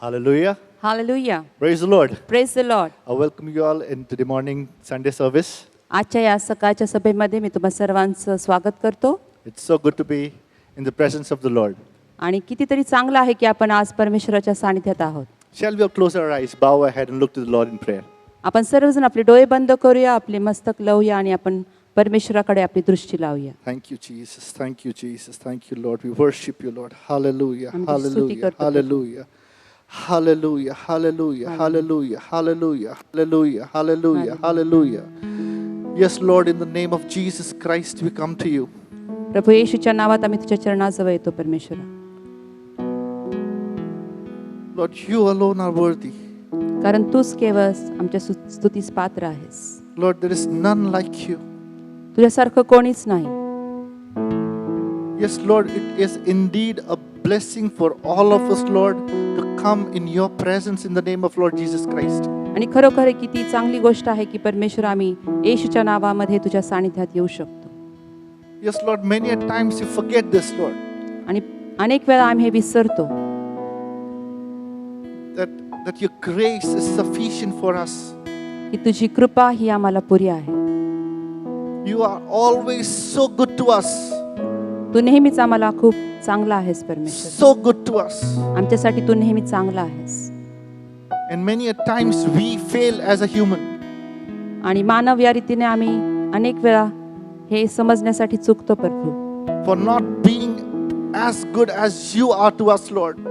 Hallelujah. Hallelujah. Praise the Lord. Praise the Lord. I welcome you all into the morning Sunday service. आजच्या या सकाळच्या सभेमध्ये मी तुम्हा सर्वांचं स्वागत करतो. It's so good to be in the presence of the Lord. आणि कितीतरी चांगलं आहे की आपण आज परमेश्वराच्या सानिध्यात आहोत. Shall we close our eyes, bow our head and look to the Lord in prayer? आपण सर्वजण आपले डोळे बंद करूया, आपले मस्तक लावूया आणि आपण परमेश्वराकडे आपली दृष्टी लावूया. Thank you, Jesus. Thank you, Jesus. Thank you, Lord. We worship you, Lord. Hallelujah. आम्ही स्तुती Hallelujah. करतो. Hallelujah. Hallelujah. Hallelujah. Hallelujah. Hallelujah. Hallelujah. Hallelujah. Hallelujah. Yes, Lord, in the name of Jesus Christ, we come to you. प्रभू येशूच्या नावात आम्ही तुझ्या चरणाजवळ येतो परमेश्वरा. Lord, you alone are worthy. कारण तूच केवळ आमच्या स्तुतीस पात्र आहेस. Lord, there is none like you. तुझ्यासारखं कोणीच नाही. Yes, Lord, it is indeed a blessing for all of us, Lord, to come in your presence in the name of Lord Jesus Christ. आणि खरोखर किती चांगली गोष्ट आहे की परमेश्वर आम्ही येशूच्या नावामध्ये तुझ्या सानिध्यात येऊ शकतो. Yes, Lord, many a times we forget this, Lord, आणि अनेक वेळा आम्ही हे विसरतो that your grace is sufficient for us. की तुझी कृपा ही आम्हाला पुरी आहे. You are always so good to us, तू नेहमीच आम्हाला खूप चांगला आहेस परमेश्वर. so good to us. आमच्यासाठी तू नेहमी चांगला आहेस. And many a times we fail as a human. आणि मानव या रीतीने आम्ही अनेक वेळा हे समजण्यासाठी चुकतो प्रभू, For not being as good as you are to us, Lord.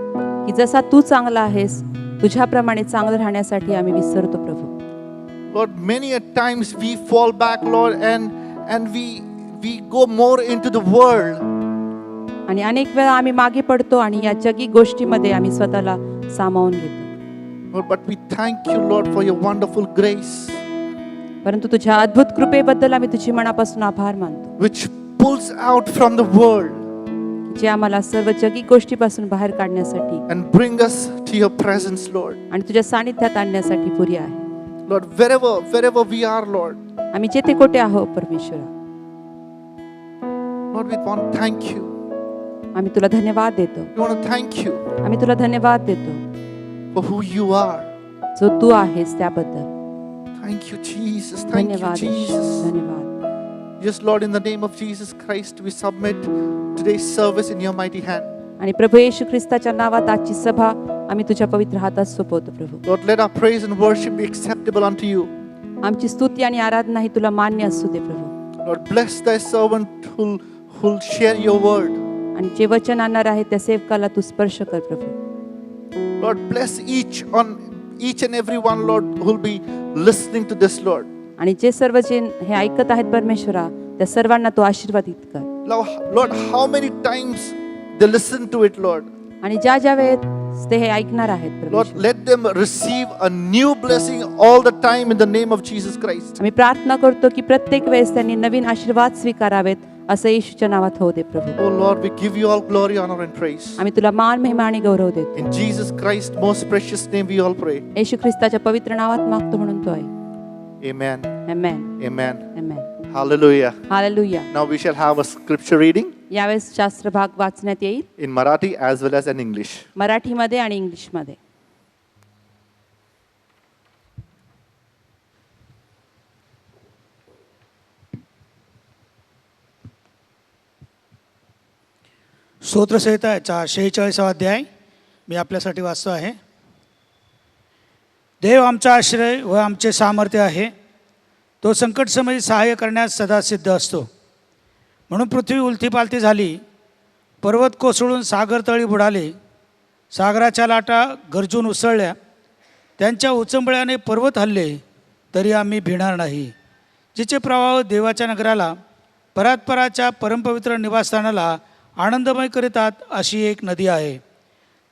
की जसा तू चांगला आहेस तुझ्याप्रमाणे चांगलं राहण्यासाठी आम्ही विसरतो प्रभू. Lord, many a times we fall back, Lord, and we go more into the world. आणि अनेक वेळा आम्ही मागे पडतो आणि या जगी गोष्टीमध्ये आम्ही स्वतःला सामावून घेतो. Lord, but we thank you, Lord, for your wonderful grace, परंतु तुझ्या अद्भुत कृपेबद्दल आम्ही तुझी मनापासून आभार मानतो, which pulls out from the world जे आम्हाला सर्व जगी गोष्टीपासून बाहेर काढण्यासाठी and bring us to your presence, Lord. आणि तुझ्या सानिध्यात आणण्यासाठी पुरी आहे. Lord, wherever we are, Lord, आम्ही जेथे कोठे आहोत परमेश्वरा, Lord, we want to thank you. आम्ही तुला धन्यवाद देतो. We want to thank you आम्ही तुला धन्यवाद देतो for who you are. जो तू आहेस त्याबद्दल. Thank you, Jesus. Thank you, धन्यवाद Jesus. धन्यवाद. Yes, Lord, in the name of Jesus Christ, we submit today's service in your mighty hand. आणि प्रभू येशू ख्रिस्ताच्या नावात आजची सभा आम्ही तुझ्या पवित्र हातात सोपवतो प्रभू. Lord, let our praise and worship be acceptable unto you. आमची स्तुती आणि आराधना ही तुला मान्य असू दे प्रभू. Lord, bless thy servant who'll share your word. आणि जे वचन आणणार आहे त्या सेवकाला तू स्पर्श कर प्रभू. Lord, bless each and every one, Lord, who'll be listening to this, Lord. आणि जे सर्व जे हे ऐकत आहेत परमेश्वरा त्या सर्वांना तू आशीर्वादित कर. Lord, how many times they listen to it, Lord. आणि ज्या ज्या वेळेत ते हे ऐकणार आहेत Lord, परमेश्वर, let them receive a new blessing all the time in the name of Jesus Christ. आम्ही प्रार्थना करतो की प्रत्येक वेळेस त्यांनी नवीन आशीर्वाद स्वीकारावेत असं येशूच्या नावात होऊ दे प्रभू. Oh Lord, we give you all glory, honor and praise. आम्ही तुला मान महिमा आणि गौरव देतो. In Jesus Christ's most precious name we all pray. येशू ख्रिस्ताच्या पवित्र नावात मागतो म्हणून तो आहे. Amen. Amen Amen. Amen. Hallelujah. Hallelujah. Now we shall have a scripture reading यावेळेस शास्त्र भाग वाचण्यात येईल in Marathi as well as in English. मराठीमध्ये आणि इंग्लिशमध्ये. स्तोत्रसंहिता 46 अध्याय मी आपल्यासाठी वाचतो आहे. देव आमचा आश्रय व आमचे सामर्थ्य आहे, तो संकटसमयी सहाय्य करण्यास सदा सिद्ध असतो. म्हणून पृथ्वी उलथीपालथी झाली, पर्वत कोसळून सागर तळी बुडाले, सागराच्या लाटा गरजून उसळल्या, त्यांच्या उचंबळ्याने पर्वत हल्ले, तरी आम्ही भिणार नाही. जिचे प्रवाह देवाच्या नगराला, परात्पराच्या परमपवित्र निवासस्थानाला आनंदमय करीतात अशी एक नदी आहे.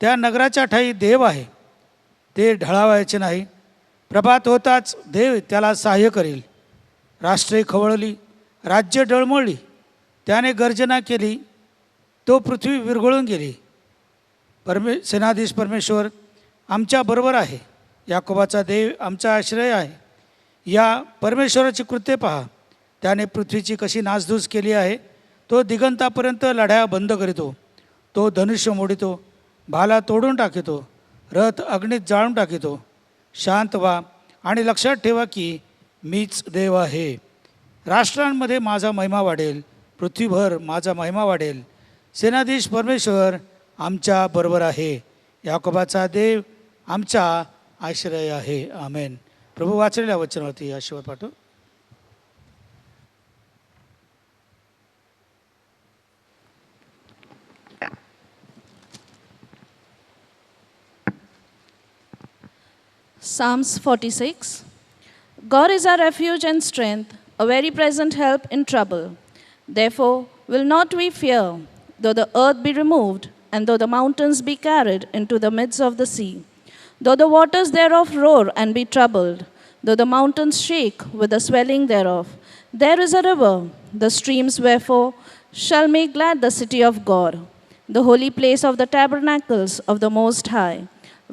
त्या नगराच्या ठाई देव आहे, ते ढळावायचे नाही. प्रभात होताच देव त्याला सहाय्य करेल. राष्ट्रे खवळली, राज्य डळमळली, त्याने गर्जना केली, तो पृथ्वी विरघळून गेली. सेनाधीश परमेश्वर आमच्याबरोबर आहे, याकोबाचा देव आमचा आश्रय आहे. या परमेश्वराची कृत्ये पहा, त्याने पृथ्वीची कशी नासधूस केली आहे. तो दिगंतापर्यंत लढ्या बंद करीतो, तो धनुष्य मोडितो, भाला तोडून टाकितो, रथ अग्नीत जाळून टाकितो. शांत व्हा आणि लक्षात ठेवा की मीच देव आहे. राष्ट्रांमध्ये माझा महिमा वाढेल, पृथ्वीभर माझा महिमा वाढेल. सेनाधीश परमेश्वर आमच्या बरोबर आहे. याकोबाचा देव आमचा आश्रय आहे. आमेन. प्रभू वाचलेल्या वचनावरती आशीर्वाद पाठव. Psalms 46. God is our refuge and strength, a very present help in trouble. Therefore will not we fear, though the earth be removed, and though the mountains be carried into the midst of the sea, though the waters thereof roar and be troubled, though the mountains shake with the swelling thereof. There is a river, the streams wherefore shall make glad the city of God, the holy place of the tabernacles of the Most High.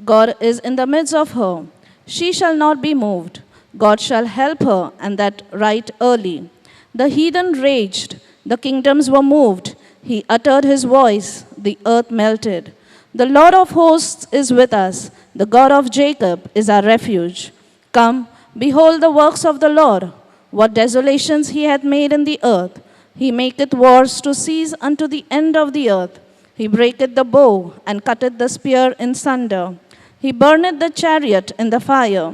God is in the midst of her. She shall not be moved. God shall help her, and that right early. The heathen raged, the kingdoms were moved. He uttered his voice, the earth melted. The Lord of hosts is with us. The God of Jacob is our refuge. Come, behold the works of the Lord, what desolations he hath made in the earth. He maketh wars to cease unto the end of the earth. He breaketh the bow, and cutteth the spear in sunder. He burneth the chariot in the fire.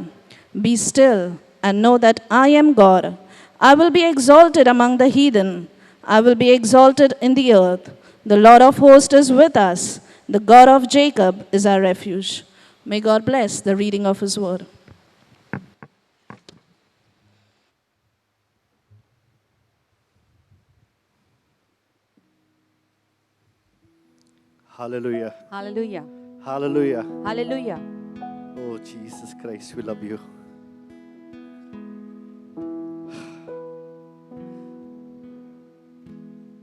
Be still, and know that I am God. I will be exalted among the heathen. I will be exalted in the earth. The Lord of hosts is with us. The God of Jacob is our refuge. May God bless the reading of his word. Hallelujah. Hallelujah. Hallelujah. Hallelujah. Oh, Jesus Christ, we love you.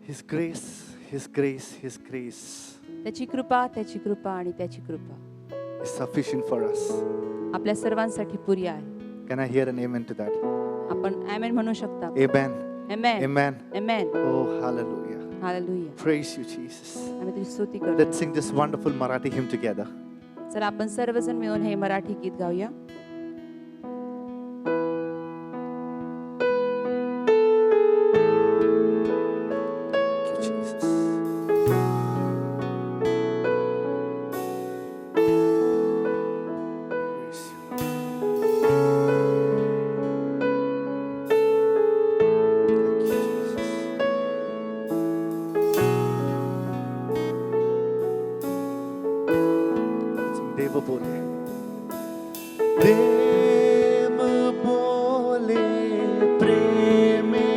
His grace, His grace, His grace त्याची कृपा, त्याची कृपा आणि त्याची कृपा is sufficient for us. आपल्या सर्वांसाठी पुरी आहे. Can I hear an amen to that? आपण आमेन म्हणू शकता. Amen. Amen. Amen. Amen. Oh, hallelujah. Hallelujah. Praise you, Jesus. आम्ही तुझी स्तुती करतो. Let's sing this wonderful Marathi hymn together. चला आपण सर्वजण मिळून हे मराठी गीत गाऊया. Thank you, Jesus. Praise you. Thank you, Jesus. Sing Deva Bole. Dev Bole preme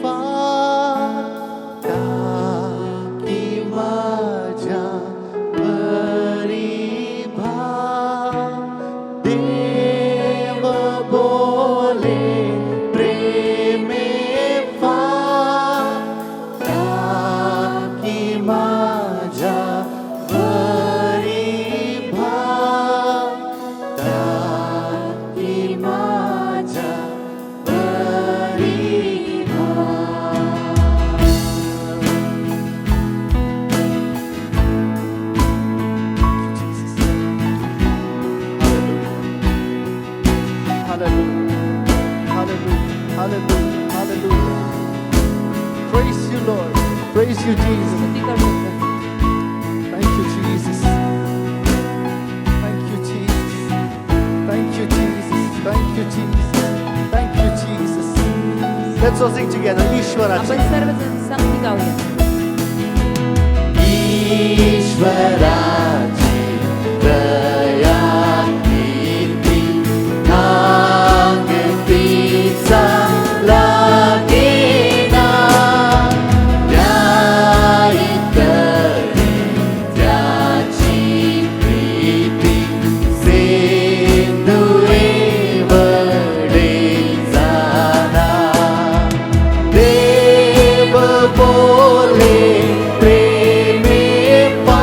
fata ki माझ्या परी भाव. देव बोले प्रेमे फाटा की माझ्या परी भाव. की माझ्या परी Hallelujah. Hallelujah. Hallelujah. Hallelujah. Praise you, Lord. Praise you, Jesus. स्तुती करतो. Thank you, Jesus. Thank you, Jesus. Thank you, Jesus. Thank you, Jesus. Thank you, Jesus. Let's all sing together. Ishwarachi. आपण सर्वजण संगती गाऊया. ईश्वराची दया किती सांगतीचा लागेना. न्यायीतरी त्याची प्रीती सेंदुरे वडे जाणार. देव बोले प्रेमे पा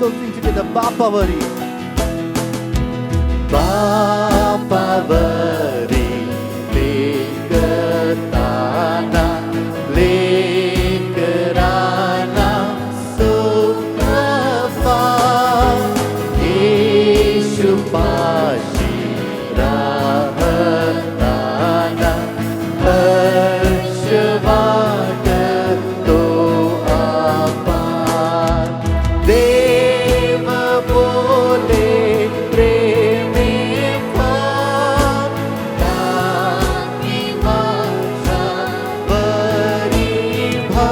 Let's all sing together. Bapaveri. Bapaveri lekatana lekarana sukafa Yeshu pashi rahatana harshvat to apar Deva bole preme phan taki masha varibha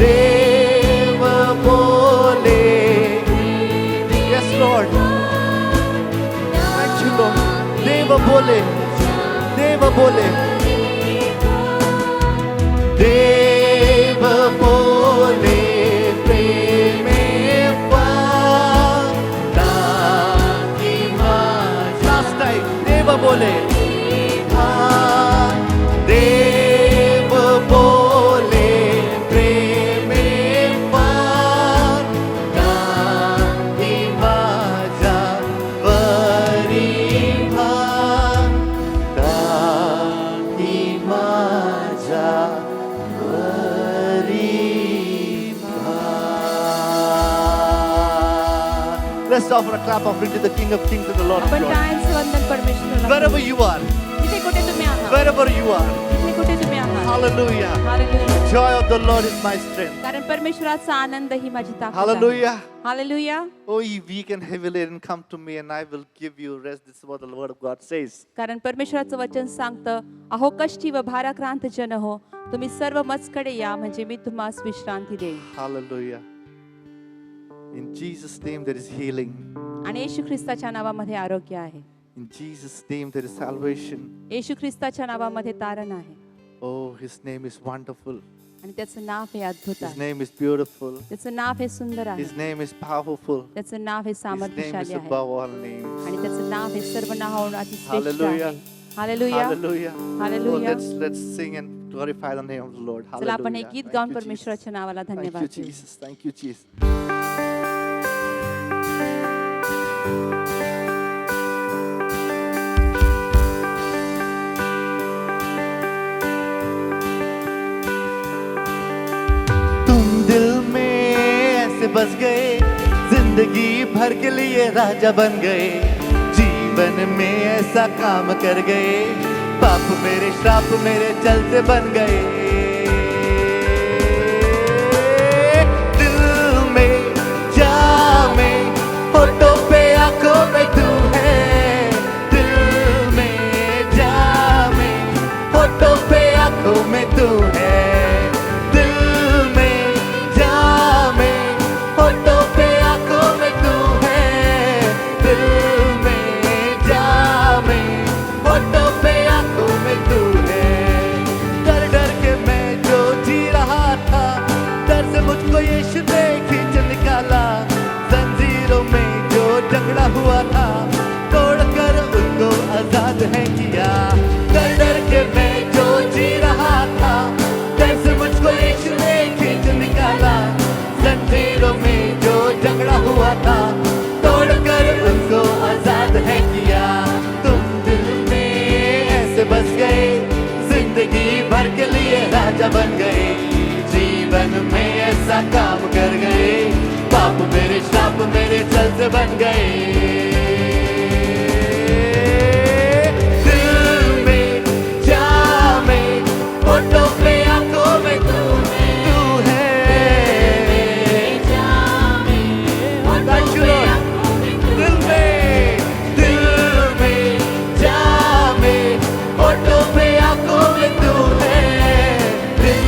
Deva bole. Yes, Lord. Thank you, Lord. Deva bole. Deva bole. Deva bole preme phan taki masha. Last time. Deva bole. Deva bole preme phan taki masha varibha taki masha varibha. Let's offer a clap offering to the King of Kings and the Lord of आपण Lords. टाळ्यांचे वंदन परमेश्वराला Wherever करू. you are, जिथे कुठे तुम्ही आहात, wherever you are, जिथे कुठे तुम्ही आहात, hallelujah. Hallelujah. Joy of the Lord is my strength. कारण परमेश्वराचा आनंद ही माझी ताकद आहे. Hallelujah. Hallelujah. Oh, ye weak and heavy laden, come to me and I will give you rest. This is what the word of God says. कारण परमेश्वराचं वचन सांगतं, अहो कष्टी व भाराक्रांत जन हो, तुम्ही सर्व मजकडे या, म्हणजे मी तुम्हास विश्रांती देईन. Hallelujah. In Jesus' name there is healing. आणि येशू ख्रिस्ताच्या नावामध्ये आरोग्य आहे. In Jesus' name there is salvation. येशू ख्रिस्ताच्या नावामध्ये तारण आहे. Oh, his name is wonderful. आणि त्याचं नाव हे अद्भुत His आहे. name is beautiful. त्याचं नाव हे सुंदर आहे. His name is powerful. त्याचं नाव हे His name is सामर्थ्यशाली आहे. above all names. आणि त्याचं नाव हे सर्व नावाहून अतिश्रेष्ठ Hallelujah. आहे. Hallelujah. Hallelujah. Oh, hallelujah. let's sing and glorify the name of the Lord. चला आपण हे Hallelujah. गीत Thank गाऊन you, Jesus. परमेश्वराच्या नावाला Thank you, धन्यवाद देऊ. Jesus. Thank you, Jesus. तुम दिल में ऐसे बस गए, जिंदगी भर के लिए राजा बन गए, जीवन में ऐसा काम कर गए, पाप मेरे श्राप मेरे चलते बन गए। दिल में जामे होठों पे आंखों में तू है, दिल में जामे होठों पे आंखों में तू है, दिल में जामे होठों पे आंखों में तू है, दिल में जामे होठों पे आंखों में तू है। डर डर के मैं जो जी रहा था, डर से मुझको यीशु ने खींच निकाला, जंजीरों में जो झगड़ा हुआ था, तोड़कर उनको आजाद है किया। डर डर के मैं जो जी रहा था, डर से मुझको यीशु ने खींच निकाला, जंजीरों में जो झगड़ा हुआ था, तोड़कर उनको आजाद है किया। तुम दिल में ऐसे बस गए, जिंदगी भर के लिए राजा बन गए, जीवन में ऐसा काम कर गए, पाप मेरे श्राप मेरे चलते बन गए। दिल में जामे होठों पे आंखों में तू है, Thank you, Lord. दिल में जामे होठों पे आंखों में तू है, दिल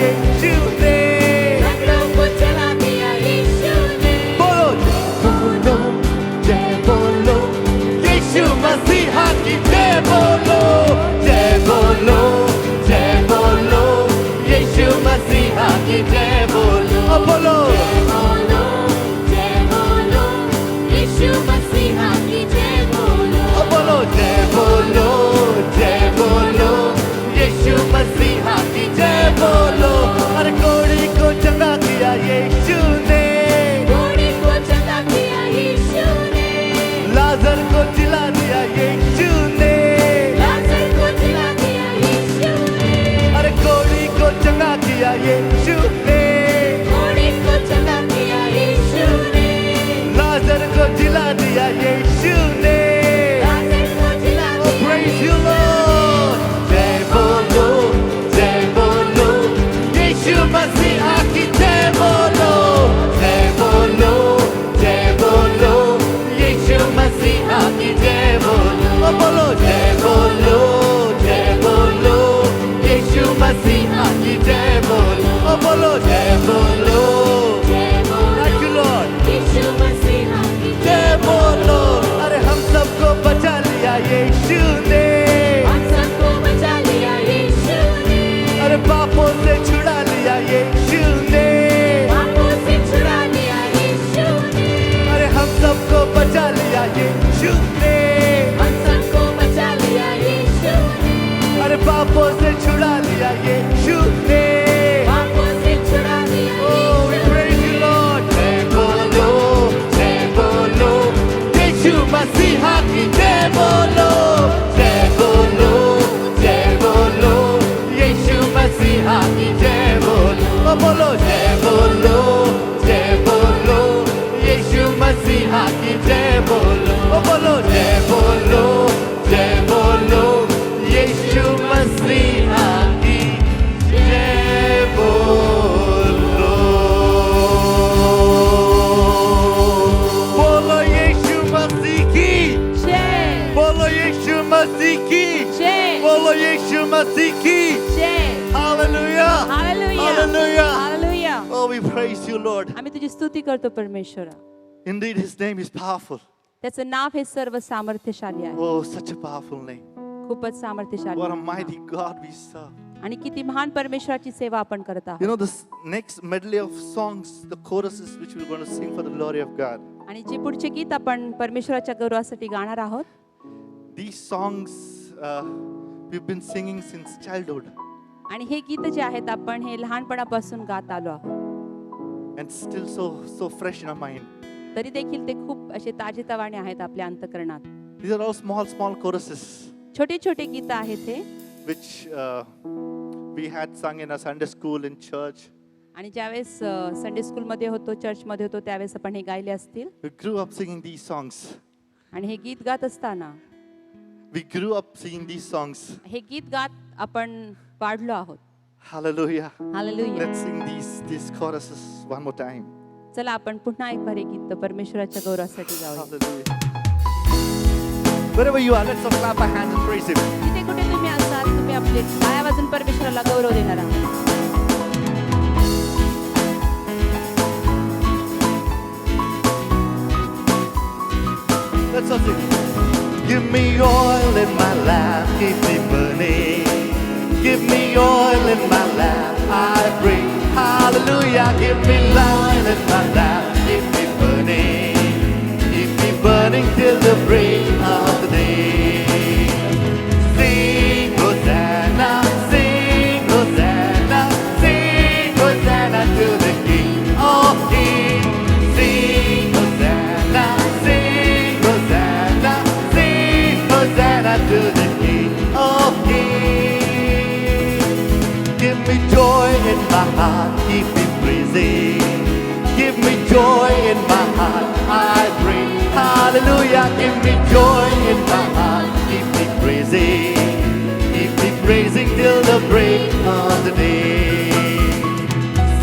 यीशु ने लंगड़ों को चला दिया यीशु ने बोलो जय बोलो यीशु मसीहा की जय बोलो जय बोलो यीशु मसीहा की जय बोलो बोलो यीशु मसीहा की जय बोलो बोलो जय बोलो यीशु मसीहा की जय बोलो अरे कोड़ी को चंगा किया यीशु ने घोड़े को चला दिया यीशु ने लाजर को जिला दिया यीशु ने लाजर को जिला दिया यीशु ने अरे कोड़ी को चंगा किया यीशु ने घोड़े को चला दिया यीशु ने लाजर को जिला दिया यीशु ने लाजर को जिला Oh, praise you, Lord. जय बोलो यीशु मसीहा की जय बोलो यीशु मसीहा की जय बोलो बोलो जय बोलो यीशु मसीहा की जय बोलो बोलो जय बोलो Thank you, Lord. यीशु मसीहा की जय बोलो अरे हम सबको बचा लिया यीशु ने हम सबको बचा लिया यीशु ने अरे पापों से छुड़ा लिया यीशु ने पापों से छुड़ा लिया यीशु ने अरे हम सबको बचा लिया यीशु ने हम सबको बचा लिया यीशु ने अरे पापों से छुड़ा लिया यीशु ने पापों से छुड़ा लिया Oh, we praise you, Lord. जय बोलो यीशु मसीहा की जय बोलो यीशु मसीहा की जय बोलो बोलो जय बोलो यीशु मसीहा की जय बोलो बोलो जय बोलो यीशु मसीहा की जय बोलो बोलो यीशु मसीह की जय बोलो यीशु मसीह की जय बोलो यीशु मसीह की जय hallelujah hallelujah hallelujah hallelujah Oh, we praise you, Lord. आम्ही तुझी स्तुती करतो परमेश्वरा Indeed, His name is powerful. त्याचं नाव हे सर्व सामर्थ्यशाली आहे Oh, such a powerful name. खूपच सामर्थ्यशाली What a आहे. mighty God we serve. आणि किती महान परमेश्वराची सेवा आपण करत आहोत You know, this next medley of songs, the choruses which we're going to sing for the glory of God. आणि जे पुढचे गीत आपण परमेश्वराच्या गौरवासाठी गाणार आहोत These songs we've been singing since childhood. आणि हे गीत जे आहेत आपण हे लहानपणापासून गात आलो आहोत And still so fresh in our mind. तरी देखील ते खूप असे ताजेतवाने आहेत आपल्या अंतकरणात These are all small choruses छोटे छोटे गीत आहेत हे which we had sung in our Sunday school in church. आणि ज्यावेळेस संडे स्कूलमध्ये होतो चर्चमध्ये होतो त्यावेळेस आपण हे गायले असतील We grew up singing these songs. आणि हे गीत गात असताना We grew up singing these songs. हे गीत गात आपण वाढलो आहोत Hallelujah. Hallelujah Let's sing these choruses one more time. चला आपण पुन्हा एक बार हे गीत परमेश्वराच्या गौरवासाठी गाऊया Hallelujah. Wherever you are, let's all clap our hands and praise Him. जिथे कुठे तुम्ही असाल तुम्ही आपले टाळ्या वाजून परमेश्वराला गौरव देणार आहात Let's all sing. Give me oil in my lamp, keep me burning. Give me oil in my lamp, I bring. Hallelujah. Give me oil in my lamp, keep me burning. Keep me burning till the break of the day. Sing Hosanna, sing Hosanna, sing Hosanna to the King of Kings. Sing Hosanna, sing Hosanna, sing Hosanna to the King of Kings. Give me joy in my heart, keep me praising. Give me joy in my heart, I bring. Hallelujah. Give me joy in my heart, keep me praising. Keep me praising till the break of the day.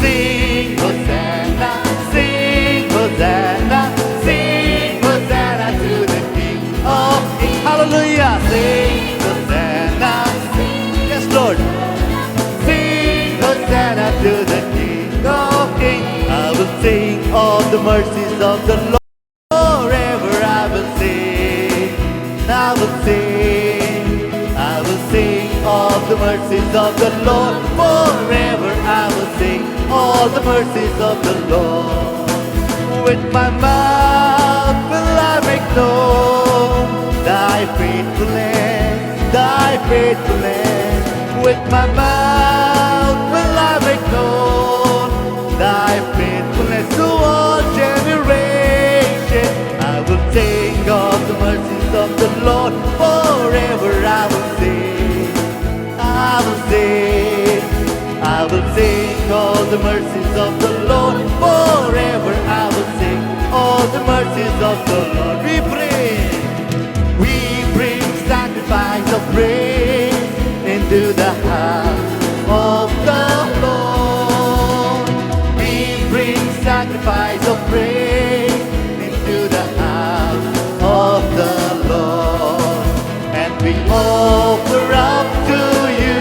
Sing Hosanna, sing Hosanna, sing Hosanna to the King of Kings. Hallelujah. Sing Hosanna, yes Lord. Sing Hosanna sing of the mercies of the Lord. Forever I will sing, I will sing, I will sing of the mercies of the Lord. Forever I will sing all the mercies of the Lord. With my mouth will I make known thy faithfulness, thy faithfulness. With my mouth will I make known thy faithfulness to all generations. I will sing of the mercies of the Lord. Forever I will sing, I will sing, I will sing all the mercies of the Lord. Forever I will sing all the mercies of the Lord. We bring sacrifice of praise into the house of the Lord. We bring sacrifice of praise into the house of the Lord. And we offer up to you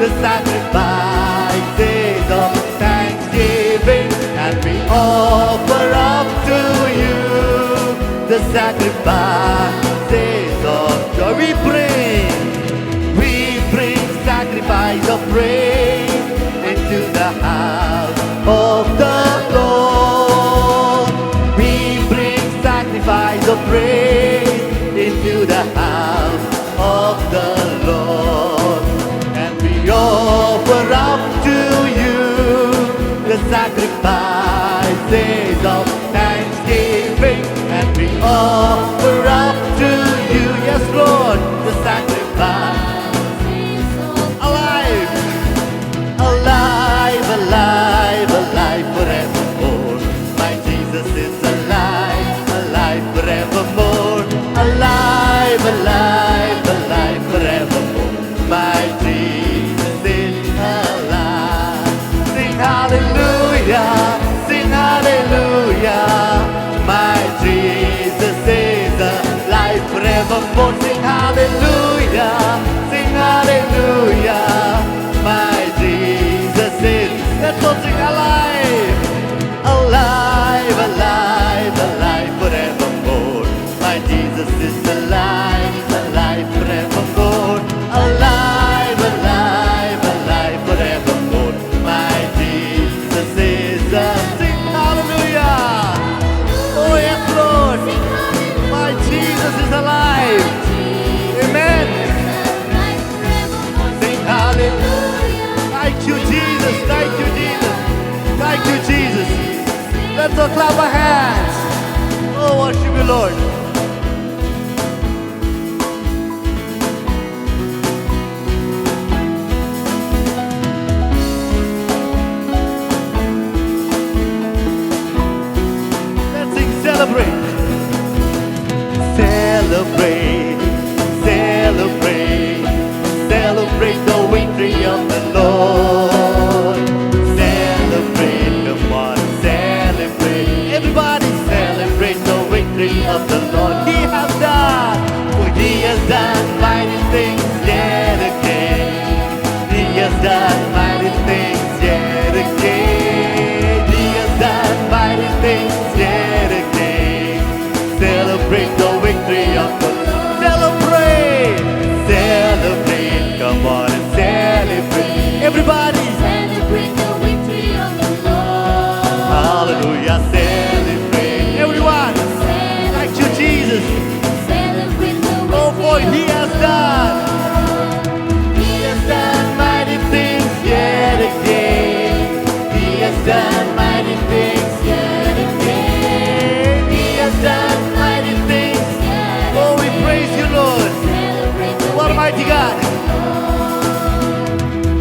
the sacrifices of thanksgiving. And we offer up to you the sacrifices of joy. We bring sacrifice of praise into the house of the Lord. We bring sacrifice of praise into the house of the Lord. And we offer up to you the sacrifices of thanksgiving. And we offer up to you, yes Lord, the sacrifice. Alive, alive, alive, alive forevermore. My Jesus is alive, alive forevermore. Alive, alive, alive forevermore. My Jesus is alive. Sing hallelujah, sing hallelujah. My Jesus is alive forevermore. Sing hallelujah, sing hallelujah. My Jesus is, let's all sing alive, alive, alive, alive forevermore. My Jesus is alive, alive forevermore. Alive, alive, alive forevermore. My Jesus is alive. Sing hallelujah. Oh yes, Lord. My Jesus is alive. Amen. Sing hallelujah. Thank you, Jesus. Thank you, Jesus. Thank you, Jesus. Let's all clap our hands. Oh, worship you, Lord. Let's sing, celebrate. Celebrate, celebrate, celebrate the victory of the Lord. Celebrate, come on, celebrate. Everybody celebrate the victory of the Lord. He has done, for He has done mighty things yet again. He has done mighty things yet again. He has done mighty things yet again. Celebrate the victory of the Lord. Celebrate, celebrate, come on and celebrate. Everybody, Celebrate the victory of the Lord. hallelujah, celebrate. Everyone, thank you, Jesus. Celebrate the victory Oh boy, of He has done. He has done mighty things yet again. He has done mighty things yet again. He has done mighty things. Oh, we praise you, Lord. Celebrate the What a mighty God.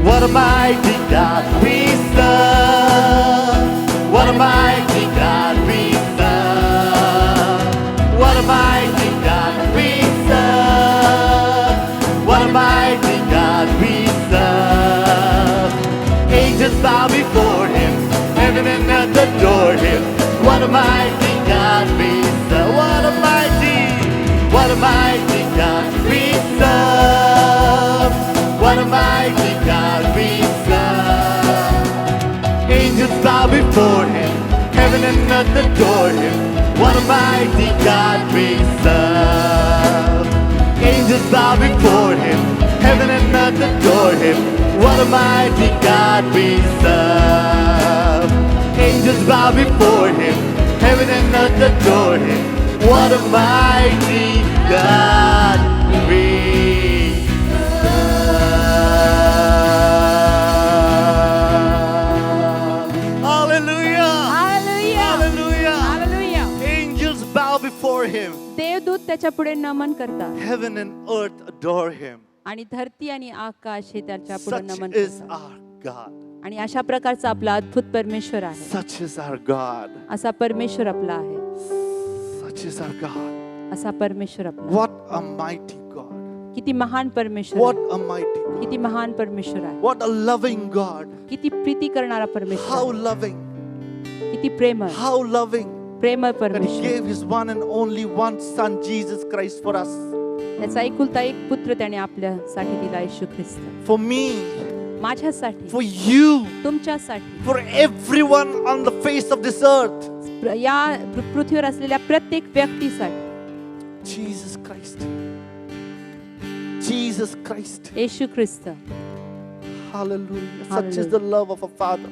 What a mighty God we serve. What a mighty God we serve. What a mighty God we serve. What a mighty God we serve. Angels bow before Him. Heaven and earth adore Him. What a mighty God we serve. What a mighty God we serve. What a mighty God we serve. Angels bow before Him. Heaven and earth adore him. What a mighty God we serve. Angels bow before him. Heaven and earth adore him. What a mighty God we serve. Angels bow before him. Heaven and earth adore him. What a mighty God we serve. Hallelujah. Hallelujah Hallelujah. Hallelujah Angels bow before him. देवदूत त्याच्या पुढे नमन करतात Heaven and earth adore him. आणि धरती आणि आकाश हे त्याच्या पुढे Such Naman is करतात our God. आणि अशा प्रकारचा आपला अद्भुत परमेश्वर आहे Such is our God. असा परमेश्वर आपला आहे Such is our God. असा परमेश्वर आपला आहे. What a mighty God. किती महान परमेश्वर What आहे. a mighty God. किती महान परमेश्वर आहे What a loving God. किती प्रीती करणारा परमेश्वर How आहे. loving. किती प्रेमळ How loving. प्रेमळ That He परमेश्वर gave His one and only one Son, Jesus Christ, for us. त्याचा एकुलता एक पुत्र त्याने आपल्यासाठी दिला येशू ख्रिस्त For me. माझ्यासाठी For you. तुमच्यासाठी For everyone on the face of this earth. या पृथ्वीवर असलेल्या प्रत्येक व्यक्तीसाठी Jesus Christ. Jesus Christ. Yeshu Christ Hallelujah. Such is Hallelujah. the love of a father.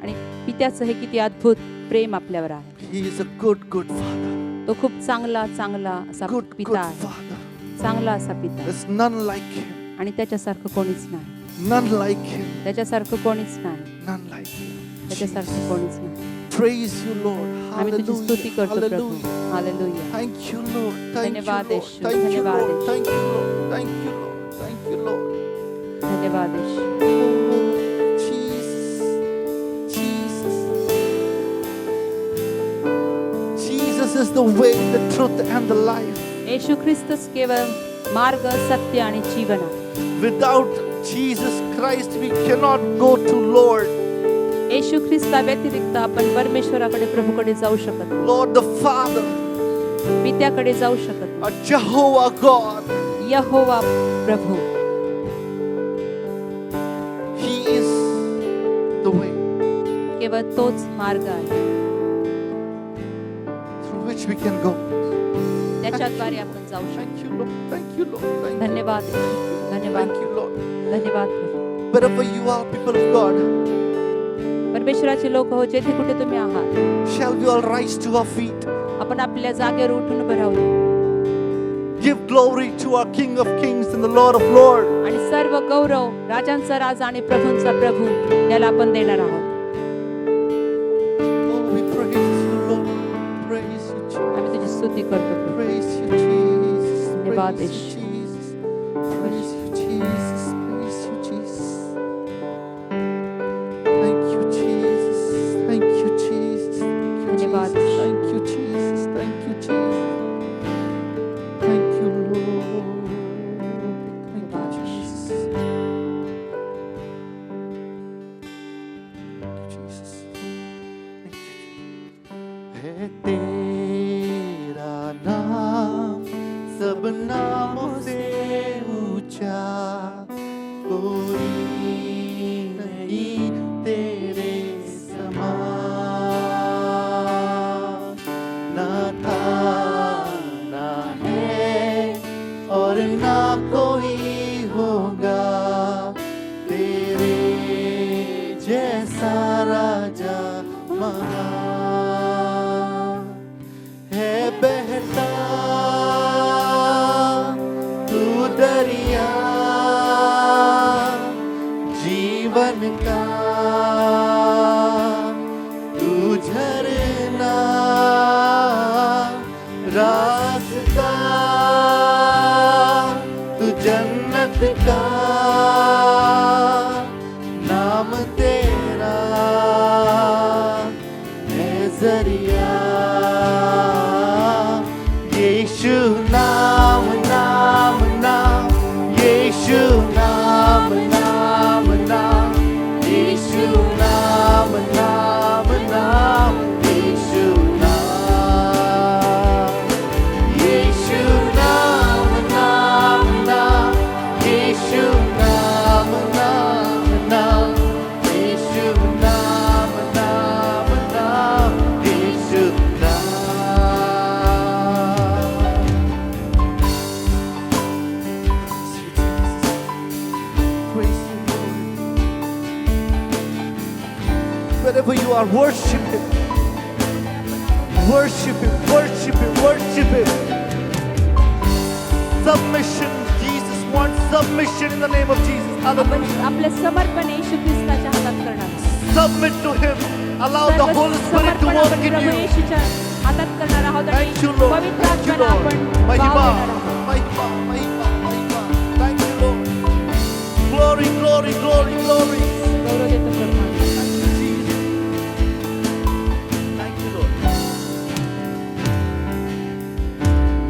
आणि पित्याचं हे किती अद्भुत प्रेम आपल्यावर आहे He is a good, good father. तो खूप चांगला असा Good, पिता good आहे father. चांगला असा पिता आहे. There's none like him. आणि त्याच्यासारखं कोणीच नाही None like him. त्याच्यासारखं कोणीच नाही None like him. त्याच्यासारखं कोणीच नाही Praise you, Lord. आम्ही तुझी स्तुती Hallelujah. करतो प्रभू Hallelujah. Hallelujah Thank you, Lord. Thank you, धन्यवाद Lord. येशू. Thank you, धन्यवाद Lord. Yeshu. Thank you, Lord. Thank you, Lord. Thank you, Lord. धन्यवाद येशू. Oh, Jesus. Jesus. Jesus is the way, the truth, and the life. येशू ख्रिस्तच केवळ मार्ग सत्य आणि जीवन आहे Without Jesus Christ, we cannot go to Lord. येशू ख्रिस्ता व्यतिरिक्त आपण परमेश्वराकडे प्रभूकडे जाऊ शकत नाही. Lord the Father, पित्याकडे जाऊ शकत नाही. a Jehovah God. Jehovah Prabhu He is the way केवळ तोच मार्ग आहे through which we can go. त्याच्याद्वारे आपण जाऊ शकतो. Thank you, Lord. Thank you, Lord. Thank you. धन्यवाद येशू. धन्यवाद Thank you, Lord. धन्यवाद प्रभू. Wherever you are, people of God, परमेश्वराचे लोक हो जेथे कुठे तुम्ही आहात shall we all rise to our feet? आपण आपल्या जागेवर उठून उभं राहू Give glory to our King of Kings and the Lord of Lords. आणि सर्व गौरव राजांचा राजा आणि प्रभूंचा प्रभू याला आपण देणार आहोत. Oh, we praise you, Lord. Praise you, Jesus. आम्ही तुझी स्तुती करतो प्रभू. Praise you, Jesus. धन्यवाद Praise you, Yeshu. Jesus. Praise you, Jesus. Praise you, Jesus. Thank you, Jesus. Thank you, Jesus. धन्यवाद. Thank you, Jesus. Thank you, Jesus. Thank you, Lord. Thank you, Jesus. Thank you, Jesus. Thank you. है तेरा नाम सब नामों से ऊंचा कोई नहीं तेरे समान ना था ना है और ना कोई होगा तेरे जैसा राजा महान है बहता तू दरिया जीवन का तू झरना रास्ता तू जन्नत का नाम तेरा है जरिया यीशु नाम नाम नाम यीशु नाम नाम नाम यीशु नाम नाम नाम यीशु नाम यीशु नाम नाम नाम यीशु wherever you are, worship Him. Worship Him, worship Him, worship Him. Submission. Jesus wants submission in the name of Jesus. आपण Hallelujah. आपले समर्पण येशू ख्रिस्ताच्या हातात करणार. Submit to Him. Allow the serve Holy Spirit to समर्पण work आपण in Prabhu you. येशूच्या हातात करणार आहोत आणि Thank you, Lord. पवित्र Thank you, आत्म्याला Lord. आपण Mahima, वाव देणार आहोत. Mahima, Mahima, Mahima. Thank you, Lord. Glory, glory, glory, glory. गौरव देतो प्रभू. Thank you, Jesus. Thank you, Lord.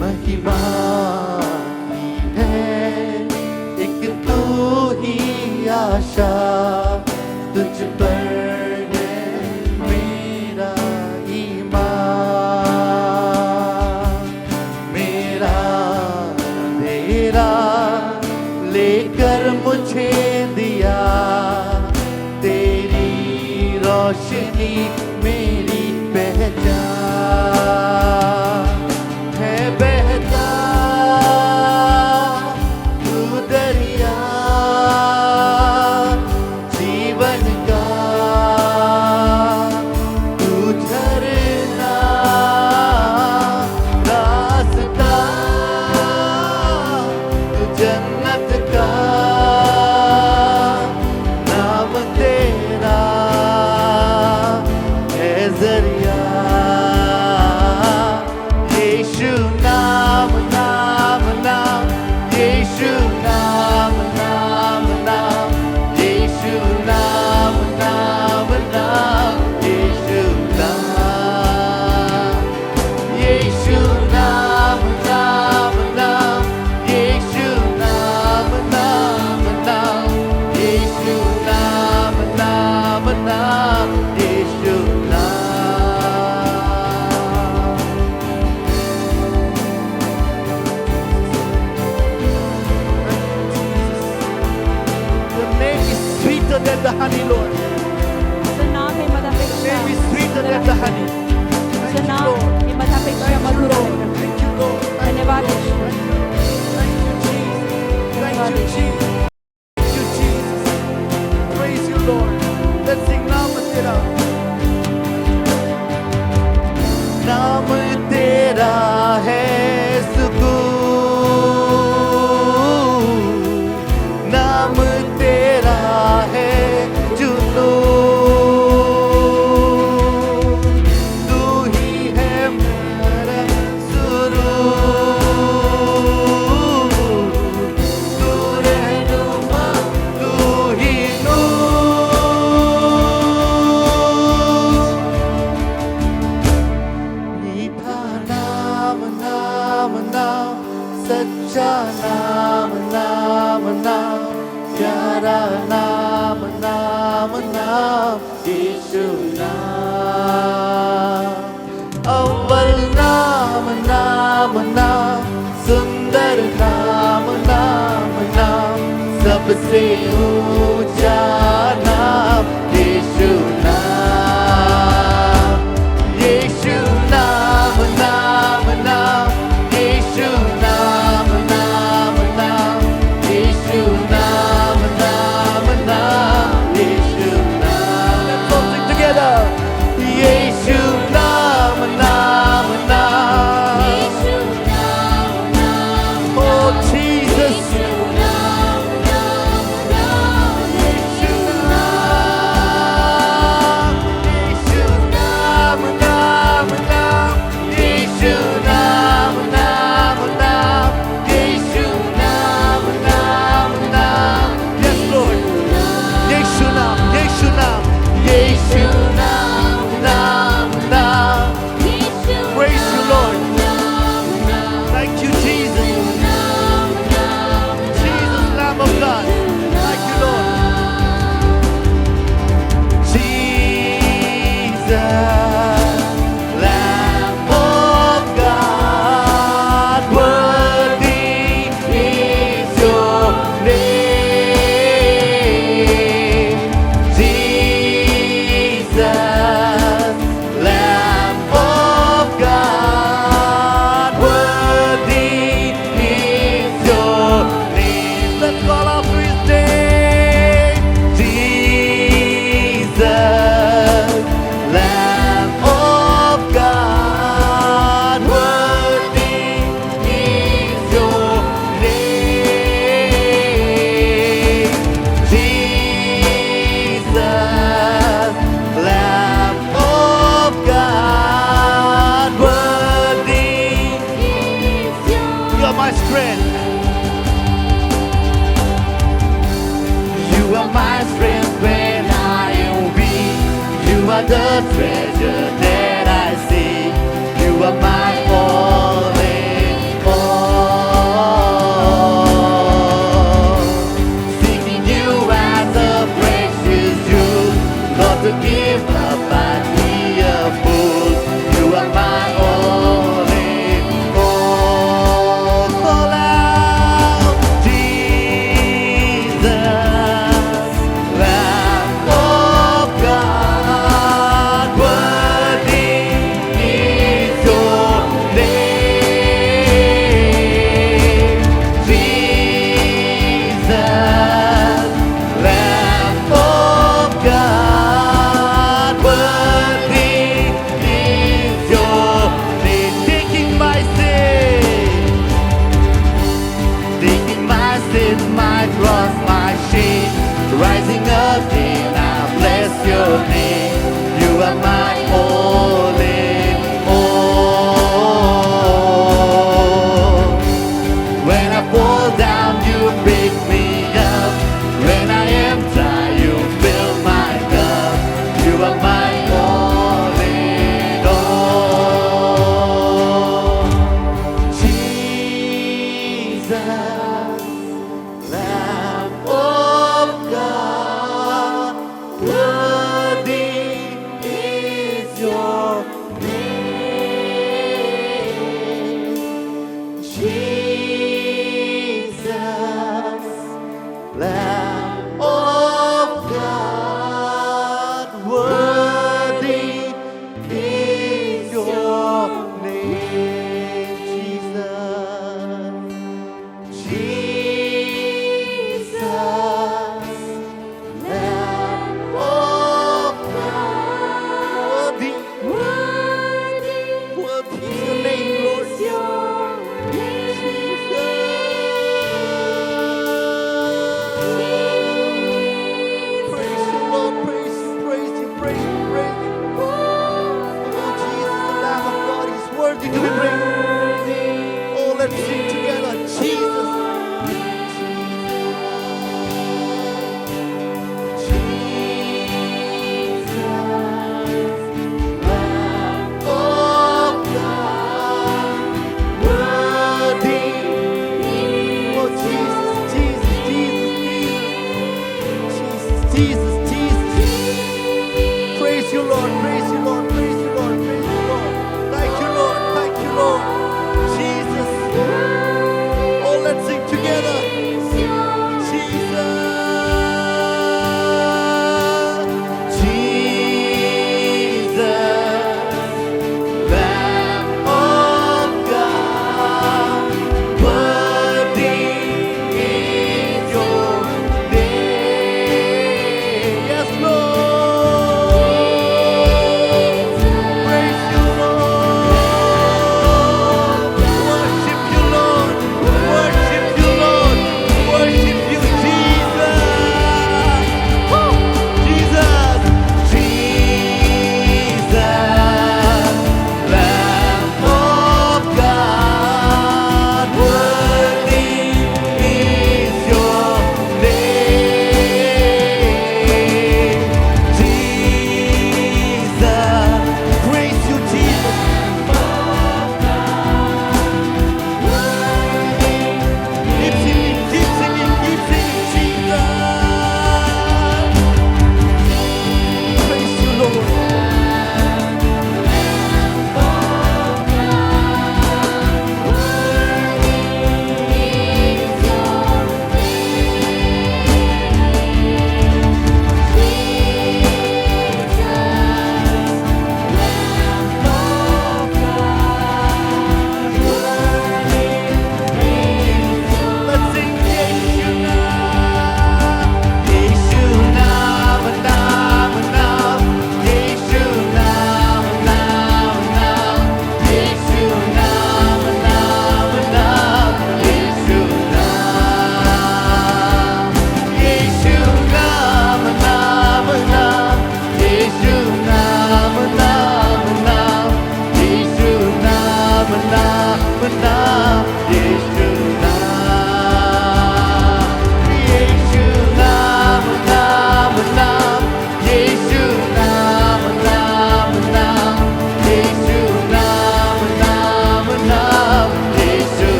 महिमा की है एक तू ही आशा, तुझ पर है मेरा ईमान। मेरा अंधेरा लेकर मुझे दिया, तेरी रोशनी मेरी पहचान है। बहता तू दरिया जीवन का, तू झरना रास्ता, तू जन्नत का नाम तेरा है जरिया। यीशु नाम, नाम, नाम, यीशु नाम, नाम, नाम, यीशु नाम, नाम, नाम, यीशु नाम, यीशु नाम, नाम, नाम, यीशु नाम, नाम, नाम, यीशु नाम, नाम, नाम, यीशु नाम। Your name is sweeter than the honey, Lord. तुझं नाव हे Your मधापेक्षा name is sweeter than the honey. तुझं Thank you, now Lord. Hey मधापेक्षा Thank you, Madhur Lord. आहे. Thank you, Lord. Thank you, धन्यवाद Lord. Yeshu. Thank you, Jesus. Thank you, Jesus. Thank you, Jesus. Praise you, Lord. Let's sing नाम तेरा। नाम तेरा है सुकून, नाम तेरा है जुनून, तू ही है मेरा सुरूर, तू रहनुमा, तू ही नूर। मीठा नाम, नाम, नाम, सच्चा नाम, नाम, नाम, प्यारा नाम, नाम, नाम, यीशु नाम। अव्वल नाम, नाम, नाम, सुंदर नाम, नाम, नाम, सबसे ऊंचा नाम, यीशु नाम। यीशु नाम, नाम, नाम, यीशु नाम, नाम, नाम, यीशु नाम, नाम, नाम, यीशु नाम। Let's all sing together. यीशु नाम, नाम, नाम, यीशु नाम नाम oh Jesus, यीशु नाम नाम नाम again. I bless your name. You are my all in all. When I fall down, you pick me up. When I am tired, you fill my cup. You are my all in all. Jesus, Lamb of God, worthy is your name. Jesus, Lamb of God, worthy is your name. Jesus, Lamb of God, worthy is your name, Lord. Praise you, Lord. Praise you, praise you, praise you, praise you. Oh, Jesus, the Lamb of God is worthy to be praised. Oh, let's sing together. Jesus. Jesus, Jesus, praise you, Lord, praise you, Lord, praise you, Lord, praise you, Lord. Thank you, Lord, thank you, Lord. Jesus. Oh, let's sing together. Jesus, Jesus, Lamb of God, worthy is your name.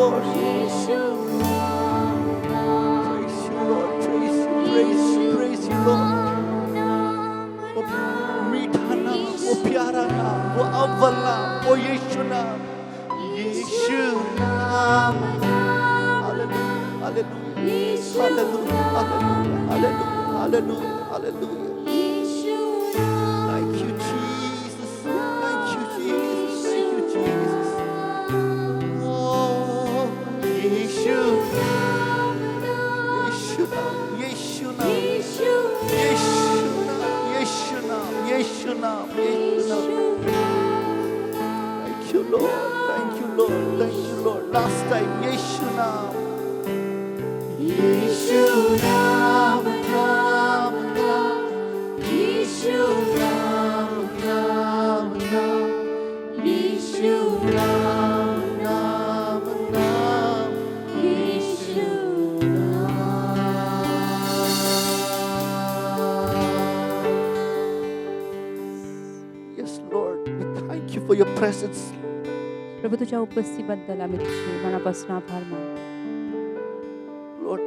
Lord. Praise you, Lord. Praise you, Lord. वो मीठा नाम, वो प्यारा नाम, वो अव्वल नाम, वो यीशु नाम, यीशु नाम. Hallelujah, hallelujah, hallelujah, hallelujah, hallelujah. Thank you, Jesus. Thank you, Jesus. Thank you, Jesus. Oh, Yeshu. Yeshu naam, Yeshu naam. Yeshu naam, Yeshu naam, Yeshu naam, Yeshu naam. Thank you, Lord. Thank you, Lord. Thank you, Lord. Last time, Yeshu naam. Yeshu naam, naam, naam. Yeshu naam, naam, naam. Yeshu naam, naam, naam. Yeshu naam. Yes, Lord, we thank you for your presence. प्रभू तुझ्या उपस्थितीबद्दल आम्ही तुझे मनापासून आभार मानतो. Lord,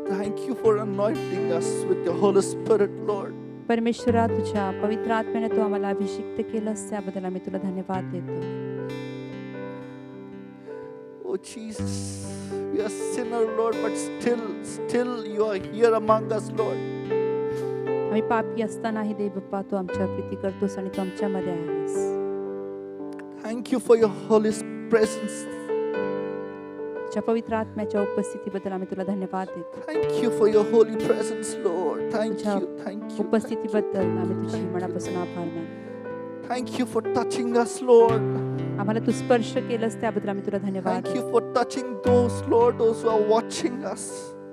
thank you for anointing us with your Holy Spirit, Lord. परमेश्वरा तुझ्या पवित्र आत्म्याने तू आम्हाला अभिषिक्त केलंस त्याबद्दल आम्ही तुला धन्यवाद देतो. Oh Jesus, we are sinners, Lord, but still you are here among us, Lord. आम्ही पापी असतानाही देव बाप्पा तू आमच्या प्रीती करतोस आणि तू आमच्यामध्ये आहेस. Thank you for your Holy presence. तुझ्या पवित्र आत्म्याच्या उपस्थितीबद्दल आम्ही तुला धन्यवाद देतो. Thank you for your holy presence, Lord. Thank तुझ्या you, thank you. उपस्थितीबद्दल आम्ही तुझी मनापासून आभार मानतो. Thank you for touching us, Lord. आम्हाला तू स्पर्श केलंस त्याबद्दल आम्ही तुला धन्यवाद Thank you देतो. for touching those, Lord, those who are watching us.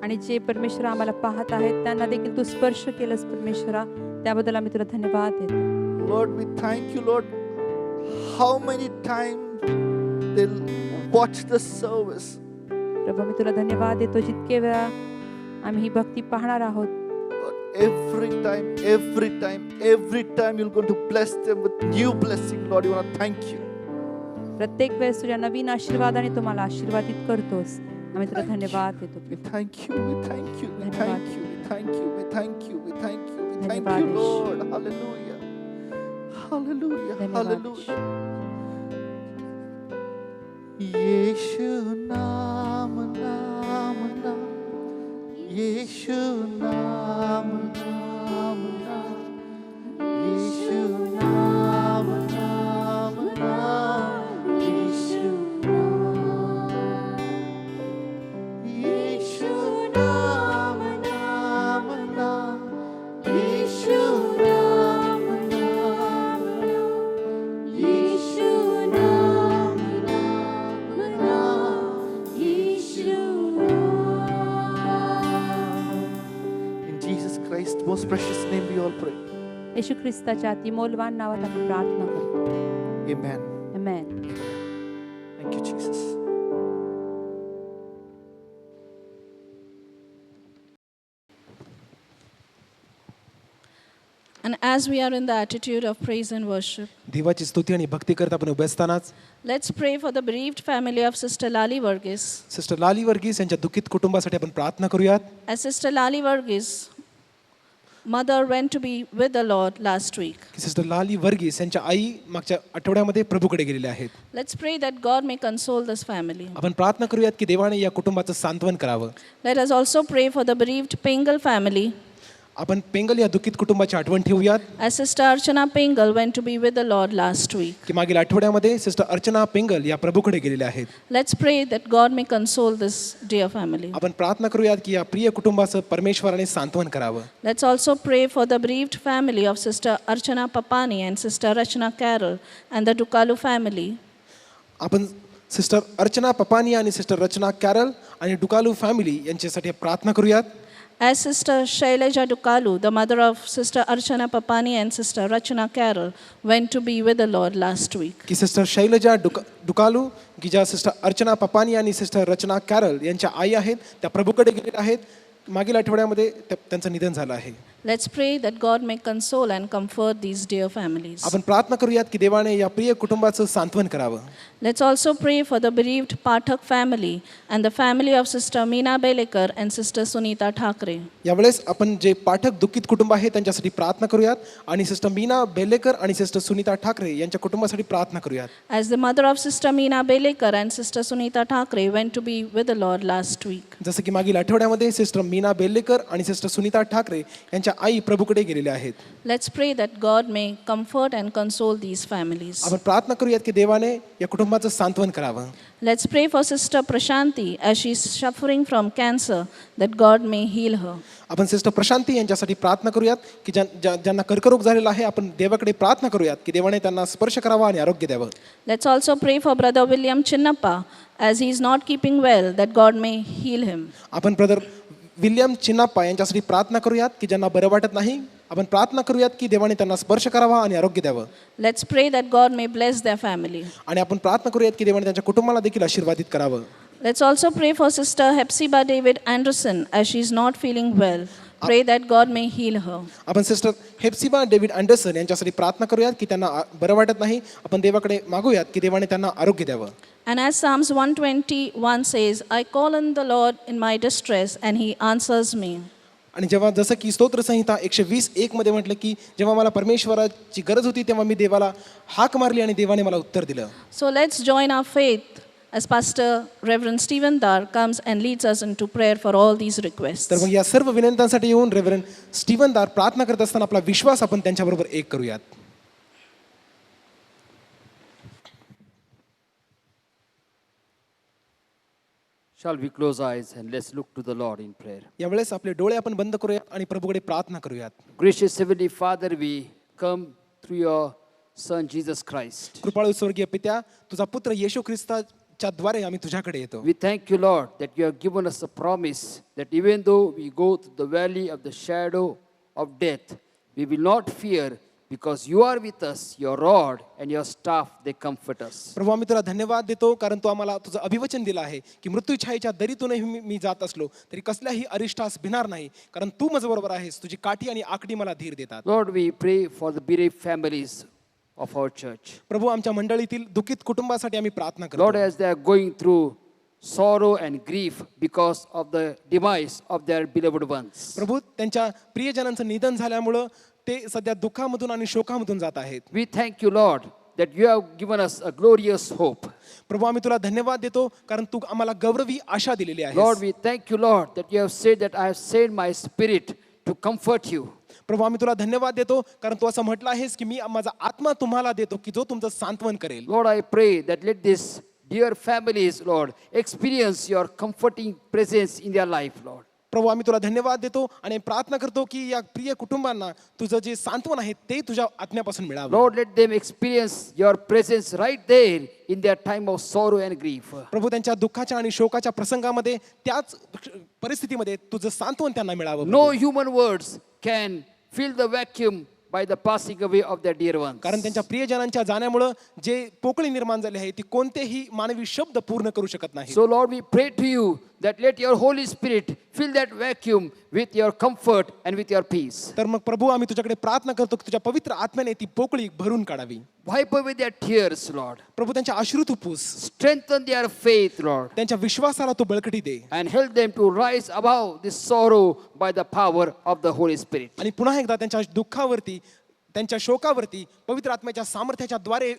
आणि जे परमेश्वर आम्हाला पाहत आहेत त्यांना देखील तू स्पर्श केलंस परमेश्वरा त्याबद्दल आम्ही तुला धन्यवाद देतो. Lord, we thank you, Lord. How many times they'll watch the service. प्रभू मी तुला धन्यवाद देतो जितके वेळा आम्ही ही भक्ती पाहणार आहोत. Lord, every time you're going to bless them with new blessing, Lord. You want to thank you. प्रत्येक वेळेस तुझ्या नवीन आशीर्वादाने तुम्हाला आशीर्वादित करतोस. आम्ही तुला धन्यवाद देतो. We thank you, we thank you, we thank you, we thank you, we thank you, we thank you, we thank you, Lord. Hallelujah. Hallelujah. Hallelujah. Yeshu naam, naam, naam. Yeshu naam, naam, naam. Yeshu naam, naam, naam. Yeshu naam. Yeshu naam, naam, naam. Yeshu naam, naam, naam. Yeshu naam, naam, naam. Yeshu naam. In Jesus Christ's most precious name we all pray. येशू ख्रिस्ताच्या अतिमौल्यवान नावात आम्ही प्रार्थना करतो. Amen. Amen. Thank you, Jesus. And as we are in the attitude of praise and worship, देवाची स्तुती आणि भक्ती करत आपण उभे असतानाच let's pray for the bereaved family of Sister Lali Varghese. Sister Lali Varghese यांच्या दुःखित कुटुंबासाठी आपण प्रार्थना करूयात. As Sister Lali Varghese, mother went to be with the Lord last week. की सिस्टर लाली वर्गीस यांच्या आई मागच्या आठवड्यामध्ये प्रभूकडे गेलेल्या आहेत. Let's pray that God may console this family. आपण प्रार्थना करूयात की देवाने या कुटुंबाचं सांत्वन करावं. Let us also pray for the bereaved Pengal family. आपण पेंगल या दुःखित कुटुंबाची आठवण ठेवूयात As Sister Archana Pengal went to be with the Lord last week. की मागील आठवड्यामध्ये सिस्टर अर्चना पेंगल या प्रभूकडे गेलेल्या आहेत. Let's pray that God may console this dear family. आपण प्रार्थना करूयात की या प्रिय कुटुंबाचं परमेश्वराने सांत्वन करावं. Let's also pray for the bereaved family of Sister Archana Papani and Sister Rachna Carol and the Dukalu family. आपण सिस्टर अर्चना पपानी आणि सिस्टर रचना कॅरल आणि डुकालू फॅमिली यांच्यासाठी प्रार्थना करूयात. As Sister Shailaja Dukalu, the mother of Sister Archana Papani and Sister Rachna Carol, went to be with the Lord last week. की sister Selja डुकालू की ज्या sister अर्चना पपानी आणि सिस्टर रचना कॅरल यांच्या आई आहेत त्या प्रभूकडे गेलेल्या आहेत. मागील आठवड्यामध्ये त्यांचं निधन झालं आहे. Let's pray that God may console and comfort these dear families. आपण प्रार्थना करूयात की देवाने या प्रिय कुटुंबाचं सांत्वन करावं. Let's also pray for the bereaved Pathak family and the family of Sister Meena Belekar and Sister Sunita Thakre. यावेळेस आपण जे पाठक दुःखित कुटुंब आहे त्यांच्यासाठी प्रार्थना करूयात आणि सिस्टर मीना बेलेकर आणि सिस्टर सुनीता ठाकरे यांच्या कुटुंबासाठी प्रार्थना करूयात. As the mother of Sister Meena Belekar and Sister Sunita Thakre went to be with the Lord last week. जसं की मागील आठवड्यामध्ये सिस्टर मीना बेलेकर आणि सिस्टर सुनीता ठाकरे यांच्या आई प्रभूकडे गेलेल्या आहेत. Let's pray that God may comfort and console these families. आपण प्रार्थना करूयात की देवाने या कुटुंबाचं सांत्वन करावं. Let's pray for Sister Prashanti as she is suffering from cancer, that God may heal her. आपण सिस्टर प्रशांती यांच्यासाठी प्रार्थना करूयात की ज्यांना कर्करोग झालेला आहे आपण देवाकडे प्रार्थना करूयात की देवाने त्यांना स्पर्श करावा आणि आरोग्य द्यावं. Let's also pray for Brother William Chinnappa as he is not keeping well, that God may heal him. आपण ब्रदर विल्यम चिन्नाप्पा यांच्यासाठी प्रार्थना करूयात की ज्यांना बरं वाटत नाही आपण प्रार्थना करूयात की देवाने त्यांना स्पर्श करावा आणि आरोग्य द्यावं. Let's pray that God may bless their family. आणि आपण प्रार्थना करूयात की देवाने त्यांच्या कुटुंबाला देखील आशीर्वादित करावं. Let's also pray for Sister Hepzibah David Anderson as she is not feeling well. Pray that God may heal her. आपण सिस्टर हेप्सिबा डेव्हिड अँडरसन यांच्यासाठी प्रार्थना करूयात की त्यांना बरं वाटत नाही आपण देवाकडे मागूयात की देवाने त्यांना आरोग्य द्यावं. And as Psalms 121 says, I call on the Lord in my distress and he answers me. आणि जेव्हा जसं की स्तोत्रसंहिता 120:1 मध्ये म्हटलं की जेव्हा मला परमेश्वराची गरज होती तेव्हा मी देवाला हाक मारली आणि देवाने मला उत्तर दिलं. So let's join our faith as Pastor Reverend Stephen Dar comes and leads us into prayer for all these requests. तर मग या सर्व विनंत्यांसाठी येऊन रेव्हरंड स्टीवन दार प्रार्थना करत असताना आपला विश्वास आपण त्यांच्याबरोबर एक करूयात. Shall we close eyes and let's look to the Lord in prayer. यावेळेस आपले डोळे आपण बंद करूयात आणि प्रभूकडे प्रार्थना करूयात. Gracious Heavenly Father, we come through your Son Jesus Christ. कृपाळू स्वर्गीय पित्या तुझा पुत्र येशू ख्रिस्ताच्या द्वारे आम्ही तुझ्याकडे येतो. We thank you, Lord, that you have given us a promise that even though we go through the valley of the shadow of death, we will not fear because you are with us, your rod and your staff, they comfort us. प्रभू आम्ही तुला धन्यवाद देतो कारण तू आम्हाला तुझं अभिवचन दिलं आहे की मृत्यूछायेच्या दरीतूनही मी जात असलो तरी कसल्याही अरिष्टास भिणार नाही कारण तू माझ्याबरोबर आहेस. तुझी काठी आणि आकडी मला धीर देतात. Lord, we pray for the bereaved families of our church. प्रभू आमच्या मंडळीतील दुःखित कुटुंबासाठी आम्ही प्रार्थना Lord, करतो. as they are going through sorrow and grief because of the demise of their beloved ones. प्रभू त्यांच्या प्रियजनांचं निधन झाल्यामुळं ते सध्या दुःखामधून आणि शोकामधून जात आहेत. We thank you, Lord, that you have given us a glorious hope. प्रभू आम्ही तुला धन्यवाद देतो कारण तू आम्हाला गौरवी आशा दिलेली आहे. Lord, we thank you, Lord, that you have said that I have sent my spirit to comfort you. प्रभू आम्ही तुला धन्यवाद देतो कारण तू असं म्हटलं आहेस की मी माझा आत्मा तुम्हाला देतो की जो तुमचं सांत्वन करेल. Lord, I pray that let this dear families, Lord, experience your comforting presence in their life, Lord. प्रभू आम्ही तुला धन्यवाद देतो आणि प्रार्थना करतो की या प्रिय कुटुंबांना तुझं जे सांत्वन आहे ते तुझ्या आत्म्यापासून मिळावं. Lord, let them experience your presence right there in their time of sorrow and grief. प्रभू त्यांच्या दुःखाच्या आणि शोकाच्या प्रसंगामध्ये त्याच परिस्थितीमध्ये तुझं सांत्वन त्यांना मिळावं. No human words can fill the vacuum by the passing away of their dear ones. कारण त्यांच्या प्रियजनांच्या जाण्यामुळं जे पोकळी निर्माण झाली आहे ती कोणतेही मानवी शब्द पूर्ण करू शकत नाही. So Lord, we pray to you that let your Holy Spirit fill that vacuum with your comfort and with your peace. तर मग प्रभू आम्ही तुझ्याकडे प्रार्थना करतो की तुझ्या पवित्र आत्म्याने ती पोकळी भरून काढावी. Wipe away their tears, Lord. प्रभू त्यांच्या अश्रू तू पुस. Strengthen their faith, Lord. त्यांच्या विश्वासाला तू बळकटी दे. And help them to rise above this sorrow by the power of the Holy Spirit. आणि पुन्हा एकदा त्यांच्या दुःखावरती त्यांच्या शोकावरती पवित्र आत्म्याच्या सामर्थ्याच्या द्वारे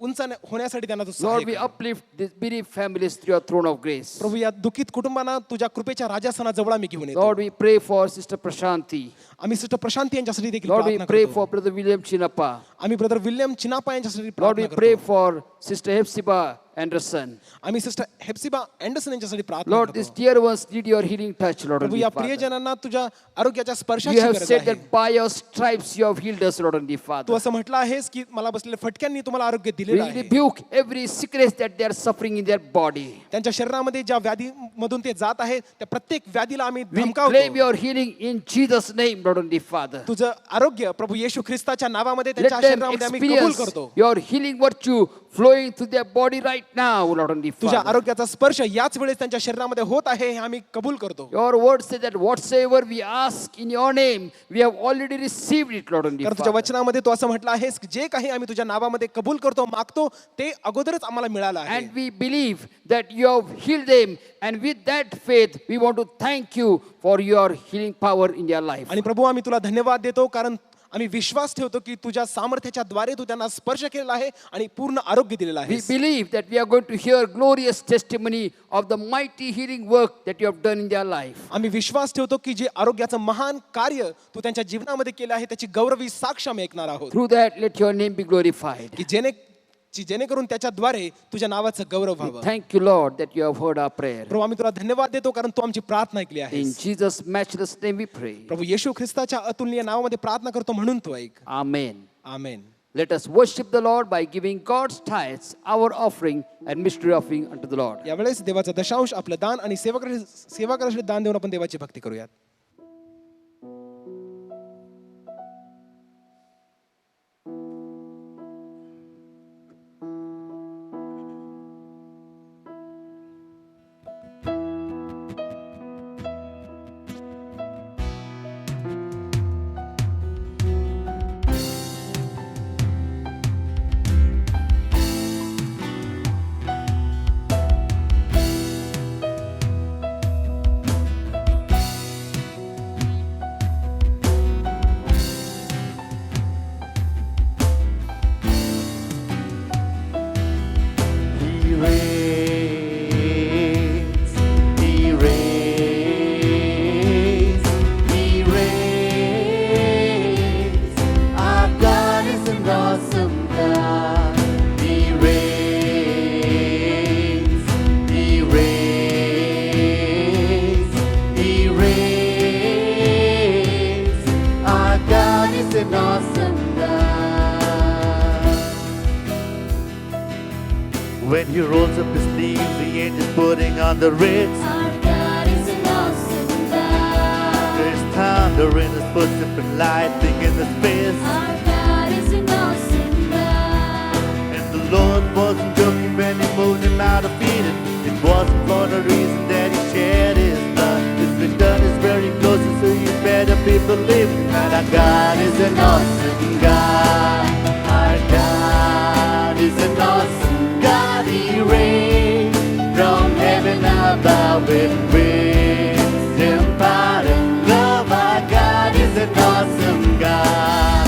उंच होण्यासाठी त्यांना तू सहाय्य Lord, we कर. uplift these bereaved families through your throne of grace. प्रभू या दुःखित कुटुंबांना तुझ्या कृपेच्या राजासनाजवळ आम्ही घेऊन येतो. Lord, we pray for Sister Prashanti. आम्ही सिस्टर प्रशांती यांच्यासाठी देखील Lord, we प्रार्थना pray करतो. for Brother William Chinnappa. आम्ही ब्रदर विल्यम चिनापा यांच्यासाठी Lord, we प्रार्थना pray करतो. for Sister Hepzibah Anderson. आम्ही सिस्टर हेप्सिबा अँडरसन यांच्यासाठी प्रार्थना Lord, these करतो. dear ones need your healing touch, Lord. Prabhu and या Father. प्रियजनांना तुझ्या आरोग्याच्या स्पर्शाची You have गरज said आहे. that by your stripes you have healed us, Lord and तू Father. असं म्हटलं आहेस की मला बसलेल्या फटक्यांनी तुम्हाला आरोग्य We दिलेलं आहे. rebuke every sickness that they are suffering in their body. त्यांच्या शरीरामध्ये ज्या व्याधी मधून ते जात आहे त्या प्रत्येक व्याधीला आम्ही We claim धमकावतो. your healing in Jesus' name, Lord and Father. तुझं आरोग्य प्रभू येशू ख्रिस्ताच्या नावामध्ये Let त्यांच्या them शरीरामध्ये आम्ही कबूल experience करतो. your healing virtue flowing through their body right now, Lord and तुझ्या Father. आरोग्याचा स्पर्श याच वेळेस त्यांच्या शरीरामध्ये होत आहे हे आम्ही कबूल करतो. Your word says that whatsoever we ask in your name, we have already received it, Lord and कारण तुझ्या Father. वचनामध्ये तू असं म्हटलं आहेस की जे काही आम्ही तुझ्या नावामध्ये कबूल करतो मागतो ते अगोदरच आम्हाला मिळालं आहे. And we believe that you have healed them. And with that faith, we want to thank you for your healing power in their life. आणि प्रभू आम्ही तुला धन्यवाद देतो कारण आम्ही विश्वास ठेवतो की तुझ्या सामर्थ्याच्या द्वारे तू त्यांना स्पर्श केलेला आहे आणि पूर्ण आरोग्य दिलेलं We आहे. believe that we are going to hear glorious testimony of the mighty healing work that you have done in their life. आम्ही विश्वास ठेवतो की जे आरोग्याचं महान कार्य तू त्यांच्या जीवनामध्ये केलं आहे त्याची गौरवी साक्ष आम्ही ऐकणार आहोत. Through that, let your name be glorified. की जेणेकरून त्याच्याद्वारे तुझ्या नावाचं गौरव व्हावं. Thank you, Lord, that you have heard our prayer. प्रभू आम्ही तुला धन्यवाद देतो कारण तू आमची प्रार्थना ऐकली आहे. In Jesus' matchless name we pray. प्रभू येशू ख्रिस्ताच्या अतुलनीय नावामध्ये प्रार्थना करतो म्हणून तू ऐक. Amen. Amen. Let us worship the Lord by giving God's tithes, our offering and mystery offering unto the Lord. यावेळेस देवाचा दशांश आपलं दान आणि सेवा करायचे दान देऊन आपण देवाची भक्ती करूयात. He reigns, He reigns, He reigns. Our God is an awesome God. He reigns, He reigns, He reigns. Our God is an awesome God. When he rolls up his sleeves, the angels putting on the ritz. Our God is an awesome God. There's thunder in his footsteps and lightning in his fist. Our God is an awesome God. And the Lord wasn't joking when he moved him out of Eden. It wasn't for the reason that he shed his blood. His return is very close, and so you better be believing that our God is an awesome God. Our God is an awesome God. He reigns from heaven above with wisdom, power, and love. Our God is an awesome God.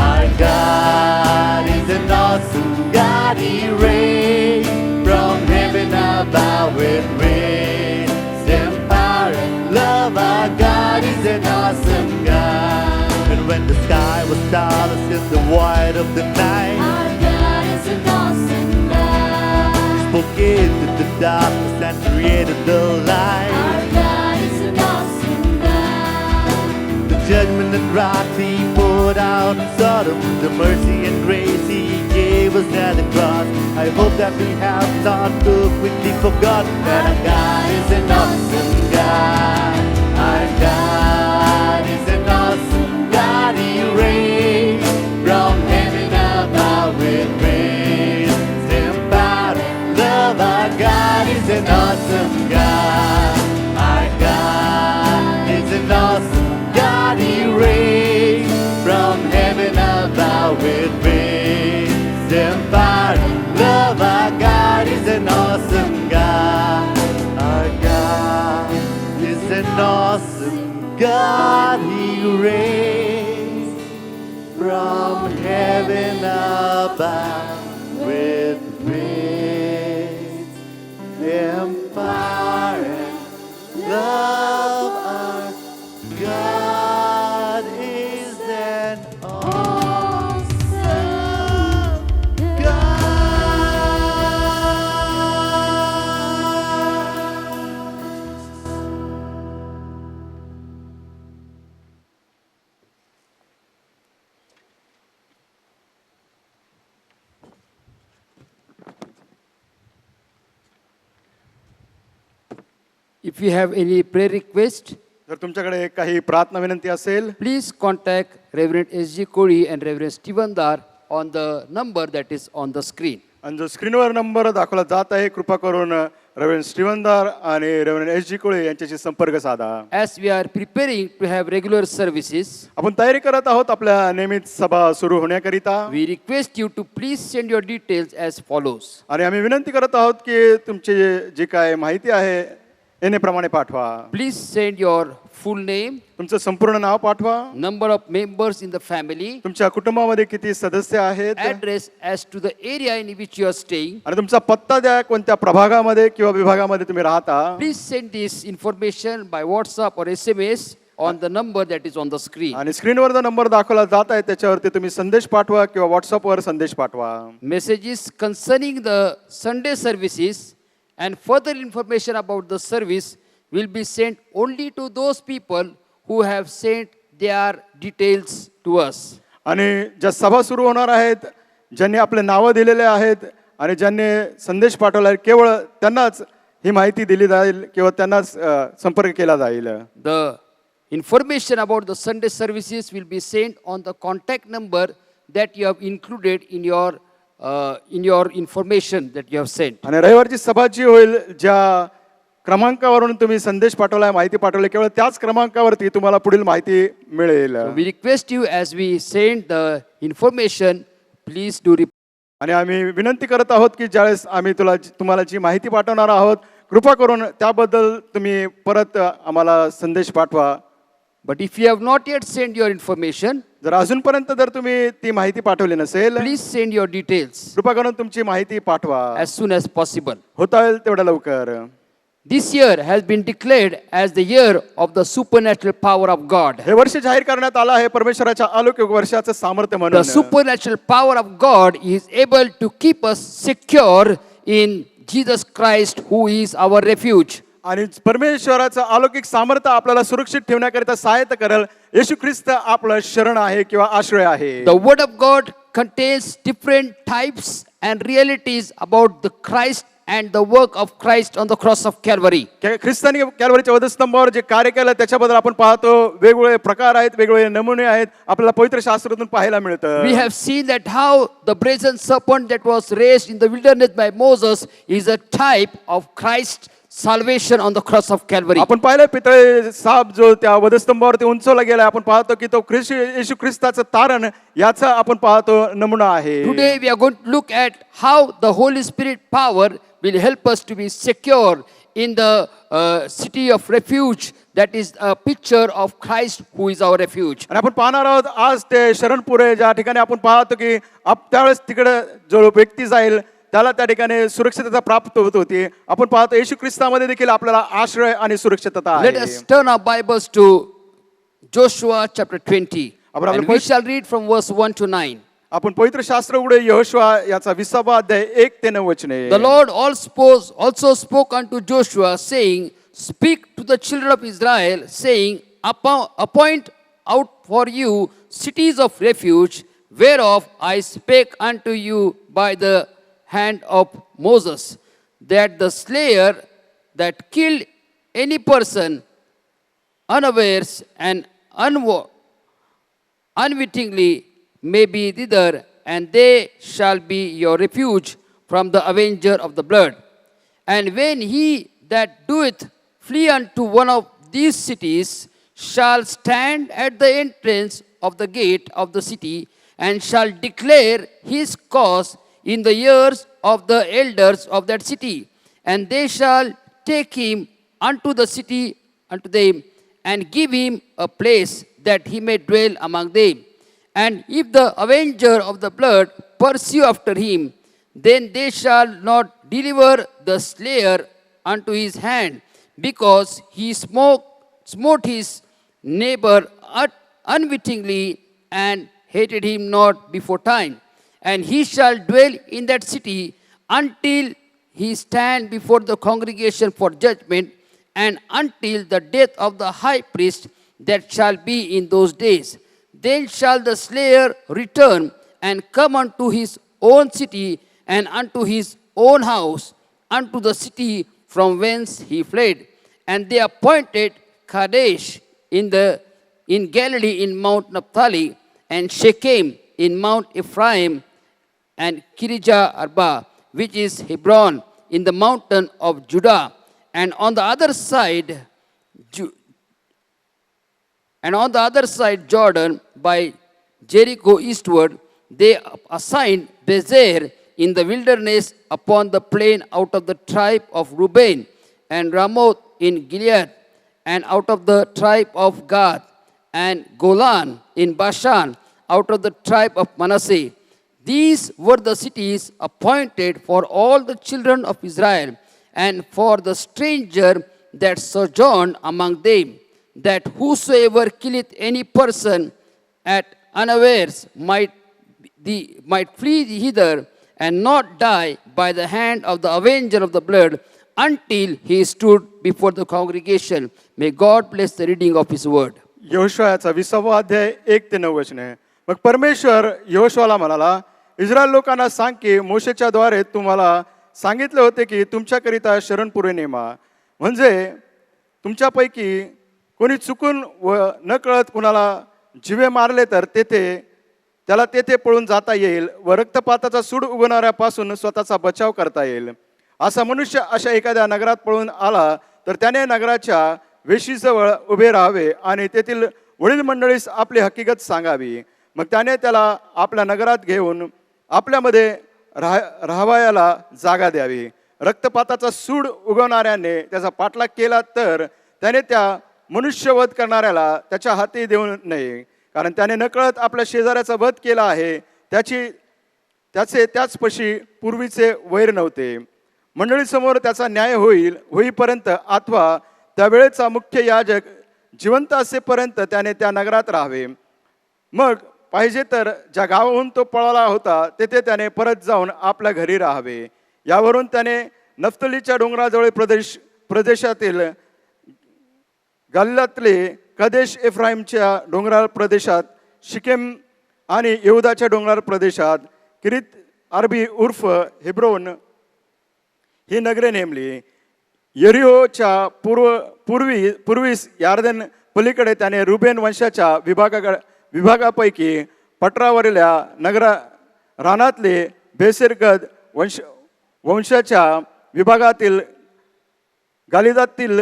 Our God is an awesome God. He reigns from heaven above with wisdom, power, and love. Our God is an awesome God. And when the sky was starless in the white of the night, Our God is an awesome God. spoke into the darkness and created the light. Our God is an awesome God. The judgment and wrath he poured out in Sodom, the mercy and grace he gave us at the cross. I hope that we have not too quickly forgotten that our God is an awesome God. Our God is an awesome God. He reigns from heaven above with wisdom, power, and love. Our God is an awesome God. Our God is an awesome God. He reigns from heaven above with wisdom, power, and love. Our God is an awesome God. Our God is an awesome God. He reigns from heaven above with wisdom, power, and love. Our God is an awesome God. If you have any prayer request, जर तुमच्याकडे काही प्रार्थना विनंती असेल please contact Reverend S.G. Kodi and Reverend Stephen Dar on the number that is on the screen. आणि जो स्क्रीनवर number दाखवला जात आहे कृपा करून रेव्हरंड श्रीवंदार आणि रेव्हरंड एस जी कोळे यांच्याशी संपर्क साधा. As we are preparing to have regular services, आपण तयारी करत आहोत आपल्या नियमित सभा सुरू होण्याकरिता we request you to please send your details as follows. आणि आम्ही विनंती करत आहोत की तुमची जी काय माहिती आहे येण्याप्रमाणे पाठवा. Please send your full name, तुमचं संपूर्ण नाव पाठवा, number of members in the family, तुमच्या कुटुंबामध्ये किती सदस्य आहेत address as to the area in which you are staying. आणि तुमचा पत्ता द्या कोणत्या प्रभागामध्ये किंवा विभागामध्ये तुम्ही राहता. Please send this information by WhatsApp or SMS on the number that is on the screen. आणि स्क्रीनवर जो नंबर दाखवला जात आहे त्याच्यावरती तुम्ही संदेश पाठवा किंवा व्हॉट्सअपवर संदेश पाठवा. Messages concerning the Sunday services and further information about the service will be sent only to those people who have sent their details to us. आणि ज्या सभा सुरू होणार आहेत ज्यांनी आपले नावं दिलेले आहेत आणि ज्यांनी संदेश पाठवला आहे केवळ त्यांनाच ही माहिती दिली जाईल किंवा त्यांनाच संपर्क केला जाईल. The information about the Sunday services will be sent on the contact number that you have included in your information that you have sent. आणि रविवारची सभा जी होईल ज्या क्रमांकावरून तुम्ही संदेश पाठवलाय माहिती पाठवली केवळ त्याच क्रमांकावरती तुम्हाला पुढील माहिती मिळेल. So we request you as we send the information, please do reply. आणि आम्ही विनंती करत आहोत की ज्यावेळेस आम्ही तुम्हाला जी माहिती पाठवणार आहोत कृपा करून त्याबद्दल तुम्ही परत आम्हाला संदेश पाठवा. But if you have not yet sent your information, जर अजूनपर्यंत जर तुम्ही ती माहिती पाठवली नसेल please send your details कृपा करून तुमची माहिती पाठवा as soon as possible. होता येईल तेवढ्या लवकर. This year has been declared as the year of the supernatural power of God. हे वर्ष जाहीर करण्यात आलं आहे परमेश्वराच्या अलौकिक वर्षाचं सामर्थ्य The म्हणून. supernatural power of God is able to keep us secure in Jesus Christ, who is our refuge. आणि परमेश्वराचं अलौकिक सामर्थ्य आपल्याला सुरक्षित ठेवण्याकरिता सहायता करेल. येशू ख्रिस्त आपलं शरण आहे किंवा आश्रय आहे. The word of God contains different types and realities about the Christ and the work of Christ on the cross of Calvary. ख्रिस्तानी कॅल्वरीच्या वधस्तंभावर जे कार्य केलं त्याच्याबद्दल आपण पाहतो वेगवेगळे प्रकार आहेत वेगवेगळे नमुने आहेत आपल्याला पवित्र शास्त्रातून पाहायला मिळतं. We have seen that how the brazen serpent that was raised in the wilderness by Moses is a type of Christ's salvation on the cross of Calvary. आपण पाहिलं पितळे साप जो त्या वधस्तंभावरती उंचवला गेला आपण पाहतो की तो येशू ख्रिस्ताचं तारण याचा आपण पाहतो नमुना आहे. Today we are going to look at how the Holy Spirit power will help us to be secure in the city of refuge that is a picture of Christ who is our refuge. आणि आपण पाहणार आहोत आज ते शरणपुरे ज्या ठिकाणी आपण पाहतो की त्यावेळेस तिकडे जो व्यक्ती जाईल त्याला त्या ठिकाणी सुरक्षितता प्राप्त होत होती. आपण पाहतो येशू ख्रिस्तामध्ये देखील आपल्याला आश्रय आणि सुरक्षितता Let आहे. us turn our Bibles to Joshua chapter 20. And we shall read from verse 1 to 9. आपण पवित्र शास्त्र उघडे यहोशुआ याचा 20वा अध्याय 1 ते 9 वचने. The Lord also spoke unto Joshua, saying, Speak to the children of Israel, saying, Appoint out for you cities of refuge, whereof I spake unto you by the hand of Moses, that the slayer that killed any person unawares and unwittingly may be thither, and they shall be your refuge from the avenger of the blood. And when he that doeth flee unto one of these cities shall stand at the entrance of the gate of the city, and shall declare his cause in the ears of the elders of that city, and they shall take him unto the city, unto them, and give him a place that he may dwell among them. And if the avenger of the blood pursue after him, then they shall not deliver the slayer unto his hand, because he smote his neighbor unwittingly and hated him not before time. And he shall dwell in that city until he stand before the congregation for judgment, and until the death of the high priest that shall be in those days. Then shall the slayer return and come unto his own city and unto his own house, unto the city from whence he fled. And they appointed Kadesh in Galilee in Mount Naphtali, and Shechem in Mount Ephraim, and Kirija Arba, which is Hebron, in the mountain of Judah. And on the other side, Jordan, by Jericho eastward, they assigned Bezer in the wilderness upon the plain out of the tribe of Reuben, and Ramoth in Gilead, and out of the tribe of Gad, and Golan in Bashan, out of the tribe of Manasseh. These were the cities appointed for all the children of Israel, and for the stranger that sojourned among them, that whosoever killeth any person at unawares might flee hither, and not die by the hand of the avenger of the blood, until he stood before the congregation. May God bless the reading of his word. यहोशुआचा 20वा अध्याय 1 ते 9 वचने. मग परमेश्वर यहोशुआला म्हणाला, इस्रायल लोकांना सांग की मोशेच्या द्वारे तुम्हाला सांगितले होते की तुमच्याकरिता शरणपुरे नेमा, म्हणजे तुमच्यापैकी कोणी चुकून व न कळत कुणाला जिवे मारले तर त्याला तेथे पळून जाता येईल व रक्तपाताचा सूड उगवणाऱ्यापासून स्वतःचा बचाव करता येईल. असा मनुष्य अशा एखाद्या नगरात पळून आला तर त्याने नगराच्या वेशीजवळ उभे राहावे आणि तेथील वडील मंडळीस आपली हकीकत सांगावी. मग त्याने त्याला आपल्या नगरात घेऊन आपल्यामध्ये राहावयाला जागा द्यावी. रक्तपाताचा सूड उगवणाऱ्याने त्याचा पाठलाग केला तर त्याने त्या मनुष्यवध करणाऱ्याला त्याच्या हाती देऊ नये, कारण त्याने नकळत आपल्या शेजाऱ्याचा वध केला आहे. त्याचे त्याचपाशी पूर्वीचे वैर नव्हते. मंडळीसमोर त्याचा न्याय होईपर्यंत अथवा त्यावेळेचा मुख्य याजक जिवंत असेपर्यंत त्याने त्या नगरात राहावे. मग पाहिजे तर ज्या गावाहून तो पळाला होता तेथे त्याने परत जाऊन आपल्या घरी राहावे. यावरून त्याने नफ्तलीच्या डोंगराजवळ प्रदेशातील गलिलातले कदेश एफ्राईमच्या डोंगराळ प्रदेशात, शिकेम आणि यहुदाच्या डोंगराळ प्रदेशात किरीत अरबी उर्फ हेब्रोन ही नगरे नेमली. यरिहोच्या पूर्वीस यार्दन पलीकडे त्याने रुबेन वंशाच्या विभागापैकी पटरावरल्या रानातले बेसेरगद वंशाच्या विभागातील गालिदातील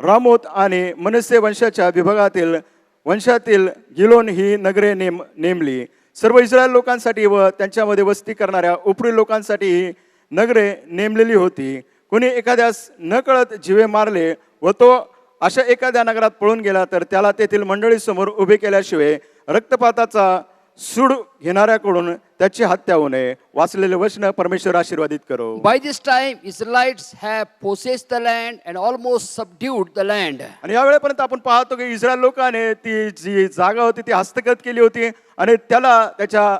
रामोत आणि मनसे वंशाच्या वंशातील गिलोन ही नगरे नेमली. सर्व इस्रायल लोकांसाठी व त्यांच्यामध्ये वस्ती करणाऱ्या उपरी लोकांसाठी ही नगरे नेमलेली होती. कोणी एखाद्यास न कळत जिवे मारले व तो अशा एखाद्या नगरात पळून गेला तर त्याला तेथील मंडळीसमोर उभे केल्याशिवाय रक्तपाताचा सूड घेणाऱ्याकडून त्याची हत्या होऊ नये. वाचलेले वचन परमेश्वर आशीर्वादित करो. By this time, Israelites have possessed the land and almost subdued the land. आणि या वेळेपर्यंत आपण पाहतो की इस्रायल लोकांनी ती जी जागा होती ती हस्तगत केली होती आणि त्याला त्याच्या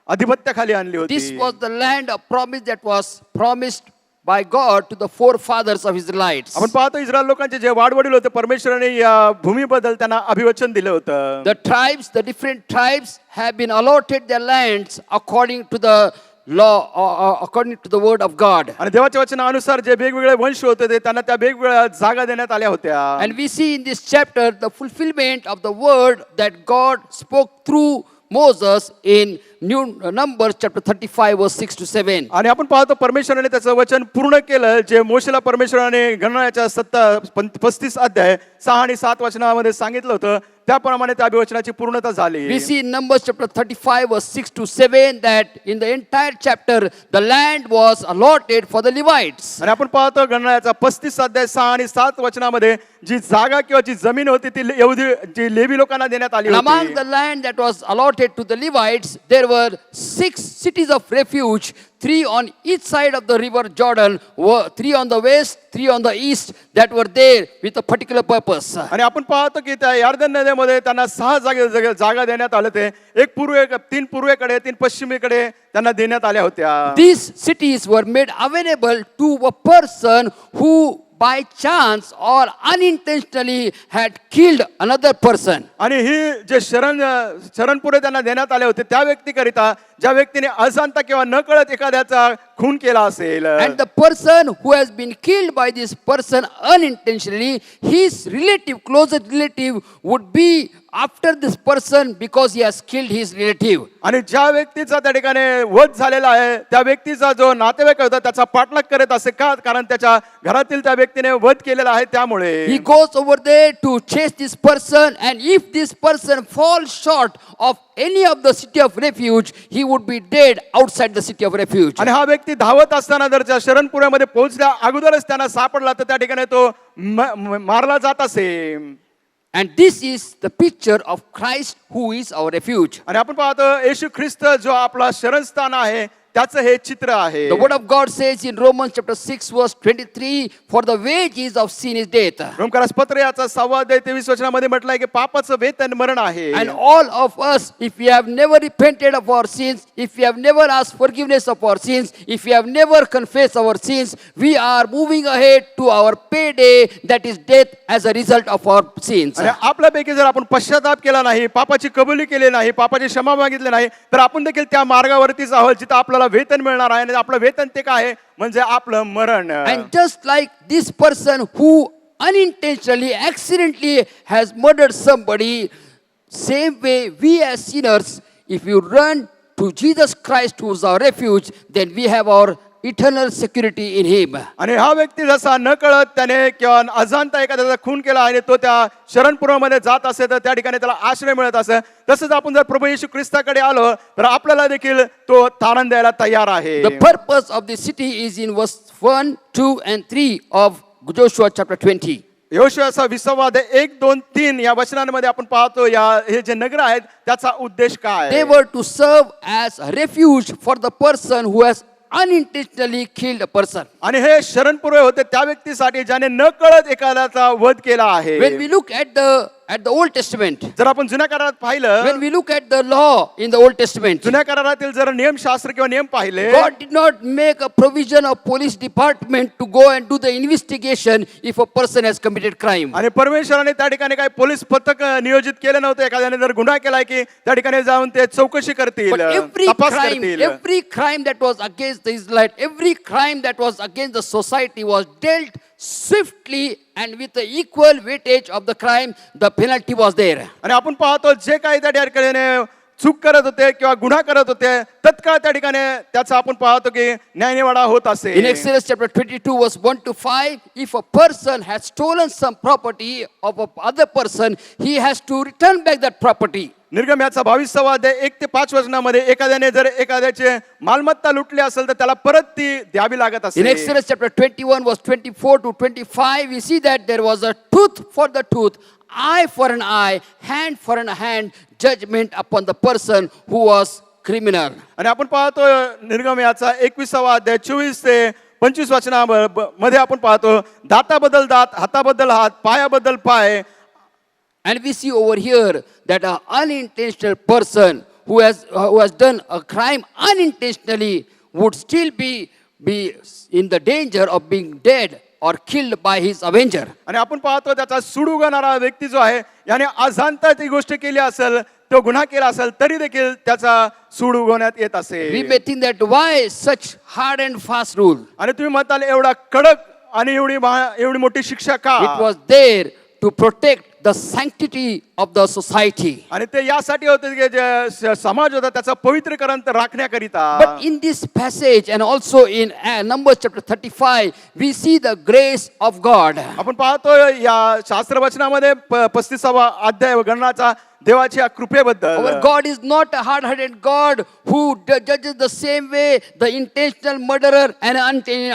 अधिपत्याखाली आणली होती. This was the land of promise that was promised by God to the forefathers of Israelites. आपण पाहतो इस्रायल लोकांचे जे वाडवडील होते परमेश्वराने या भूमीबद्दल त्यांना अभिवचन दिलं होतं. The different tribes have been allotted their lands according to the law, according to the word of God. आणि देवाच्या वचनानुसार जे वेगवेगळे वंश होते ते त्यांना त्या वेगवेगळ्या जागा देण्यात आल्या होत्या. And we see in this chapter the fulfillment of the word that God spoke through Moses in Numbers chapter 35 verse 6 to 7. आणि आपण पाहतो परमेश्वराने त्याचं वचन पूर्ण केलं जे मोशेला परमेश्वराने गणनाच्या 35 अध्याय 6 आणि 7 वचनामध्ये सांगितलं होतं त्याप्रमाणे त्या अभिवचनाची पूर्णता झाली. We see in Numbers chapter 35 verse 6 to 7 that in the entire chapter the land was allotted for the Levites. आणि आपण पाहतो गणनाच्या 35 अध्याय 6 आणि 7 वचनामध्ये जी जागा किंवा जी जमीन होती ती जी लेवी लोकांना देण्यात आली होती. Among the land that was allotted to the Levites there were 6 cities of refuge, 3 on each side of the river Jordan, 3 on the west, 3 on the east, that were there with a particular purpose. आणि आपण पाहतो की त्या यार्दन नदीमध्ये त्यांना 6 जागा देण्यात आले ते 3 पूर्वेकडे 3 पश्चिमेकडे त्यांना देण्यात आल्या होत्या. These cities were made available to a person who by chance or unintentionally had killed another person. आणि ही जे शरणपुरे त्यांना देण्यात आले होते त्या व्यक्तीकरिता ज्या व्यक्तीने अजाणता किंवा न कळत एखाद्याचा खून केला असेल, And the person who has been killed by this person unintentionally, his relative, closest relative, would be after this person because he has killed his relative. आणि ज्या व्यक्तीचा त्या ठिकाणी वध झालेला आहे त्या व्यक्तीचा जो नातेवाईक होता त्याचा पाठलाग करत असे का, कारण त्याच्या घरातील त्या व्यक्तीने वध केलेला आहे त्यामुळे He goes over there to chase this person, and if this person falls short of any of the city of refuge, he would be dead outside the city of refuge. आणि हा व्यक्ती धावत असताना जर त्या शरणपुऱ्यामध्ये पोहोचल्या अगोदरच त्यांना सापडला तर त्या ठिकाणी तो मारला जात असे. And this is the picture of Christ who is our refuge. आणि आपण पाहतो येशू ख्रिस्त जो आपला शरणस्थान आहे त्याचं हे चित्र आहे. The word of God says in Romans chapter 6 verse 23, for the wages of sin is death. रोमकारास पत्र याचा 6 अध्याय 23 वचनामध्ये म्हटलं आहे की पापाचं वेतन मरण आहे. And all of us, if we have never repented of our sins, if we have never asked forgiveness of our sins, if we have never confessed our sins, we are moving ahead to our payday, that is death, as a result of our sins. आणि आपल्यापैकी जर आपण पश्चाताप केला नाही, पापाची कबुली केली नाही, पापाची क्षमा मागितली नाही तर आपण देखील त्या मार्गावरतीच आहोत जिथे आपल्याला वेतन मिळणार आहे. आणि आपलं वेतन ते काय आहे म्हणजे आपलं मरण. And just like this person who unintentionally, accidentally has murdered somebody, same way we as sinners, if you run to Jesus Christ who is our refuge, then we have our eternal security in him. आणि हा व्यक्ती जसा न कळत त्याने किंवा अजाणता एखाद्याचा खून केला आणि तो त्या शरणपुरामध्ये जात असे तर त्या ठिकाणी त्याला आश्रय मिळत असे, तसंच आपण जर प्रभू येशू ख्रिस्ताकडे आलो तर आपल्याला देखील तो तारण द्यायला तयार आहे. The purpose of the city is in verse 1, 2 and 3 of Joshua chapter 20. यहोशुआचा 20 अध्याय 1, 2, 3 या वचनांमध्ये आपण पाहतो या हे जे नगर आहेत त्याचा उद्देश काय. They were to serve as a refuge for the person who has unintentionally killed a person. आणि हे शरणपुरे होते त्या व्यक्तीसाठी ज्याने न कळत एखाद्याचा वध केला आहे. When we look at the Old Testament, जर आपण जुन्या करारात पाहिलं, when we look at the law in the Old Testament, जुन्या करारातील जर नियमशास्त्र किंवा नियम पाहिले, God did not make a provision of police department to go and do the investigation if a person has committed crime. आणि परमेश्वराने त्या ठिकाणी काही पोलीस पथक नियोजित केलं नव्हतं एखाद्याने जर गुन्हा केलाय की त्या ठिकाणी जाऊन ते चौकशी करतील, But तपास करतील. every crime that was against the Israelite, every crime that was against the society was dealt swiftly, and with the equal weightage of the crime, the penalty was there. आणि आपण पाहतो जे काही त्या ठिकाणी चूक करत होते किंवा गुन्हा करत होते तत्काळ त्या ठिकाणी त्याचा आपण पाहतो की न्यायनिवाडा होत असे. In Exodus chapter 22 verse 1 to 5, if a person has stolen some property of a other person, he has to return back that property. निर्गम याचा 22 अध्याय 1 ते 5 वचनामध्ये एखाद्याने जर एखाद्याचे मालमत्ता लुटली असेल तर त्याला परत ती द्यावी लागत असे. In Exodus chapter 21 verse 24 to 25, we see that there was a tooth for the tooth, eye for an eye, hand for an hand, judgment upon the person who was criminal. आणि आपण पाहतो निर्गम याचा 21 अध्याय 24 ते 25 वचनामध्ये आपण पाहतो दाताबद्दल दात, हाताबद्दल हात, पायाबद्दल पाय. And we see over here that an unintentional person who has done a crime unintentionally would still be in the danger of being dead or killed by his avenger. आणि आपण पाहतो त्याचा सूड उगवणारा व्यक्ती जो आहे याने अजाणता ती गोष्ट केली असेल, तो गुन्हा केला असेल तरी देखील त्याचा सूड उगवण्यात येत असे. We may think that why such hard and fast rule? आणि तुम्ही म्हणताल एवढा कडक आणि एवढी मोठी शिक्षा का? It was there to protect the sanctity of the society. आणि ते यासाठी होते की जे समाज होता त्याचा पवित्रीकरण राखण्याकरिता. But in this passage and also in Numbers chapter 35, we see the grace of God. आपण पाहतो या शास्त्रवचनामध्ये 35वा अध्याय गणनाचा देवाच्या कृपेबद्दल. Our God is not a hard-headed God who judges the same way the intentional murderer and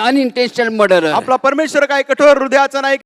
unintentional murderer. आपला परमेश्वर काही कठोर हृदयाचा नाही,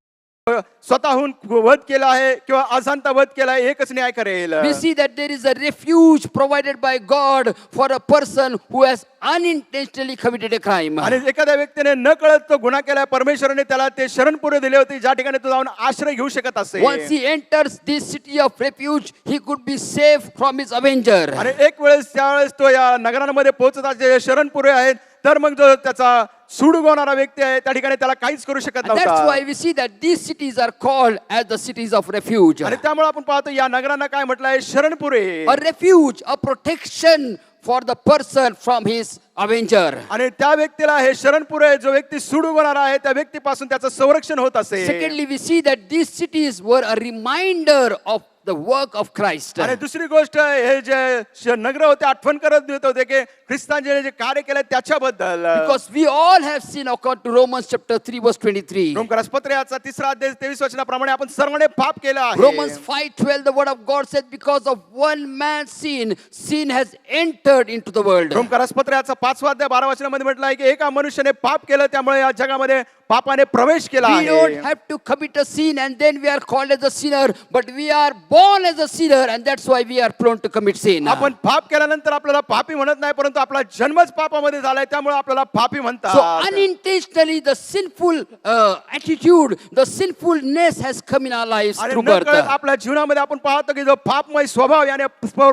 स्वतःहून वध केला आहे किंवा अजाणता वध केला आहे एकच न्याय करेल. We see that there is a refuge provided by God for a person who has unintentionally committed a crime. आणि एखाद्या व्यक्तीने न कळत तो गुन्हा केला परमेश्वराने त्याला ते शरणपुरे दिले होते ज्या ठिकाणी तो जाऊन आश्रय घेऊ शकत असे. Once he enters this city of refuge, he could be safe from his avenger. आणि एक वेळेस त्यावेळेस तो या नगरांमध्ये पोहोचत असे शरणपुरे आहेत तर मग जो त्याचा सूड उगवणारा व्यक्ती आहे त्या ठिकाणी त्याला काहीच करू शकत And that's नव्हता. why we see that these cities are called as the cities of refuge. आणि त्यामुळे आपण पाहतो या नगरांना काय म्हटलंय, शरणपुरे. A refuge, a protection for the person from his avenger. आणि त्या व्यक्तीला हे शरणपुरे, जो व्यक्ती सूड उगवणारा आहे त्या व्यक्तीपासून त्याचं संरक्षण होत असे. Secondly, we see that these cities were a reminder of the work of Christ. आणि दुसरी गोष्ट, हे जे नगर होते आठवण करत देत होते की ख्रिस्तांचे जे कार्य केले त्याच्याबद्दल. Because we all have sinned according to Romans chapter 3 verse 23. रोमकरासपत्र याचा 3 अध्याय 23 वचनाप्रमाणे आपण सर्वांनी पाप केलं आहे. Romans 5:12, the word of God says, because of one man's sin, sin has entered into the world. रोमकरासपत्र याचा 5 अध्याय 12 वचनामध्ये म्हटलं आहे की एका मनुष्याने पाप केलं त्यामुळे या जगामध्ये पापाने प्रवेश केला We आहे. don't have to commit a sin and then we are called as a sinner, but we are born as a sinner and that's why we are prone to commit sin. आपण पाप केल्यानंतर आपल्याला पापी म्हणत नाही, परंतु आपला जन्मच पापामध्ये झालाय त्यामुळे आपल्याला पापी So म्हणतात. unintentionally the sinful attitude, the sinfulness has come in our lives आणि through नकळत birth. आपल्या जीवनामध्ये आपण पाहतो की जो पापमय स्वभाव याने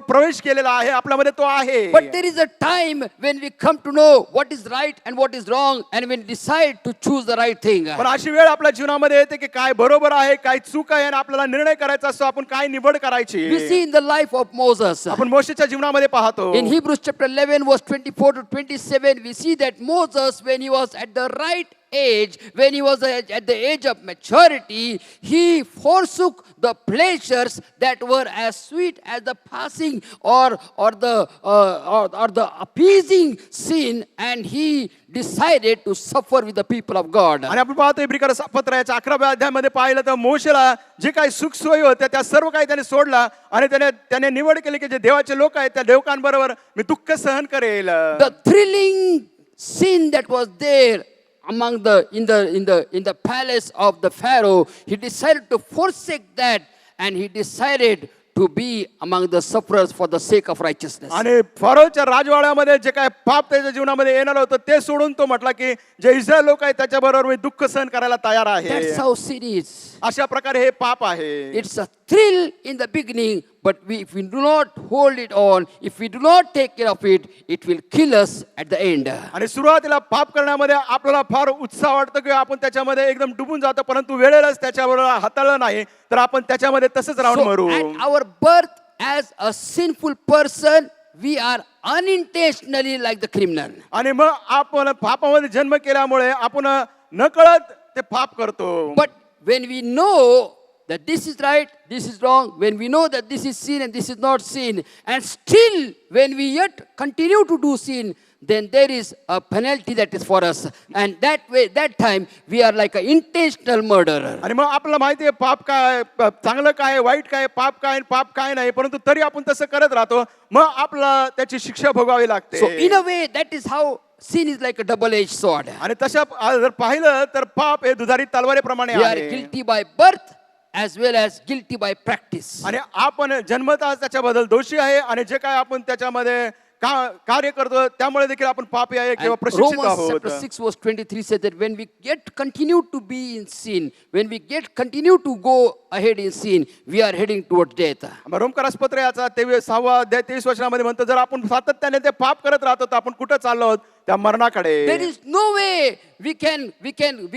प्रवेश केलेला आहे आपल्यामध्ये तो आहे. But there is a time when we come to know what is right and what is wrong and when we decide to choose the right thing. पण अशी वेळ आपल्या जीवनामध्ये येते की काय बरोबर आहे काय चूक आहे आणि आपल्याला निर्णय करायचा असतो आपण काय निवड करायची. We see in the life of Moses. आपण मोशेच्या जीवनामध्ये पाहतो. In Hebrews chapter 11 verse 24 to 27, we see that Moses, when he was at the right age, when he was at the age of maturity, he forsook the pleasures that were as sweet as the passing or the appeasing sin, and he decided to suffer with the people of God. आणि आपण पाहतो इब्रिकरासपत्राच्या 11व्या अध्यायामध्ये पाहिलं तर मोशेला जे काही सुख सोयी होत्या त्या सर्व काही त्याने सोडला आणि त्याने निवड केली की जे देवाचे लोक आहेत त्या देवकांबरोबर मी दुःख सहन करेल. The thrilling sin that was there among in the palace of the Pharaoh, he decided to forsake that and he decided to be among the sufferers for the sake of righteousness. आणि फरोच्या राजवाड्यामध्ये जे काय पाप त्याच्या जीवनामध्ये येणार होतं ते सोडून तो म्हटला की जे इस्रायल लोक आहेत त्याच्याबरोबर मी दुःख सहन करायला तयार आहे. That's how sin is. अशा प्रकारे हे पाप आहे. It's a thrill in the beginning, but if we do not hold it on, if we do not take care of it, it will kill us at the end. आणि सुरुवातीला पाप करण्यामध्ये आपल्याला फार उत्साह वाटतो की आपण त्याच्यामध्ये एकदम डुबून जातो, परंतु वेळेलाच त्याच्याबरोबर हाताळलं नाही तर आपण त्याच्यामध्ये तसंच राहून मरू. So at our birth as a sinful person, we are unintentionally like the criminal. आणि मग आपण पापामध्ये जन्म केल्यामुळे आपण नकळत ते पाप करतो. But when we know that this is right, this is wrong, when we know that this is sin and this is not sin, and still when we yet continue to do sin, then there is a penalty that is for us. And that way, that time, we are like an intentional murderer. आणि मग आपल्याला माहिती आहे पाप काय, चांगलं काय, white काय, पाप काय, पाप काय नाही, परंतु तरी आपण तसं करत राहतो. मग आपल्याला त्याची शिक्षा भोगावी लागते. So in a way, that is how sin is like a double-edged sword. आणि तशा जर पाहिलं तर पाप हे दुधारी तलवारीप्रमाणे We are आहे. guilty by birth as well as guilty by practice. आणि आपण जन्मतःच त्याच्याबद्दल दोषी आहे आणि जे काय आपण त्याच्यामध्ये कार्य करतो त्यामुळे देखील आपण पापी आहे किंवा And प्रशिक्षित Romans आहोत. chapter 6 verse 23 says that when we get continue to be in sin, when we get continue to go ahead in sin, we are heading towards death. रोमकरासपत्र याचा 6 अध्याय 23 वचनामध्ये म्हणतो जर आपण सातत्याने ते पाप करत राहतो तर आपण कुठं चाललो आहोत त्या मरणाकडे. There is no way we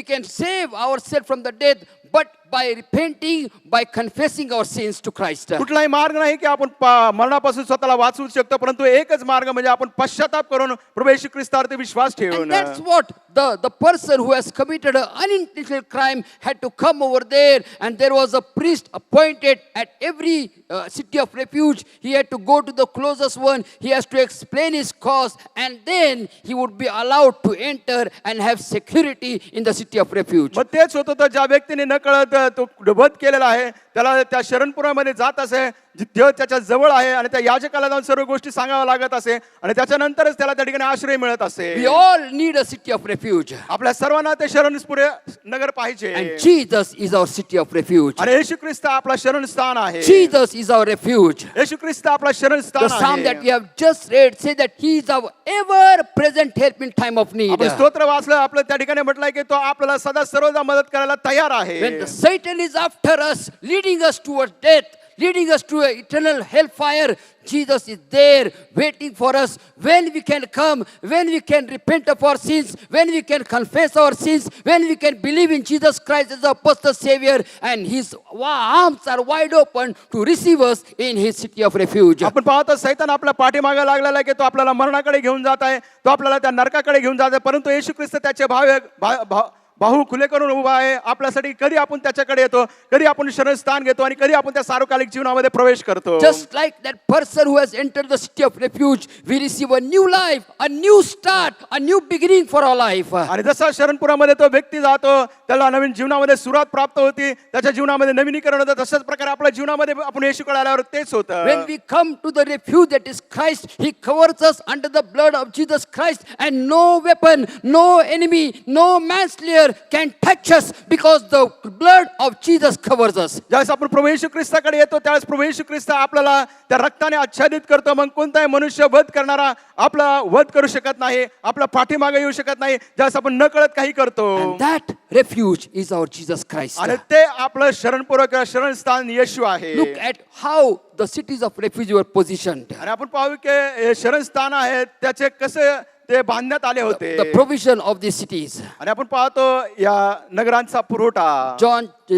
can save ourselves from the death but by repenting, by confessing our sins to Christ. कुठलाही मार्ग नाही की आपण मरणापासून स्वतःला वाचवू शकतो, परंतु एकच मार्ग म्हणजे आपण पश्चाताप करून प्रभू येशू ख्रिस्तावरती विश्वास ठेवून. And that's what the person who has committed an unintentional crime had to come over there, and there was a priest appointed at every city of refuge. He had to go to the closest one, he has to explain his cause, and then he would be allowed to enter and have security in the city of refuge. मग तेच होत होतं ज्या व्यक्तीने नकळत तो वध केलेला आहे त्याला त्या शरणपुरामध्ये जात असे देव त्याच्या जवळ आहे आणि त्या याजकाला जाऊन सर्व गोष्टी सांगाव्या लागत असे आणि त्याच्यानंतरच त्याला त्या ठिकाणी आश्रय मिळत असे. We all need a city of refuge. आपल्या सर्वांना ते शरणपुरे नगर पाहिजे. And Jesus is our city of refuge. आणि येशू ख्रिस्त आपला शरणस्थान आहे. Jesus is our refuge. येशू ख्रिस्त आपला शरणस्थान The आहे. psalm that we have just read says that he is our ever present help in time of need. आपण स्तोत्र वाचलं आपलं त्या ठिकाणी म्हटलंय की तो आपल्याला सदा सर्वदा मदत करायला तयार आहे. When the Satan is after us, leading us towards death, leading us to an eternal hellfire. Jesus is there waiting for us when we can come, when we can repent of our sins, when we can confess our sins, when we can believe in Jesus Christ as our personal Savior, and His arms are wide open to receive us in His city of refuge. आपण पाहतो सैतान आपल्या पाठीमागे लागलेला आहे की तो आपल्याला मरणाकडे घेऊन जात आहे, तो आपल्याला त्या नरकाकडे घेऊन जात आहे, परंतु येशू ख्रिस्त त्याचे बाहू खुले करून उभा आहे आपल्यासाठी. कधी आपण त्याच्याकडे येतो, कधी आपण शरणस्थान घेतो आणि कधी आपण त्या सार्वकालिक जीवनामध्ये प्रवेश करतो. Just like that person who has entered the city of refuge, we receive a new life, a new start, a new beginning for our life. आणि जसा शरणपुरामध्ये तो व्यक्ती जातो, त्याला नवीन जीवनामध्ये सुरुवात प्राप्त होती, त्याच्या जीवनामध्ये नवीनीकरण होतं. तशाच प्रकारे आपल्या जीवनामध्ये आपण येशूकडे आल्यावर तेच होतं. When we come to the refuge that is Christ, He covers us under the blood of Jesus Christ, and no weapon, no enemy, no manslayer can touch us because the blood of Jesus covers us. ज्यावेळेस आपण प्रभू येशू ख्रिस्ताकडे येतो त्यावेळेस प्रभू येशू ख्रिस्त आपल्याला त्या रक्ताने आच्छादित करतो. मग कोणताही मनुष्य वध करणारा आपला वध करू शकत नाही, आपल्या पाठीमागे येऊ शकत नाही, ज्यावेळेस आपण नकळत काही करतो. And that refuge is our Jesus Christ. आणि ते आपलं शरणपूर्वक किंवा शरणस्थान येशू आहे. Look at how the cities of refuge were positioned. आणि आपण पाहू की हे शरणस्थान आहे त्याचे कसे ते बांधण्यात आले होते. The provision of these cities. आणि आपण पाहतो या नगरांचा पुरवठा.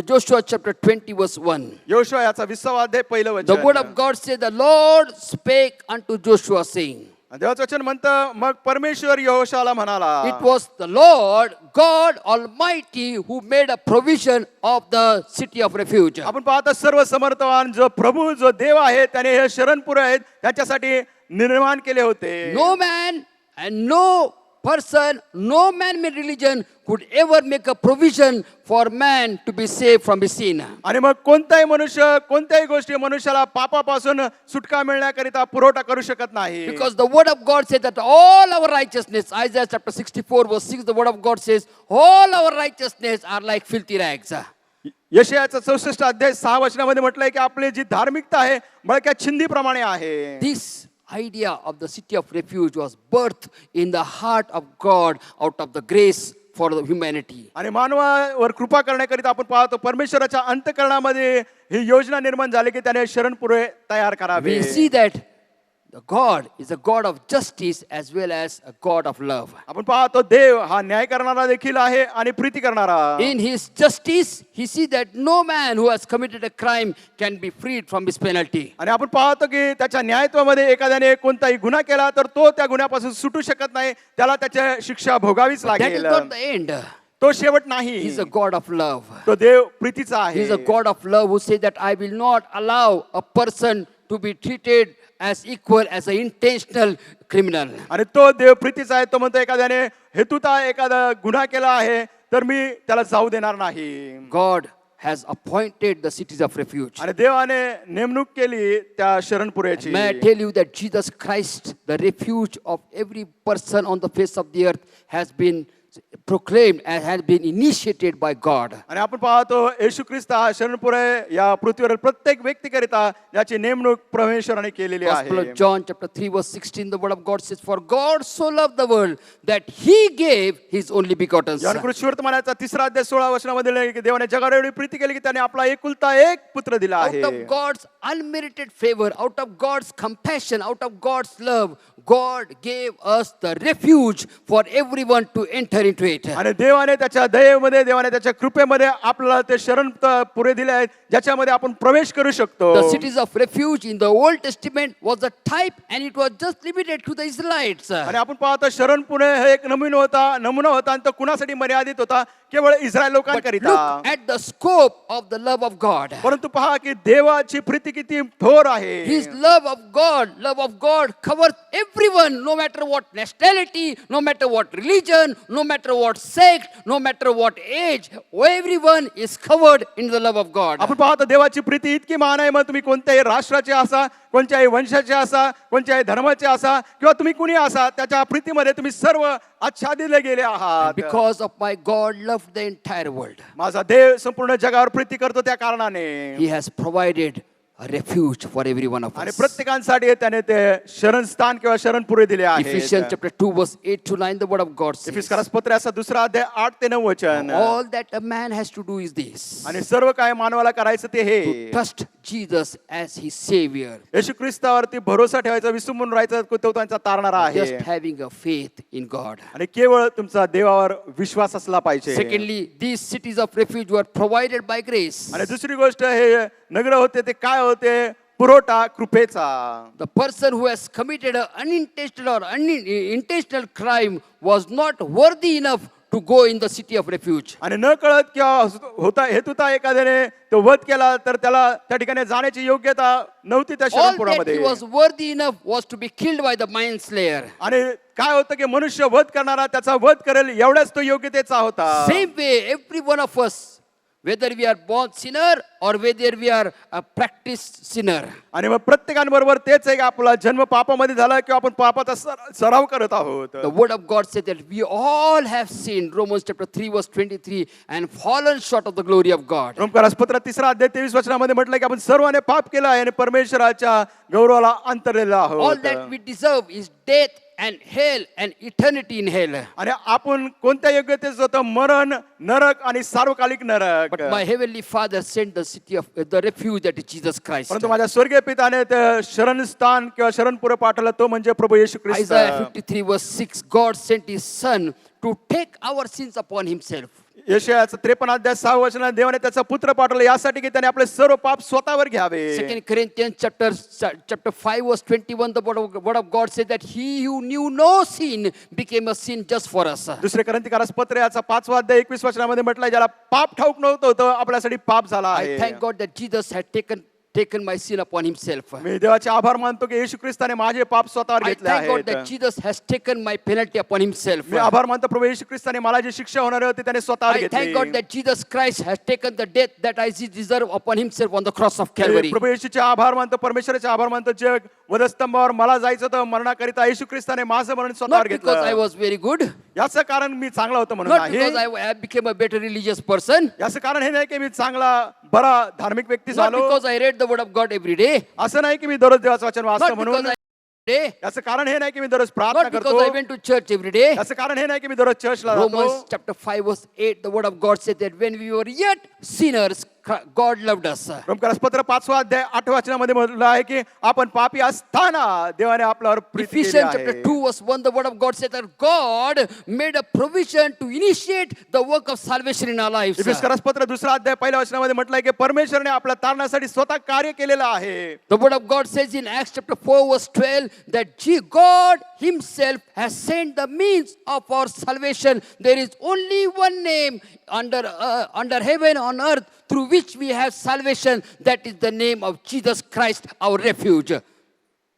Joshua chapter 20 verse 1. योशुआ याचा 20वा अध्याय पहिलं The word वचन. of God says, the Lord spake unto Joshua saying, देवाचं वचन म्हणतं मग परमेश्वर यहोशाला म्हणाला. it was the Lord God Almighty who made a provision of the city of refuge. आपण पाहतो सर्व समर्थवान जो प्रभू जो देव आहे त्याने हे शरणपुर आहेत त्याच्यासाठी निर्माण केले होते. No man and no person, no man-made religion could ever make a provision for man to be saved from his sin. आणि मग कोणताही मनुष्य कोणत्याही गोष्टी मनुष्याला पापापासून सुटका मिळण्याकरिता पुरवठा करू शकत नाही. Because the word of God says that all our righteousness, Isaiah chapter 64 verse 6, the word of God says, all our righteousness are like filthy rags. यशायाचा 64 अध्याय 6 वचनामध्ये म्हटलंय की आपली जी धार्मिकता आहे मळक्या छिंदीप्रमाणे आहे. This idea of the city of refuge was birthed in the heart of God out of the grace for the humanity. आणि मानवावर कृपा करण्याकरिता आपण पाहतो परमेश्वराच्या अंतःकरणामध्ये ही योजना निर्माण झाली की त्याने शरणपुरे तयार करावे. We see that the God is a God of justice as well as a God of love. आपण पाहतो देव हा न्याय करणारा देखील आहे आणि प्रीती करणारा. In His justice, He sees that no man who has committed a crime can be freed from his penalty. आणि आपण पाहतो की त्याच्या न्यायत्वामध्ये एखाद्याने कोणताही गुन्हा केला तर तो त्या गुन्ह्यापासून सुटू शकत नाही, त्याला त्याची शिक्षा भोगावीच That is लागेल. not the end. तो शेवट नाही. He's a God of love. तो देव प्रीतीचा He is आहे. a God of love who says that I will not allow a person to be treated as equal as an intentional criminal. आणि तो देव प्रीतीचा आहे. तो म्हणतो एखाद्याने हेतुता एखादा गुन्हा केला आहे तर मी त्याला जाऊ देणार नाही. God has appointed the cities of refuge. आणि देवाने नेमणूक केली त्या शरणपुरेची. May I tell you that Jesus Christ, the refuge of every person on the face of the earth, has been proclaimed and has been initiated by God. आणि आपण पाहतो येशू ख्रिस्त हा शरणपुरे या पृथ्वीवरील प्रत्येक व्यक्तीकरिता याची नेमणूक परमेश्वराने केलेली Gospel आहे. of John chapter 3 verse 16, the word of God says, for God so loved the world that He gave His only begotten John Son. कृष्णवर्तमानाचा 3रा अध्याय 16 वचनामध्ये लिहिलं आहे की देवाने जगावर एवढी प्रीती केली की त्याने आपला एकुलता एक पुत्र दिला Out आहे. of God's unmerited favor, out of God's compassion, out of God's love, God gave us the refuge for everyone to enter into it. आणि देवाने त्याच्या दयेमध्ये देवाने त्याच्या कृपेमध्ये आपल्याला ते शरण पुरे दिले आहेत ज्याच्यामध्ये आपण प्रवेश करू शकतो. The cities of refuge in the Old Testament was a type and it was just limited to the Israelites. आणि आपण पाहतो शरणपुरे हे एक नमुना होता आणि तो कुणासाठी मर्यादित होता, केवळ Israel But लोकांकरिता. look at the scope of the love of God. परंतु पहा की देवाची प्रीती किती थोर आहे. His love of God covers everyone, no matter what nationality, no matter what religion, no matter what sect, no matter what age. Everyone is covered in the love of God. आपण पाहतो देवाची प्रीती इतकी महान आहे, मग तुम्ही कोणत्याही राष्ट्राचे असा, कोणत्याही वंशाचे असा, कोणत्याही धर्माचे असा किंवा तुम्ही कुणी असा, त्याच्या प्रीतीमध्ये तुम्ही सर्व आच्छादिले गेले आहात. Because of my God loved the entire world. माझा देव संपूर्ण जगावर प्रीती करतो त्या कारणाने He has provided a refuge for every one of आणि us. प्रत्येकांसाठी त्याने ते शरणस्थान किंवा शरणपुरे दिले Ephesians आहेत. chapter 2 verse 8 to 9, the word of God says, इफिसकारास पत्राचा दुसरा अध्याय 8 ते 9 वचन. all that a man has to do is this, आणि सर्व काय मानवाला करायचं ते हे, to trust Jesus as his savior, येशू ख्रिस्तावरती भरोसा ठेवायचा, विसंबून राहायचं, तो त्यांचा तारणारा आहे. just having a faith in God. आणि केवळ तुमचा देवावर विश्वास असला पाहिजे. Secondly, these cities of refuge were provided by grace. आणि दुसरी गोष्ट हे नगर होते ते काय होते, पुरवठा कृपेचा. The person who has committed an unintentional or unintentional crime was not worthy enough to go in the city of refuge. आणि न कळत किंवा होता हेतुता एखाद्याने तो वध केला तर त्याला त्या ठिकाणी जाण्याची योग्यता नव्हती त्या All that शरणपुरामध्ये. he was worthy enough was to be killed by the manslayer. आणि काय होतं की मनुष्य वध करणारा त्याचा वध करेल एवढाच तो योग्यतेचा होता. Same way, every one of us, whether we are born sinner or whether we are a practiced sinner, आणि मग प्रत्येकाबरोबर तेच आहे की आपला जन्म पापामध्ये झाला किंवा आपण पापाचा सराव करत आहोत. the word of God said that we all have sinned, Romans chapter 3 verse 23, and fallen short of the glory of God. रोमकरासपत्र 3 अध्याय 23 वचनामध्ये म्हटलं की आपण सर्वांनी पाप केला आहे आणि परमेश्वराच्या गौरवाला अंतरलेला All आहोत. that we deserve is death and hell and eternity in hell. आणि आपण कोणत्या योग्यतेचं होतं, मरण, नरक आणि सार्वकालिक नरक. But my heavenly Father sent the city of the refuge, that is Jesus Christ. परंतु माझ्या स्वर्गीय पिताने ते शरणस्थान किंवा शरणपुरे पाठवलं, तो म्हणजे प्रभू येशू ख्रिस्त. Isaiah 53 verse 6, God sent his son to take our sins upon himself. यशायाचं 53 अध्याय 6 वचनात देवाने त्याचा पुत्र पाठवला यासाठी की त्याने आपले सर्व पाप स्वतःवर घ्यावे. 2 Corinthians chapter 5 verse 21, the word of God said that he who knew no sin became a sin just for us. दुसरे करंथीकारास पत्र याचा 5 अध्याय 21 वचनामध्ये म्हटलंय, ज्याला पाप ठाऊक नव्हतं होतं आपल्यासाठी पाप झाला I आहे. thank God that Jesus had taken my sin upon himself. मी देवाचे आभार मानतो की येशू ख्रिस्ताने माझे पाप स्वतःवर I घेतले thank God that आहेत. Jesus has taken my penalty upon himself. मी आभार मानतो प्रभू येशू ख्रिस्ताने मला जी शिक्षा होणार होती त्याने स्वतःवर I thank God घेतली. that Jesus Christ has taken the death that I deserve upon himself on the cross of Calvary. प्रभू येशूचे आभार मानतो, परमेश्वराचे आभार मानतो, जे वधस्तंभावर मला जायचं होतं मरणाकरिता येशू ख्रिस्ताने माझं मरण स्वतःवर Not because I घेतलं. was very good, याचं कारण मी चांगला होतो म्हणून not because नाही. I became a better religious person, याचं कारण हे नाही की मी चांगला बरा धार्मिक व्यक्ती not झालो. because I read the word of God every day, असं नाही की मी दररोज देवाचं वचन वाचतो not because म्हणून. I day, याचं कारण हे नाही की मी दररोज प्रार्थना not because करतो. I went to church every day. याचं कारण हे नाही की मी दररोज चर्चला Romans जातो. chapter 5 verse 8, the word of God said that when we were yet sinners, God loved us. रोमकरासपत्र 5 अध्याय 8 वचनामध्ये म्हटलं आहे की आपण पापी असताना देवाने आपल्यावर प्रीती केली Ephesians chapter आहे. 2 verse 1, the word of God said that God made a provision to initiate the work of salvation in our lives. इफिसकारासपत्र 2 अध्याय 1 वचनामध्ये म्हटलंय की परमेश्वरने आपल्या तारणासाठी स्वतः कार्य केलेलं आहे. The word of God says in Acts chapter 4 verse 12 that God himself has sent the means of our salvation. There is only one name under heaven on earth through which we have salvation, that is the name of Jesus Christ, our refuge.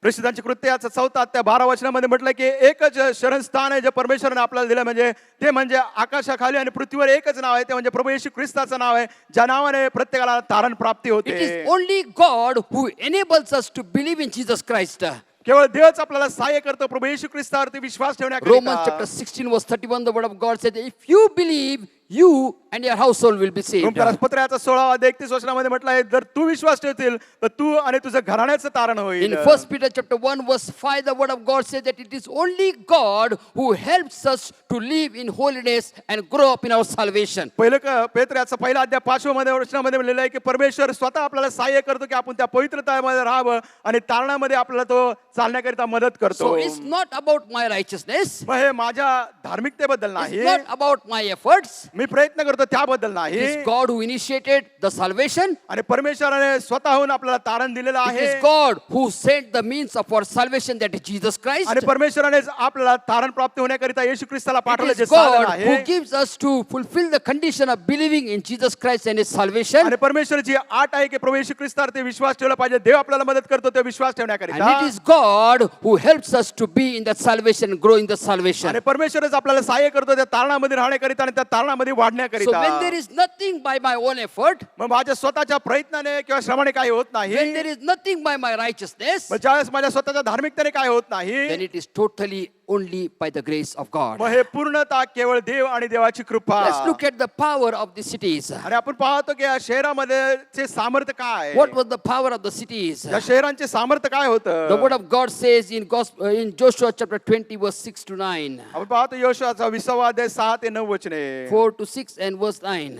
प्रसिद्धांची कृत्य याचं 4 अध्याय 12 वचनामध्ये म्हटलं की एकच शरणस्थान आहे जे परमेश्वराने आपल्याला दिलं, म्हणजे ते म्हणजे आकाशाखाली आणि पृथ्वीवर एकच नाव आहे, ते म्हणजे प्रभू येशू ख्रिस्ताचं नाव आहे, ज्या नावाने प्रत्येकाला तारण प्राप्ती It होते. is only God who enables us to believe in Jesus Christ. केवळ देवच आपल्याला सहाय्य करतो प्रभू येशू ख्रिस्तावरती विश्वास Romans ठेवण्याकरिता. chapter 16 verse 31, the word of God said, if you believe, you and your household will be saved. रोमकरासपत्र याचा 16 अध्याय 31 वचनामध्ये म्हटलं आहे, जर तू विश्वास ठेवतील तर तू आणि तुझं घराण्याचं तारण होईल. In 1 Peter chapter 1 verse 5, the word of God says that it is only God who helps us to live in holiness and grow up in our salvation. पहिलं पेत्र याचा 1 अध्याय 5 वचनामध्ये लिहिलं आहे की परमेश्वर स्वतः आपल्याला सहाय्य करतो की आपण त्या पवित्रतामध्ये राहावं आणि तारणामध्ये आपल्याला तो चालण्याकरिता मदत करतो. So it's not about my righteousness. मग हे माझ्या धार्मिकतेबद्दल नाही, It's not about my efforts. मी प्रयत्न करतो त्याबद्दल It नाही, is God who initiated the salvation. आणि परमेश्वराने स्वतःहून आपल्याला तारण दिलेलं It आहे, is God who sent the means of our salvation, that is Jesus Christ. आणि परमेश्वरानेच आपल्याला तारण प्राप्ती होण्याकरिता येशू ख्रिस्ताला पाठवलं, It जे is साधन God आहे. who gives us to fulfill the condition of believing in Jesus Christ and His salvation. आणि परमेश्वराची आट आहे की प्रभू येशू ख्रिस्तावर ते विश्वास ठेवला पाहिजे. देव आपल्याला मदत करतो ते विश्वास And ठेवण्याकरिता, it is God who helps us to be in that salvation and grow in the salvation. आणि परमेश्वरच आपल्याला सहाय्य करतो त्या तारणामध्ये राहण्याकरिता आणि त्या तारणामध्ये So वाढण्याकरिता. when there is nothing by my own effort, मग माझ्या स्वतःच्या प्रयत्नाने किंवा श्रमाने काही होत नाही, when there is nothing by my righteousness, मग ज्यावेळेस माझ्या स्वतःच्या धार्मिकतेने काय होत then नाही, it is totally only by the grace of God. मग हे पूर्णतः केवळ देव आणि देवाची कृपा. Let's look at the power of the cities. आणि आपण पाहतो की या शहरामध्ये चे सामर्थ्य काय. What was the power of the cities? या शहरांचे सामर्थ्य काय होतं. The word of God says in Joshua chapter 20 verse 6 to 9. आपण पाहतो योशुआचा 20वा अध्याय 6 ते 9 वचने. 4 to 6 and verse 9.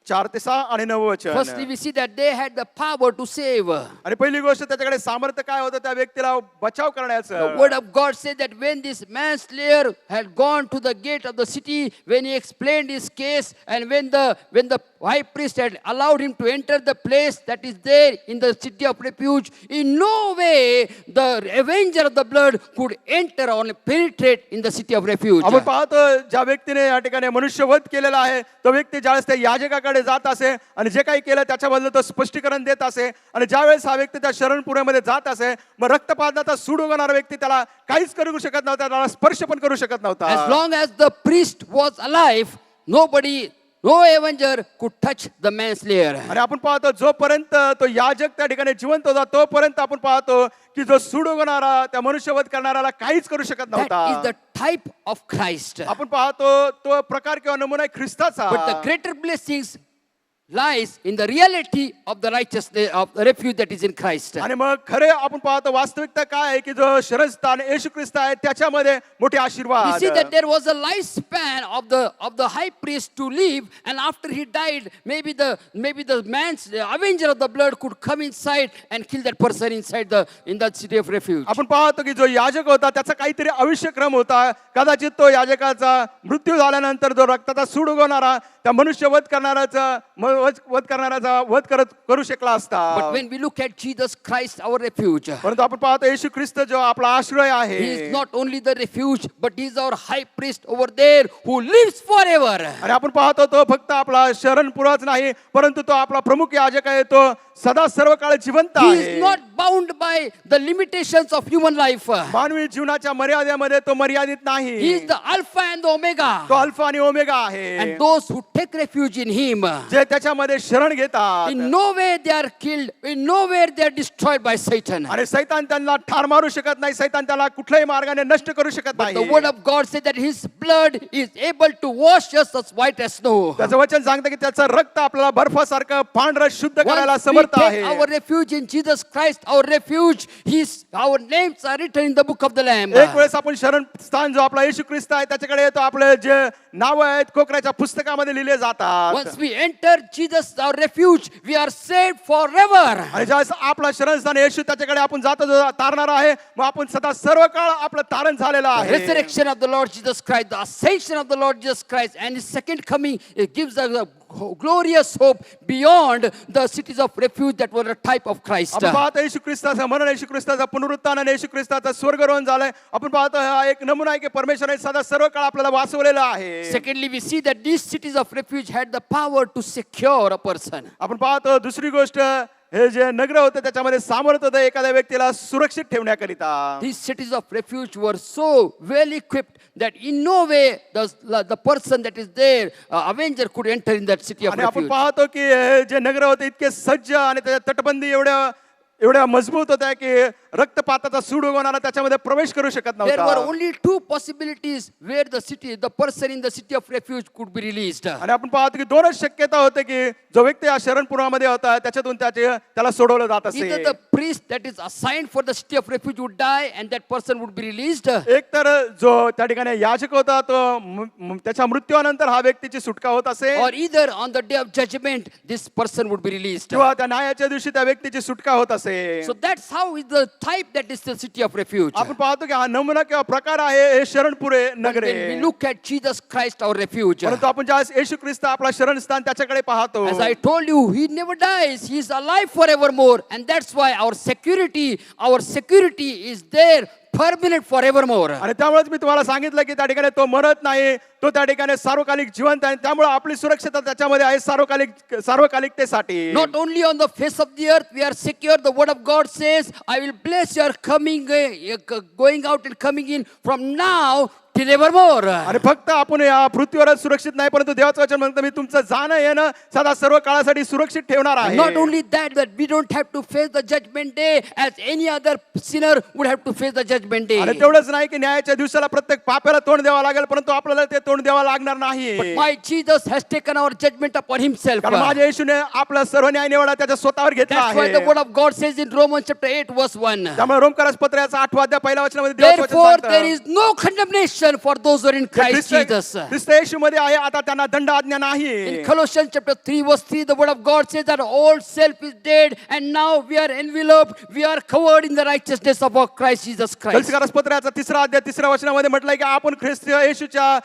4 ते 6 आणि 9 वचन. Firstly, we see that they had the power to save. आणि पहिली गोष्ट त्याच्याकडे सामर्थ्य काय होतं त्या व्यक्तीला बचाव The करण्याचं. word of God said that when this manslayer had gone to the gate of the city, when he explained his case, and when the high priest had allowed him to enter the place that is there in the city of refuge, in no way the avenger of the blood could enter or penetrate in the city of refuge. आपण पाहतो ज्या व्यक्तीने या ठिकाणी मनुष्यवध केलेला आहे तो व्यक्ती ज्यावेळेस त्या याजकाकडे जात असे आणि जे काही केलं त्याच्याबद्दल तो स्पष्टीकरण देत असे आणि ज्यावेळेस हा व्यक्ती त्या शरणपुऱ्यामध्ये जात असे मग रक्तपाताचा सूड उगवणारा व्यक्ती त्याला काहीच करू शकत नव्हता, त्याला स्पर्श पण करू शकत नव्हता. As long as the priest was alive, no avenger could touch the manslayer. आणि आपण पाहतो जोपर्यंत तो याजक त्या ठिकाणी जिवंत होता तोपर्यंत आपण पाहतो की जो सूड उगवणारा त्या मनुष्यवध करणाऱ्याला काहीच करू शकत That is नव्हता. the type of Christ. आपण पाहतो तो प्रकार किंवा नमुना आहे ख्रिस्ताचा. But the greater blessings lies in the reality of the righteousness of the refuge that is in Christ. आणि मग खरे आपण पाहतो वास्तविकता काय आहे की जो शरणस्थान येशू ख्रिस्त आहे त्याच्यामध्ये मोठे We आशीर्वाद. see that there was a lifespan of the high priest to live, and after he died, maybe the man's avenger of the blood could come inside and kill that person in that city of refuge. आपण पाहतो की जो याजक होता त्याचा काहीतरी आयुष्यक्रम होता. कदाचित तो याजकाचा मृत्यू झाल्यानंतर जो रक्ताचा सूड उगवणारा त्या मनुष्य वध करणाराचा वध करू शकला असता. But when we look at Jesus Christ, our refuge, परंतु आपण पाहतो येशू ख्रिस्त जो आपला आश्रय आहे. he is not only the refuge, but he is our high priest over there who lives forever. आणि आपण पाहतो तो फक्त आपला शरण पुराच नाही परंतु तो आपला प्रमुख याजक आहे. तो सदा सर्व काळ जिवंत He is आहे. not bound by the limitations of human life. मानवी जीवनाच्या मर्यादेमध्ये तो मर्यादित He नाही. is the Alpha and the Omega. तो अल्फा आणि ओमेगा आहे. And those who take refuge in him, जे त्याच्यामध्ये शरण घेतात in no way they are killed, in nowhere they are destroyed by Satan. आणि सैतान त्यांना ठार मारू शकत नाही. सैतान त्याला कुठल्याही मार्गाने नष्ट करू शकत But the नाही. word of God says that his blood is able to wash us as white as snow. त्याचं वचन सांगतं की त्याचं रक्त आपल्याला बर्फासारखं पांढरं शुद्ध करायला Once we समर्थ take आहे. our refuge in Jesus Christ, our refuge, our names are written in the book of the Lamb. एक वेळेस आपण शरण स्थान जो आपला येशू ख्रिस्त आहे त्याच्याकडे येतो. आपले जे नाव आहेत कोकराच्या पुस्तकामध्ये लिहिले जातात. Once we enter Jesus, our refuge, we are saved forever. आणि ज्यावेळेस आपला शरणस्थान येशू त्याच्याकडे आपण जातो जो तारणार आहे मग आपण सदा सर्व काळ आपलं तारण झालेलं The आहे. resurrection of the Lord Jesus Christ, the ascension of the Lord Jesus Christ, and his second coming, it gives us a glorious hope beyond the cities of refuge that were a type of Christ. आपण पाहतो येशू ख्रिस्ताचं मरण, येशू ख्रिस्ताचं पुनरुत्थान आणि येशू ख्रिस्ताचं स्वर्गरोहण झालंय. आपण पाहतो हा एक नमुना आहे की परमेश्वराने सदा सर्व काळ आपल्याला वाचवलेलं आहे. Secondly, we see that these cities of refuge had the power to secure a person. आपण पाहतो दुसरी गोष्ट हे जे नगर होते त्याच्यामध्ये सामर्थ्य होतं एखाद्या व्यक्तीला सुरक्षित ठेवण्याकरिता. These cities of refuge were so well equipped that in no way the person that is there, avenger, could enter in that city of आणि आपण refuge. पाहतो की हे जे नगर होते इतके सज्ज आणि त्याच्या तटबंदी एवढ्या मजबूत होत्या की रक्तपाताचा सूड उगवणारा त्याच्यामध्ये प्रवेश करू शकत There were नव्हता. only two possibilities where the person in the city of refuge could be released. आणि आपण पाहतो की दोनच शक्यता होते की जो व्यक्ती या शरणपुरामध्ये होता त्याच्यातून त्याला सोडवलं जात Either असे. the priest that is assigned for the city of refuge would die and that person would be released, एक तर जो त्या ठिकाणी याजक होता तो त्याच्या मृत्यूनंतर हा व्यक्तीची सुटका होत असे or either on the day of judgment this person would be released. किंवा त्या न्यायाच्या दिवशी त्या व्यक्तीची सुटका होत असे. So that's how is the type that is the city of refuge. आपण पाहतो की हा नमुना किंवा प्रकार आहे हे शरणपुरे नगर When we आहे. look at Jesus Christ, our refuge, परंतु आपण ज्यावेळेस येशू ख्रिस्त आपला शरणस्थान त्याच्याकडे पाहतो. as I told you, he never dies. He is alive forevermore, and that's why our security is there permanent forevermore. आणि त्यामुळेच मी तुम्हाला सांगितलं की त्या ठिकाणी तो मरत नाही, तो त्या ठिकाणी सार्वकालिक जिवंत आहे. त्यामुळे आपली सुरक्षितता त्याच्यामध्ये आहे सार्वकालिकतेसाठी. Not only on the face of the earth we are secure. The word of God says, I will bless your going out and coming in from now till evermore. आणि फक्त आपण या पृथ्वीवरच सुरक्षित नाही, परंतु देवाचं वचन म्हणतं मी तुमचं जाणं येणं सदा सर्व काळासाठी सुरक्षित ठेवणार आहे. Not only that, that we don't have to face the judgment day as any other sinner would have to face the judgment day. आणि तेवढंच नाही की न्यायाच्या दिवसाला प्रत्येक पाप्याला तोंड द्यावं लागेल, परंतु आपल्याला ते तोंड द्यावं लागणार नाही. But my Jesus has taken our judgment upon himself. कारण माझ्या येशूने आपला सर्व न्याय निवाडा त्याच्या स्वतःवर घेतला That's why आहे. the word of God says in Romans chapter 8 verse 1. त्यामुळे रोमकरास पत्राचा 8 अध्याय पहिल्या वचनामध्ये देवाचं वचन Therefore सांगतं, there is no condemnation for those who are in Christ Jesus. ख्रिस्त येशूमध्ये आहे, आता त्यांना दंड आज्ञा नाही. In Colossians chapter 3 verse 3, the word of God says that old self is dead and now we are enveloped, we are covered in the righteousness of our Christ Jesus Christ. गलतीकारास पत्राचा 3 अध्याय 3 वचनामध्ये म्हटलंय की आपण ख्रिस्त येशूच्या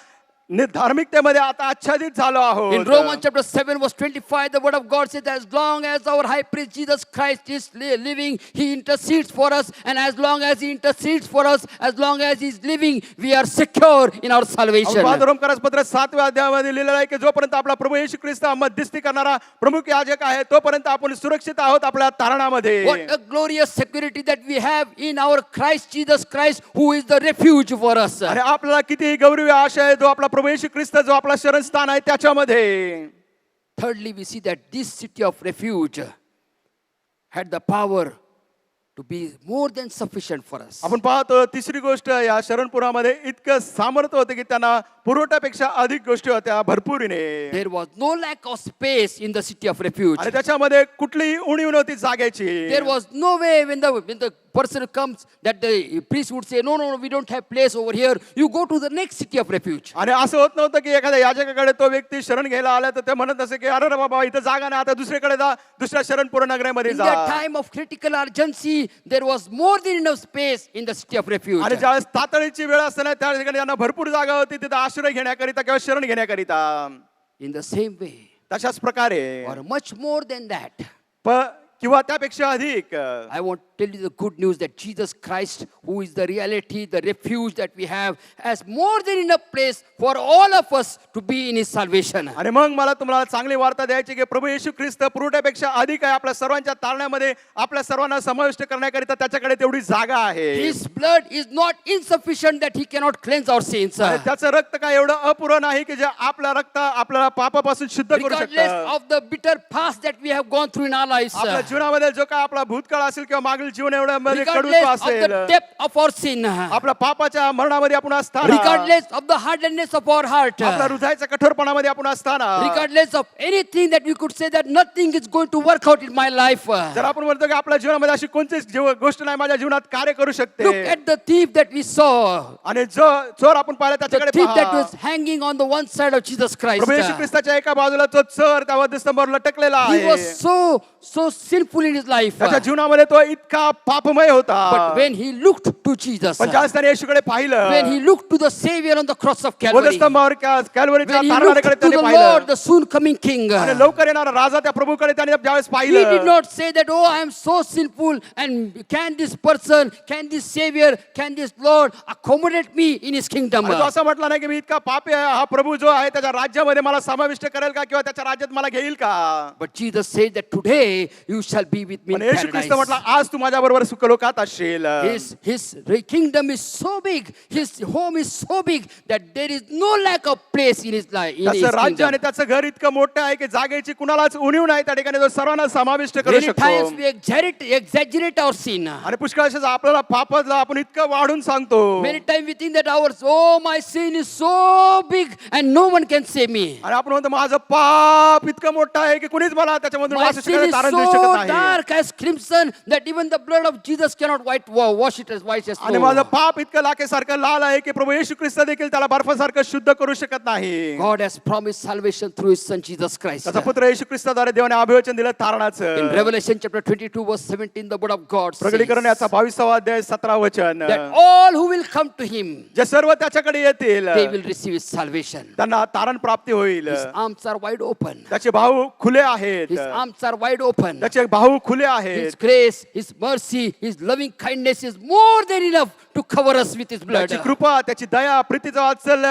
धार्मिकतेमध्ये आता आच्छादित झालो आहोत. In Romans chapter 7 verse 25, the word of God says as long as our high priest Jesus Christ is living, he intercedes for us, and as long as he intercedes for us, as long as he is living, we are secure in our salvation. रोमकरास पत्र 7व्या अध्यायामध्ये लिहिलेलं आहे की जोपर्यंत आपला प्रभू येशू ख्रिस्त मध्यस्थी करणारा प्रमुख याजक आहे तोपर्यंत आपण सुरक्षित आहोत आपल्या तारणामध्ये. What a glorious security that we have in our Christ Jesus Christ, who is the refuge for us. आणि आपल्याला किती गौरवी आशा आहे जो आपला प्रभू येशू ख्रिस्त जो आपला शरणस्थान आहे त्याच्यामध्ये. Thirdly, we see that this city of refuge had the power to be more than sufficient for us. आपण पाहतो तिसरी गोष्ट या शरणपुरामध्ये इतकं सामर्थ्य होतं की त्यांना पुरवठ्यापेक्षा अधिक गोष्टी होत्या भरपूरीने. There was no lack of space in the city of refuge. आणि त्याच्यामध्ये कुठलीही उणीव नव्हती जागेची. There was no way when the person comes that the priest would say, no, we don't have place over here. You go to the next city of refuge. आणि असं होत नव्हतं की एखाद्या याजकाकडे तो व्यक्ती शरण घ्यायला आला तर ते म्हणत असे की अरे बाबा इथं जागा नाही, आता दुसरीकडे जा, दुसऱ्या शरणपूर नगरामध्ये In जा. that time of critical urgency, there was more than enough space in the city of refuge. आणि ज्यावेळेस तातडीची वेळ असताना त्या ठिकाणी त्यांना भरपूर जागा होती तिथं आश्रय घेण्याकरिता किंवा शरण घेण्याकरिता. In the same way, तशाच प्रकारे or much more than that, किंवा त्यापेक्षा अधिक I want to tell you the good news that Jesus Christ, who is the reality, the refuge that we have, has more than enough place for all of us to be in his salvation. आणि मग मला तुम्हाला चांगली वार्ता द्यायची की प्रभू येशू ख्रिस्त पुरवठ्यापेक्षा अधिक आहे आपल्या सर्वांच्या तारण्यामध्ये आपल्या सर्वांना समाविष्ट करण्याकरिता त्याच्याकडे तेवढी जागा आहे. His blood is not insufficient that he cannot cleanse our sins. आणि त्याचं रक्त काय एवढं अपुरं नाही की जे आपलं रक्त आपल्याला पापापासून शुद्ध करू Regardless शकतं. of the bitter past that we have gone through in our lives, आपल्या जीवनामध्ये जो काय आपला भूतकाळ असेल किंवा मागील जीवन एवढं मध्ये कडूच regardless of असेल, the depth of our sin, आपल्या पापाच्या मरणामध्ये आपण असताना, regardless of the hardness of our heart, आपल्या हृदयाच्या कठोरपणामध्ये आपण असताना, regardless of anything that we could say that nothing is going to work out in my life. जर आपण म्हणतो की आपल्या जीवनामध्ये अशी कोणतीच गोष्ट नाही माझ्या जीवनात कार्य करू शकते. Look at the thief that we saw. आणि जो चोर आपण पाहिला The त्याच्याकडे thief that पहा. was hanging on the one side of Jesus Christ. प्रभू येशू ख्रिस्ताच्या एका बाजूला तो चोर त्या वधस्तंभावर लटकलेला He was आहे. so sinful in his life. त्याच्या जीवनामध्ये तो इतका पापमय होता. But when he looked to Jesus, पण ज्यावेळेस त्याने येशूकडे पाहिलं, when he looked to the Savior on the cross of Calvary, वधस्तंभावर कॅल्वरीच्या when he तारणाऱ्याकडे looked to त्याने the पाहिलं Lord, the soon coming King, आणि लवकर येणारा राजा त्या प्रभूकडे त्याने ज्यावेळेस he did पाहिलं, not say that, oh, I am so sinful, and can this person, can this Savior, can this Lord accommodate me in his kingdom? आणि तो असं म्हटला नाही की मी इतका पापी आहे, हा प्रभू जो आहे त्याच्या राज्यामध्ये मला समाविष्ट करेल का किंवा त्याच्या राज्यात मला घेईल का. But Jesus said that today you shall be with me in पण येशू ख्रिस्त paradise. म्हटला आज तू माझ्या बरोबर सुखलोकात असशील. His kingdom is so big, his home is so big that there is no lack of place in his life. In his त्याचं राज्य kingdom. आणि त्याचं घर इतकं मोठं आहे की जागेची कुणालाच उणीव नाही त्या ठिकाणी तो सर्वांना समाविष्ट करू Many times शकतो. we exaggerate our sin. आणि पुष्कळशा आपल्याला पापाला आपण इतकं वाढून सांगतो. Many times we think that oh, my sin is so big and no one can save me. आणि आपण म्हणतो माझं पाप इतकं मोठं आहे की कुणीच मला त्याच्यामधून My वाचू sin शकत is तारण देऊ so शकत नाही. dark as crimson that even the blood of Jesus cannot wash it as white as आणि snow. माझं पाप इतकं लाखेसारखं लाल आहे की प्रभू येशू ख्रिस्त देखील त्याला बर्फासारखं शुद्ध करू शकत नाही. God has promised salvation through his son Jesus Christ. त्याचा पुत्र येशू ख्रिस्ताद्वारे देवाने अभिवचन दिलं तारणाचं. In Revelation chapter 22 verse 17, the word of God says प्रकटीकरण याचा 22वा अध्याय 17 वचन, that all who will come to him, जे सर्व त्याच्याकडे येतील they will receive his salvation. त्यांना तारण प्राप्ती होईल. His arms are wide open. त्याचे भाऊ खुले आहेत. His arms are wide open. त्याचे भाऊ खुले His आहेत. grace, his mercy, his loving kindness is more than enough to cover us with his blood. त्याची कृपा, त्याची दया, प्रीतीचा वात्सल्य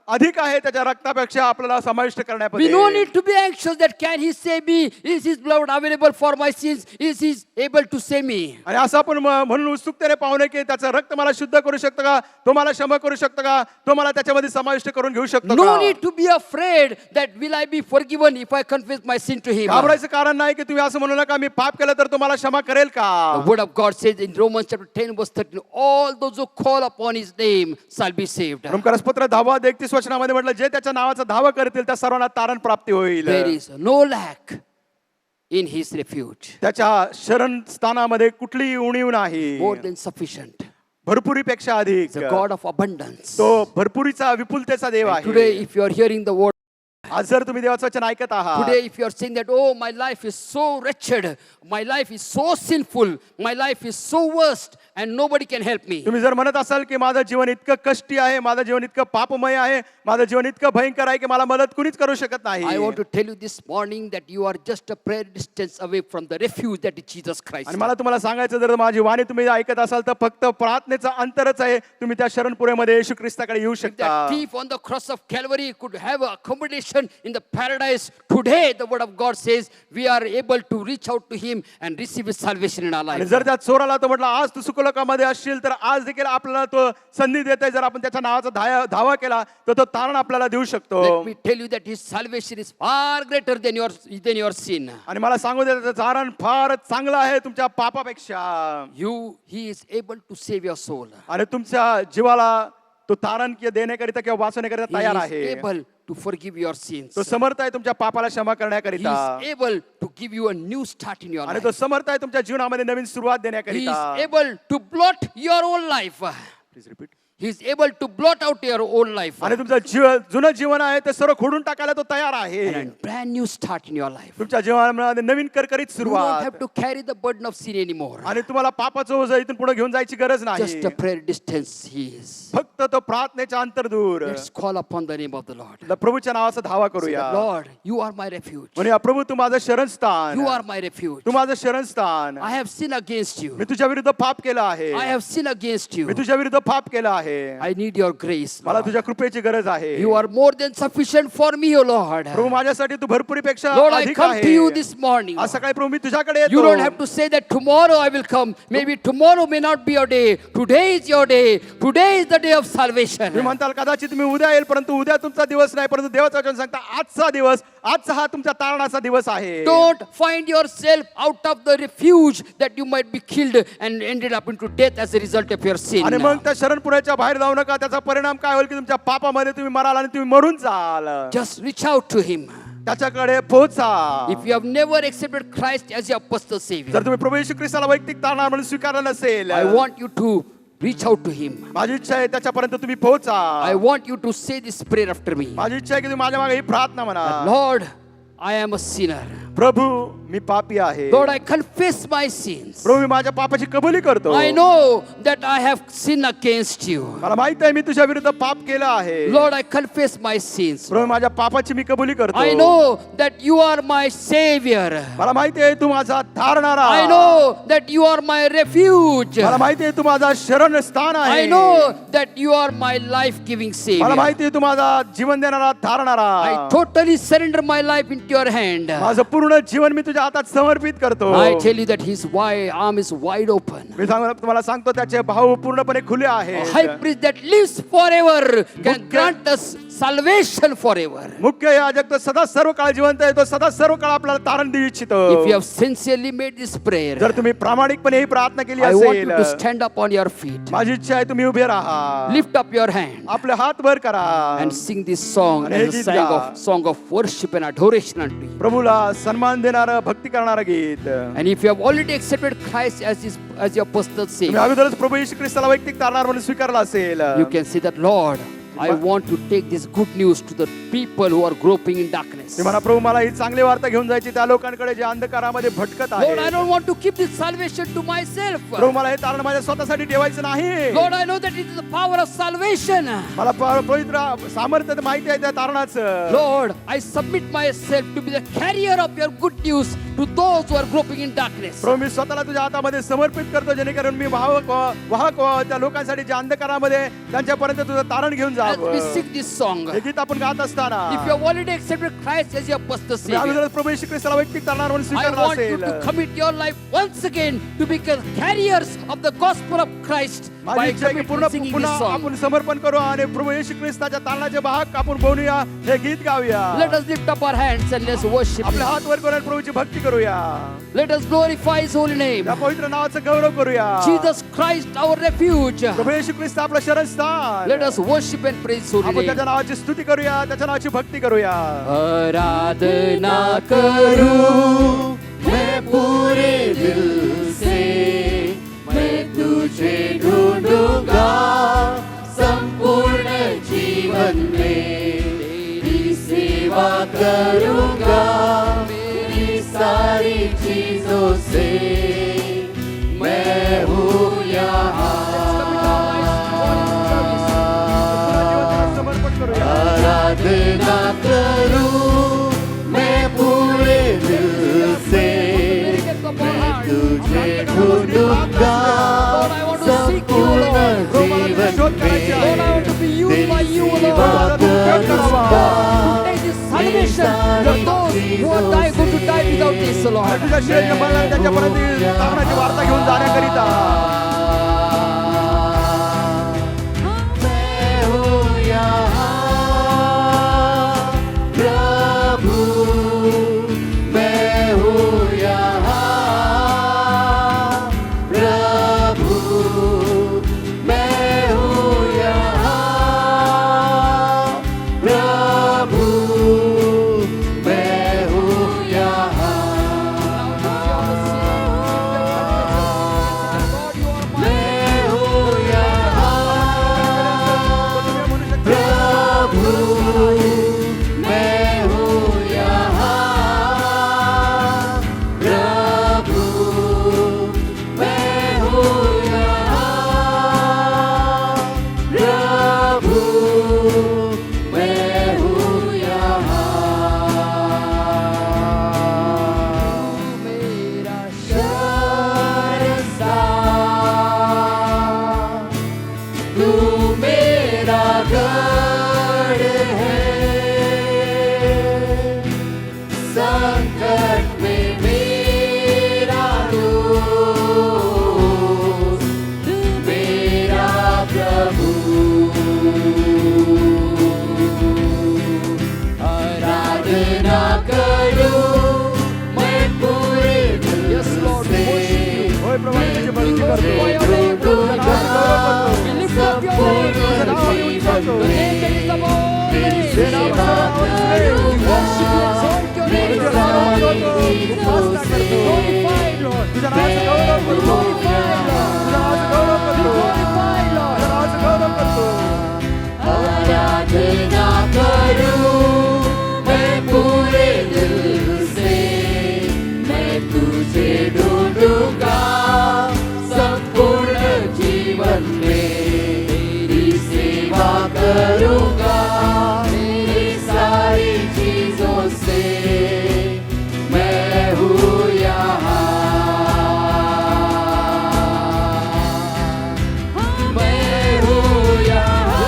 अधिक आहे त्याच्या रक्तापेक्षा आपल्याला समाविष्ट We no करण्यामध्ये. need to be anxious that can he save me? Is his blood available for my sins? Is he able to save me? आणि असं आपण म्हणून उत्सुकतेने पाहुणे की त्याचं रक्त मला शुद्ध करू शकतं का, तो मला क्षमा करू शकतं का, तो मला त्याच्यामध्ये समाविष्ट करून घेऊ शकतो No का. need to be afraid that will I be forgiven if I confess my sin to him. घाबरायचं कारण नाही की तुम्ही असं म्हणू नका मी पाप केलं तर तुम्हाला क्षमा करेल का. The word of God says in Romans chapter 10 verse 13, all those who call upon his name shall be saved. रोमकरसपत्र 10:31 वचनामध्ये म्हटलं जे त्याच्या नावाचा धावा करतील त्या सर्वांना तारण प्राप्ती होईल. There is no lack in his refuge. त्याच्या शरण स्थानामध्ये कुठलीही उणीव नाही. More than sufficient. भरपुरीपेक्षा अधिक. The God of abundance. तो भरपुरीचा विपुलतेचा देव And आहे. today if you are hearing the word, आज जर तुम्ही देवाचं वचन ऐकत आहात, today if you are saying that, oh, my life is so wretched, my life is so sinful, my life is so worst, and nobody can help me. तुम्ही जर म्हणत असाल की माझं जीवन इतकं कष्टी आहे, माझं जीवन इतकं पापमय आहे, माझं जीवन इतकं भयंकर आहे की मला मदत कुणीच करू शकत नाही. I want to tell you this morning that you are just a prayer distance away from the refuge that is Jesus Christ. आणि मला तुम्हाला सांगायचं जर माझी वाणी तुम्ही ऐकत असाल तर फक्त प्रार्थनेचं अंतरच आहे. तुम्ही त्या शरणपुरेमध्ये येशू ख्रिस्ताकडे येऊ If शकता. that thief on the cross of Calvary could have accommodation in the paradise, today the word of God says we are able to reach out to him and receive his salvation in our आणि life. जर त्या चोराला तो म्हटलं आज तू सुखलोकामध्ये असशील तर आज देखील आपल्याला तो संधी देते. जर आपण त्याच्या नावाचा धावा केला तर तो तारण आपल्याला देऊ शकतो. Let me tell you that his salvation is far greater than your sin. आणि मला सांगू दे त्याचं तारण फार चांगलं आहे तुमच्या पापापेक्षा. He is able to save your soul. आणि तुमच्या जीवाला तो तारण देण्याकरिता किंवा वाचवण्याकरिता He तयार is आहे. able to forgive your sins. तो समर्थ आहे तुमच्या पापाला क्षमा He करण्याकरिता. is able to give you a new start in your आणि life. तो समर्थ आहे तुमच्या जीवनामध्ये नवीन सुरुवात He देण्याकरिता. is able to blot your own life. Please repeat. He is able to blot out your own life. आणि तुमचं जुनं जीवन आहे ते सर्व खोडून टाकायला तो तयार आहे. And a brand new start in your life. तुमच्या जीवनामध्ये नवीन करकरीत You don't सुरुवात. have to carry the burden of sin anymore. आणि तुम्हाला पापाचं ओझं इथून पुढे घेऊन जायची गरज नाही. Just a prayer distance he is. फक्त तो प्रार्थनेच्या अंतर दूर. Let's call upon the name of the Lord. प्रभूच्या नावाचा धावा Say करूया. that, Lord, you are my refuge. म्हणूया प्रभू तू माझं शरणस्थान. You are my refuge. तू माझं शरणस्थान. I have sinned against you. मी तुझ्या विरुद्ध पाप केलं आहे. I have sinned against you. मी तुझ्या विरुद्ध पाप केलं आहे. I need your grace, मला Lord. तुझ्या कृपेची गरज आहे. You are more than sufficient for me, O Lord. प्रभू माझ्यासाठी तू भरपुरीपेक्षा Lord, I अधिक come to you आहे. this morning. आज सकाळी प्रभू मी तुझ्याकडे You don't have येतो. to say that tomorrow I will come. Maybe tomorrow may not be your day. Today is your day. Today is the day of salvation. तुम्ही म्हणताल कदाचित मी उद्या येईल परंतु उद्या तुमचा दिवस नाही. परंतु देवाचं वचन सांगता आजचा दिवस, आजचा हा तुमच्या तारणाचा दिवस आहे. Don't find yourself out of the refuge that you might be killed and ended up into death as a result of your sin. आणि मग त्या शरणपुराच्या बाहेर जाऊ नका. त्याचा परिणाम काय होईल की तुमच्या पापामध्ये तुम्ही मराल आणि तुम्ही मरून जाल. Just reach out to him. त्याच्याकडे पोहोचा. If you have never accepted Christ as your personal Savior, जर तुम्ही प्रभू येशू ख्रिस्ताला वैयक्तिक तारणहार म्हणून स्वीकारलं नसेल, I want you to reach out to him. माझी इच्छा आहे त्याच्यापर्यंत तुम्ही पोहोचा. I want you to say this prayer after me. माझी इच्छा आहे की तुम्ही माझ्या मागे ही प्रार्थना म्हणा. Lord, I am a sinner. प्रभू मी पापी आहे. Lord, I confess my sins. प्रभू मी माझ्या पापाची कबुली करतो. I know that I have sinned against you. मला माहित आहे मी तुझ्या विरुद्ध पाप केलं आहे. Lord, I confess my sins. प्रभू माझ्या पापाची मी कबुली करतो. I know that you are my Savior. मला माहिती आहे तू माझा धारणारा. I know that you are my refuge. मला माहिती आहे तू माझा शरण स्थान आहे. I know that you are my life-giving मला Savior. माहिती आहे तू माझा जीवन देणारा धारणारा. I totally surrender my life into your hand. माझं पूर्ण जीवन मी तुझ्या हातात समर्पित करतो. I tell you that his arm is wide open. मी तुम्हाला सांगतो त्याचे भाव पूर्णपणे खुले A आहेत. high priest that lives forever can grant us salvation forever. मुख्य याजक तो सदा सर्व काळ जिवंत आहे. तो सदा सर्व काळ आपल्याला तारण देऊ इच्छितो. If you have sincerely made this prayer, जर तुम्ही प्रामाणिकपणे ही प्रार्थना केली I want you असेल, to stand up on your feet, माझी इच्छा आहे तुम्ही उभे राहा. lift up your hand, आपले हात वर करा and sing this song आणि हे as a गीत गा. song of worship and adoration unto you. प्रभूला सन्मान देणारं भक्ती करणारं गीत. And if you have already accepted Christ as your personal तुम्ही Savior, अगोदरच प्रभू येशू ख्रिस्ताला वैयक्तिक तारणारा म्हणून स्वीकारला असेल, you can say that, Lord, I want to take this good news to the people who are groping in darkness. तुम्ही म्हणा प्रभू मला ही चांगली वार्ता घेऊन जायची त्या लोकांकडे जे अंधकारामध्ये भटकत Lord, I आहेत. don't want to keep this salvation to myself. प्रभू मला हे तारण माझ्या स्वतःसाठी ठेवायचं नाही. Lord, I know that it is the power of salvation. मला पवित्र सामर्थ्य माहिती आहे त्या तारणाचं. Lord, I submit myself to be the carrier of your good news to those who are groping in darkness. प्रभू मी स्वतःला तुझ्या हातामध्ये समर्पित करतो जेणेकरून मी वाहक त्या लोकांसाठी जे अंधकारामध्ये त्यांच्यापर्यंत तुझं तारण घेऊन As जावं. we sing this song, हे गीत आपण गात असताना if you have already accepted Christ as your personal तुम्ही Savior, अगोदरच प्रभू येशू ख्रिस्ताला वैयक्तिक तारणावर म्हणून I स्वीकारलं want you असेल, to commit your life once again to become carriers of the gospel of Christ by माझी इच्छा आहे की committing singing पुन्हा this song. आपण समर्पण करू आणि प्रभू येशू ख्रिस्ताच्या तारणाचे वाहक आपण बनूया, हे गीत गाऊया. Let us lift up our hands and let's worship आपले Him. हात वर करून प्रभूची भक्ती करूया, Let us glorify His holy name. त्या पवित्र नावाचा गौरव करूया. Jesus Christ, our refuge. प्रभू येशू ख्रिस्त आपलं शरणस्थान. Let us worship and praise His holy आपण name. त्याच्या नावाची स्तुती करूया, त्याच्या नावाची भक्ती करूया. आराधना करूं मैं पूरे दिल से, मैं तुझे ढूंढूंगा संपूर्ण जीवन में, तेरी सेवा करूंगा मेरी सारी चीजों से, मैं हूँ यहाँ. समर्पण करूया. आराधना करूं मैं पूरे दिल से, मैं तुझे ढूंढूंगा संपूर्ण जीवन में, Lord, I want to be used by you, तेरी Lord. सेवा करूंगा To take this salvation for those who are going to die without this, Lord. तुझ्या श्रेष्ठ मरणात त्यांच्यापर्यंत तारणाची वार्ता घेऊन जाण्याकरिता मैं हूँ यहाँ प्रभु, मैं हूँ यहाँ प्रभु, मैं हूँ यहाँ प्रभु, मैं हूँ यहाँ. मैं हूँ यहाँ प्रभु, मैं हूँ यहाँ प्रभु, मैं हूँ यहाँ प्रभु, मैं हूँ यहाँ. मेरा शरणस्थान, तू मेरा गढ़ है, संकट में मेरा दोस्त, मेरा प्रभु. आराधना करूं मैं पूरे दिल Yes, Lord, we worship you. होय प्रभू आम्ही तुझी भक्ती करतो. Glorify your name, Lord. We lift up your name. तुझं नाव आम्ही उंचावतो. The name that is above तेरी names. सेवा We worship you, exalt your name, तुझं Lord. नाव उंचावतो. उपासना करतो. Glorified, Lord. तुझ्या नावाचं गौरव करतो. Glorified, Lord. तुझ्या नावाचं गौरव करतो. Glorified, Lord. तुझ्या नावाचं गौरव करतो. आराधना करूं मैं पूरे दिल से, मैं तुझे ढूंढूंगा संपूर्ण जीवन में, तेरी सेवा करूंगा मेरी सारी चीजों से, मैं हूँ यहाँ. मैं हूँ यहाँ.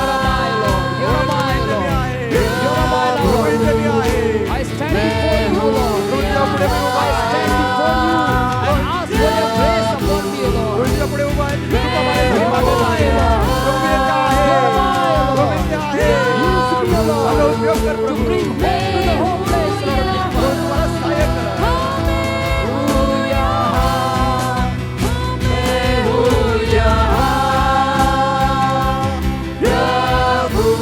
You're my Lord. You're my Lord. प्रभू इथे आहे. I stand before you, Lord. I stand before you and ask for your grace upon me, Lord. तुझ्या पुढे उभा आहे. तुझी कृपा माझ्यासाठी मागत आहे. प्रभू इथे आहे. प्रभू इथे आहे. Use me, Lord, माझा उपयोग कर to Prabhu. bring hope to the hopeless, Lord. प्रभू तुम्हाला सहाय्य करा. मैं हूँ यहाँ प्रभु, मैं हूँ यहाँ प्रभु,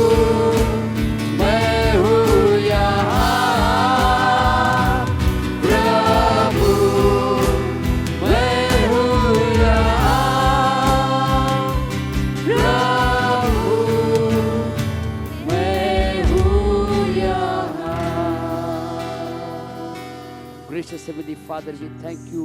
मैं हूँ यहाँ प्रभु, मैं हूँ यहाँ. Gracious Heavenly Father, we thank you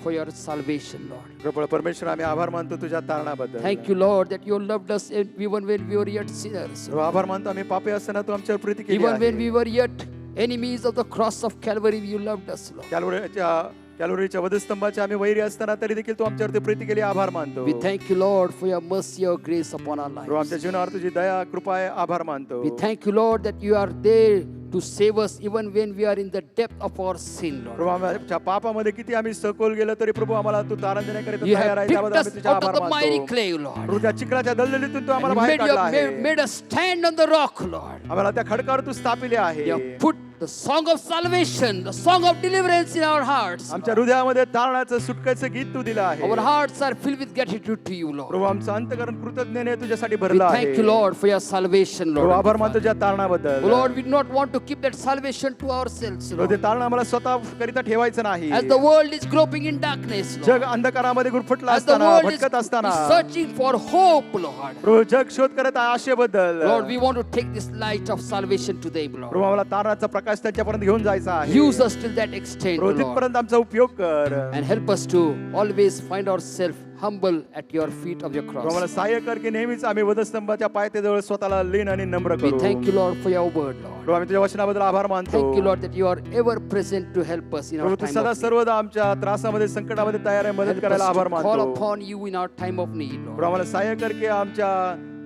for your salvation, Lord. कृपा परमेश्वर आम्ही आभार मानतो तुझ्या तारणाबद्दल. Thank you, Lord, that you loved us even when we were yet sinners. प्रभू आभार मानतो आम्ही पापी असताना तू आमच्यावर प्रीती केली Even when आहे. we were yet enemies of the cross of Calvary, you loved us, Lord. कॅलोरीच्या वधस्तंभाचे आम्ही वैरी असताना तरी देखील तू आमच्यावरती प्रीती केली, आभार मानतो. We thank you, Lord, for your mercy, your grace upon our Prabhu lives. आमच्या जीवनावर तुझी दया कृपा आहे, आभार मानतो. We thank you, Lord, that you are there to save us even when we are in the depth of our sin, Lord. प्रभू आमच्या पापामध्ये किती आम्ही सखोल गेलो तरी प्रभू आम्हाला तू तारण देण्याकरिता You तयार have आहे, picked त्याबद्दल us आम्ही तुझे out of आभार the mighty मानतो. clay, प्रभू Lord. त्या चिखलाच्या दलदलीतून तू And आम्हाला बाहेर काढला आहे. made us stand on the rock, Lord. आम्हाला त्या खडकावर तू स्थापिले आहे. You have put the song of salvation, the song of deliverance in our hearts. आमच्या हृदयामध्ये तारणाचं सुटकेचं गीत तू दिलं आहे. Our hearts are filled with gratitude to you, Lord. प्रभू आमचं अंतकरण कृतज्ञतेने तुझ्यासाठी We भरलं आहे. thank you, Lord, for your salvation, Prabhu Lord. आभार मानतो त्या तारणाबद्दल. Oh, Lord, we do not want to keep that salvation to ourselves, प्रभू ते Lord. तारण आम्हाला स्वतः करिता ठेवायचं नाही. As the world is groping in darkness, jug Lord. अंधकारामध्ये गुरफटलं As the असताना, world is भटकत असताना searching for hope, Lord. प्रभू जग शोध करत आहे आशेबद्दल. Lord, we want to take this light of salvation to them, Prabhu Lord. आम्हाला तारणाचा प्रकाश त्यांच्यापर्यंत घेऊन जायचा आहे. Use us till that extent, Prabhu Lord. तिथपर्यंत आमचा उपयोग कर. And help us to always find ourselves humble at your feet of your प्रभू आम्हाला cross. सहाय्य कर की नेहमीच आम्ही वधस्तंभाच्या पायथ्याजवळ स्वतःला लीन आणि नम्र We करू. thank you, Lord, for your word, Lord. प्रभू आम्ही तुझ्या वचनाबद्दल आभार मानतो. Thank you, Lord, that you are ever present to help us in our प्रभू तू time सदा of need. सर्वदा आमच्या त्रासामध्ये संकटामध्ये तयार आहे, मदत Help us करायला आभार to call मानतो. upon you in our time of need, Prabhu Lord. आम्हाला सहाय्य कर की आमच्या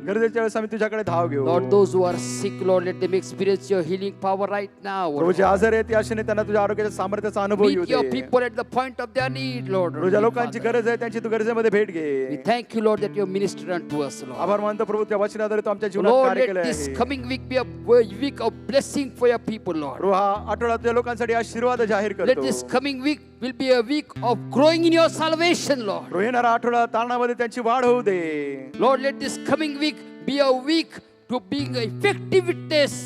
गरजेच्या वेळेस आम्ही तुझ्याकडे धाव घेऊ. Lord, those who are sick, Lord, let them experience your healing power right now. Prabhu Lord. जे आजार आहेत त्या आशेने त्यांना तुझ्या आरोग्याच्या सामर्थ्याचा अनुभव येऊ Meet your they. people at the point of their need, Lord. प्रभू ज्या Heavenly लोकांची Father. गरज आहे त्यांची तू गरजेमध्ये भेट We घे. thank you, Lord, that you have ministered unto us, Lord. आभार मानतो प्रभू त्या वचनाद्वारे तू आमच्या जीवनात Lord, कार्य let केले this आहे. coming week be a week of blessing for your people, Lord. प्रभू हा आठवडा तुझ्या लोकांसाठी आशीर्वाद जाहीर Let करतो. this coming week will be a week of growing in your salvation, Lord. प्रभू येणारा आठवडा तारणामध्ये त्यांची वाढ होऊ दे. Lord, let this coming week be a week to being an effective witness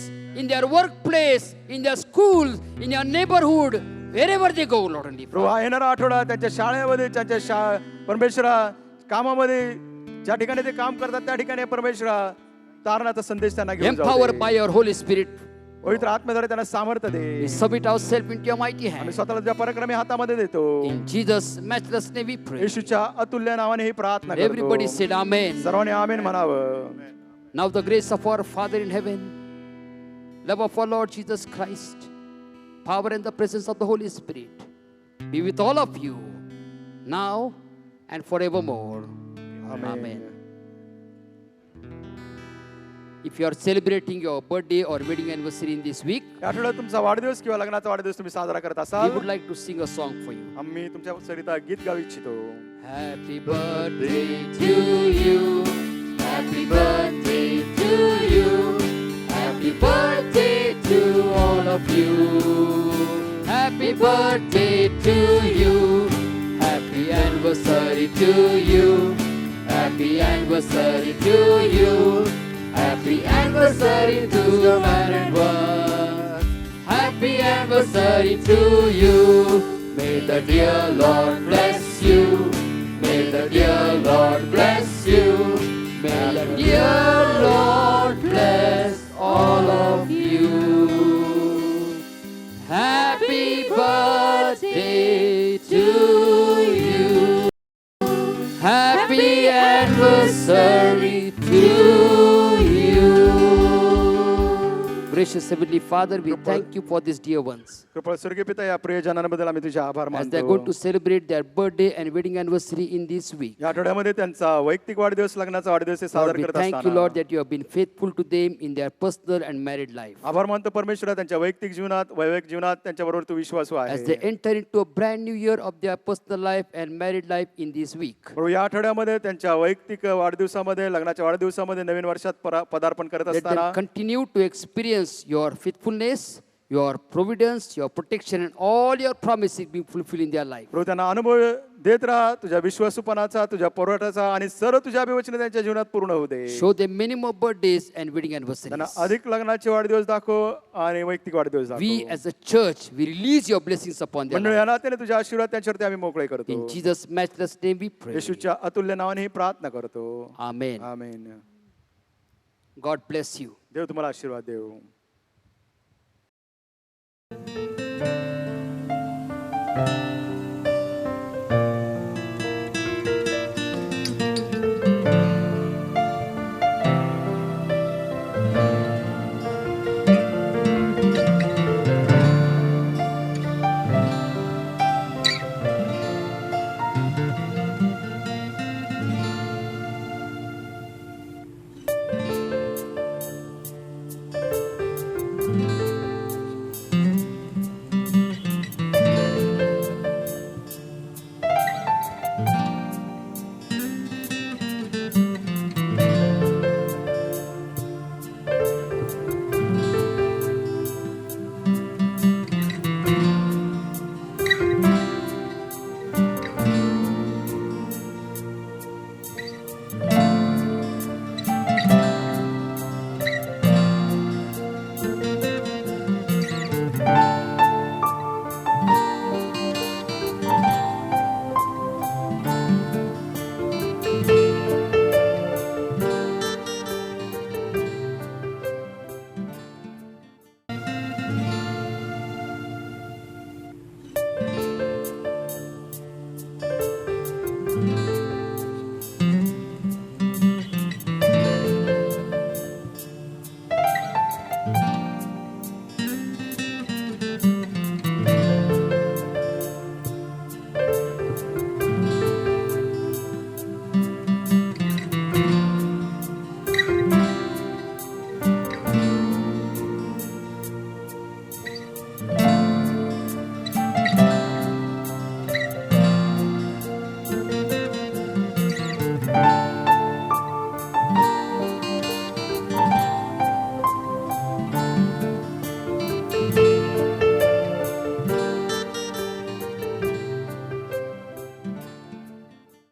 in their workplace, in their schools, in your neighborhood, wherever they go, Lord. And प्रभू हा येणारा आठवडा त्यांच्या शाळेमध्ये त्यांच्या परमेश्वरा कामामध्ये ज्या ठिकाणी ते काम करतात त्या ठिकाणी परमेश्वरा तारणाचा संदेश त्यांना घेऊन जाऊ empowered they. by your Holy Spirit, पवित्र आत्म्याद्वारे त्यांना सामर्थ्य दे. we submit ourselves into your mighty आम्ही hand. स्वतःला तुझ्या पराक्रमी हातामध्ये देतो. In Jesus' matchless name we pray. येशूच्या अतुल्य नावाने ही प्रार्थना And everybody करतो. said amen. सर्वांनी आमेन म्हणावं. Now the grace of our Father in heaven, love of our Lord Jesus Christ, power and the presence of the Holy Spirit be with all of you now and forevermore. Amen. If you are celebrating your birthday or wedding anniversary in this week, या आठवड्यात तुमचा वाढदिवस किंवा लग्नाचा वाढदिवस तुम्ही साजरा करत we असाल, would like to sing a song for you. आम्ही तुमच्या सरिता गीत गाऊ इच्छितो. Happy birthday to you. Happy birthday to you. Happy birthday to all of you. Happy birthday to you. Happy anniversary to you. Happy anniversary to you. Happy anniversary to the married one. Happy anniversary to you. May the dear Lord bless you. May the dear Lord bless you. May the dear Lord bless all of you. Happy birthday to you. Happy anniversary to you. Gracious Heavenly Father, we thank you for these dear ones. कृपा स्वर्गीय पिता या प्रियजनांबद्दल आम्ही तुझे आभार As they are going to मानतो. celebrate their birthday and wedding anniversary in this week. या आठवड्यामध्ये त्यांचा वैयक्तिक वाढदिवस लग्नाचा वाढदिवस हे Lord, साजरा we करत thank you, असताना Lord, that you have been faithful to them in their personal and married life. आभार मानतो परमेश्वरा त्यांच्या वैयक्तिक जीवनात वैवाहिक जीवनात त्यांच्याबरोबर तू विश्वासू As they आहे. enter into a brand new year of their personal life and married life in this week. प्रभू या आठवड्यामध्ये त्यांच्या वैयक्तिक वाढदिवसामध्ये लग्नाच्या वाढदिवसामध्ये नवीन वर्षात पदार्पण करत Let असताना them continue to experience your faithfulness, your providence, your protection, and all your promises being fulfilled in their life. प्रभू त्यांना अनुभव देत राहा तुझ्या विश्वासूपणाचा तुझ्या पुरवठ्याचा आणि सर्व तुझ्या अभिवचने त्यांच्या जीवनात पूर्ण होऊ दे. Show them many more birthdays and wedding त्यांना anniversaries. अधिक लग्नाचे वाढदिवस दाखव आणि वैयक्तिक वाढदिवस We दाखव. as a church, we release your blessings upon their मंडळी life. या नात्याने तुझ्या आशीर्वाद त्यांच्यावरती आम्ही मोकळे करतो. In Jesus' matchless name we pray. येशूच्या अतुल्य नावाने ही प्रार्थना करतो. Amen. Amen. God bless you. देव तुम्हाला आशीर्वाद देव.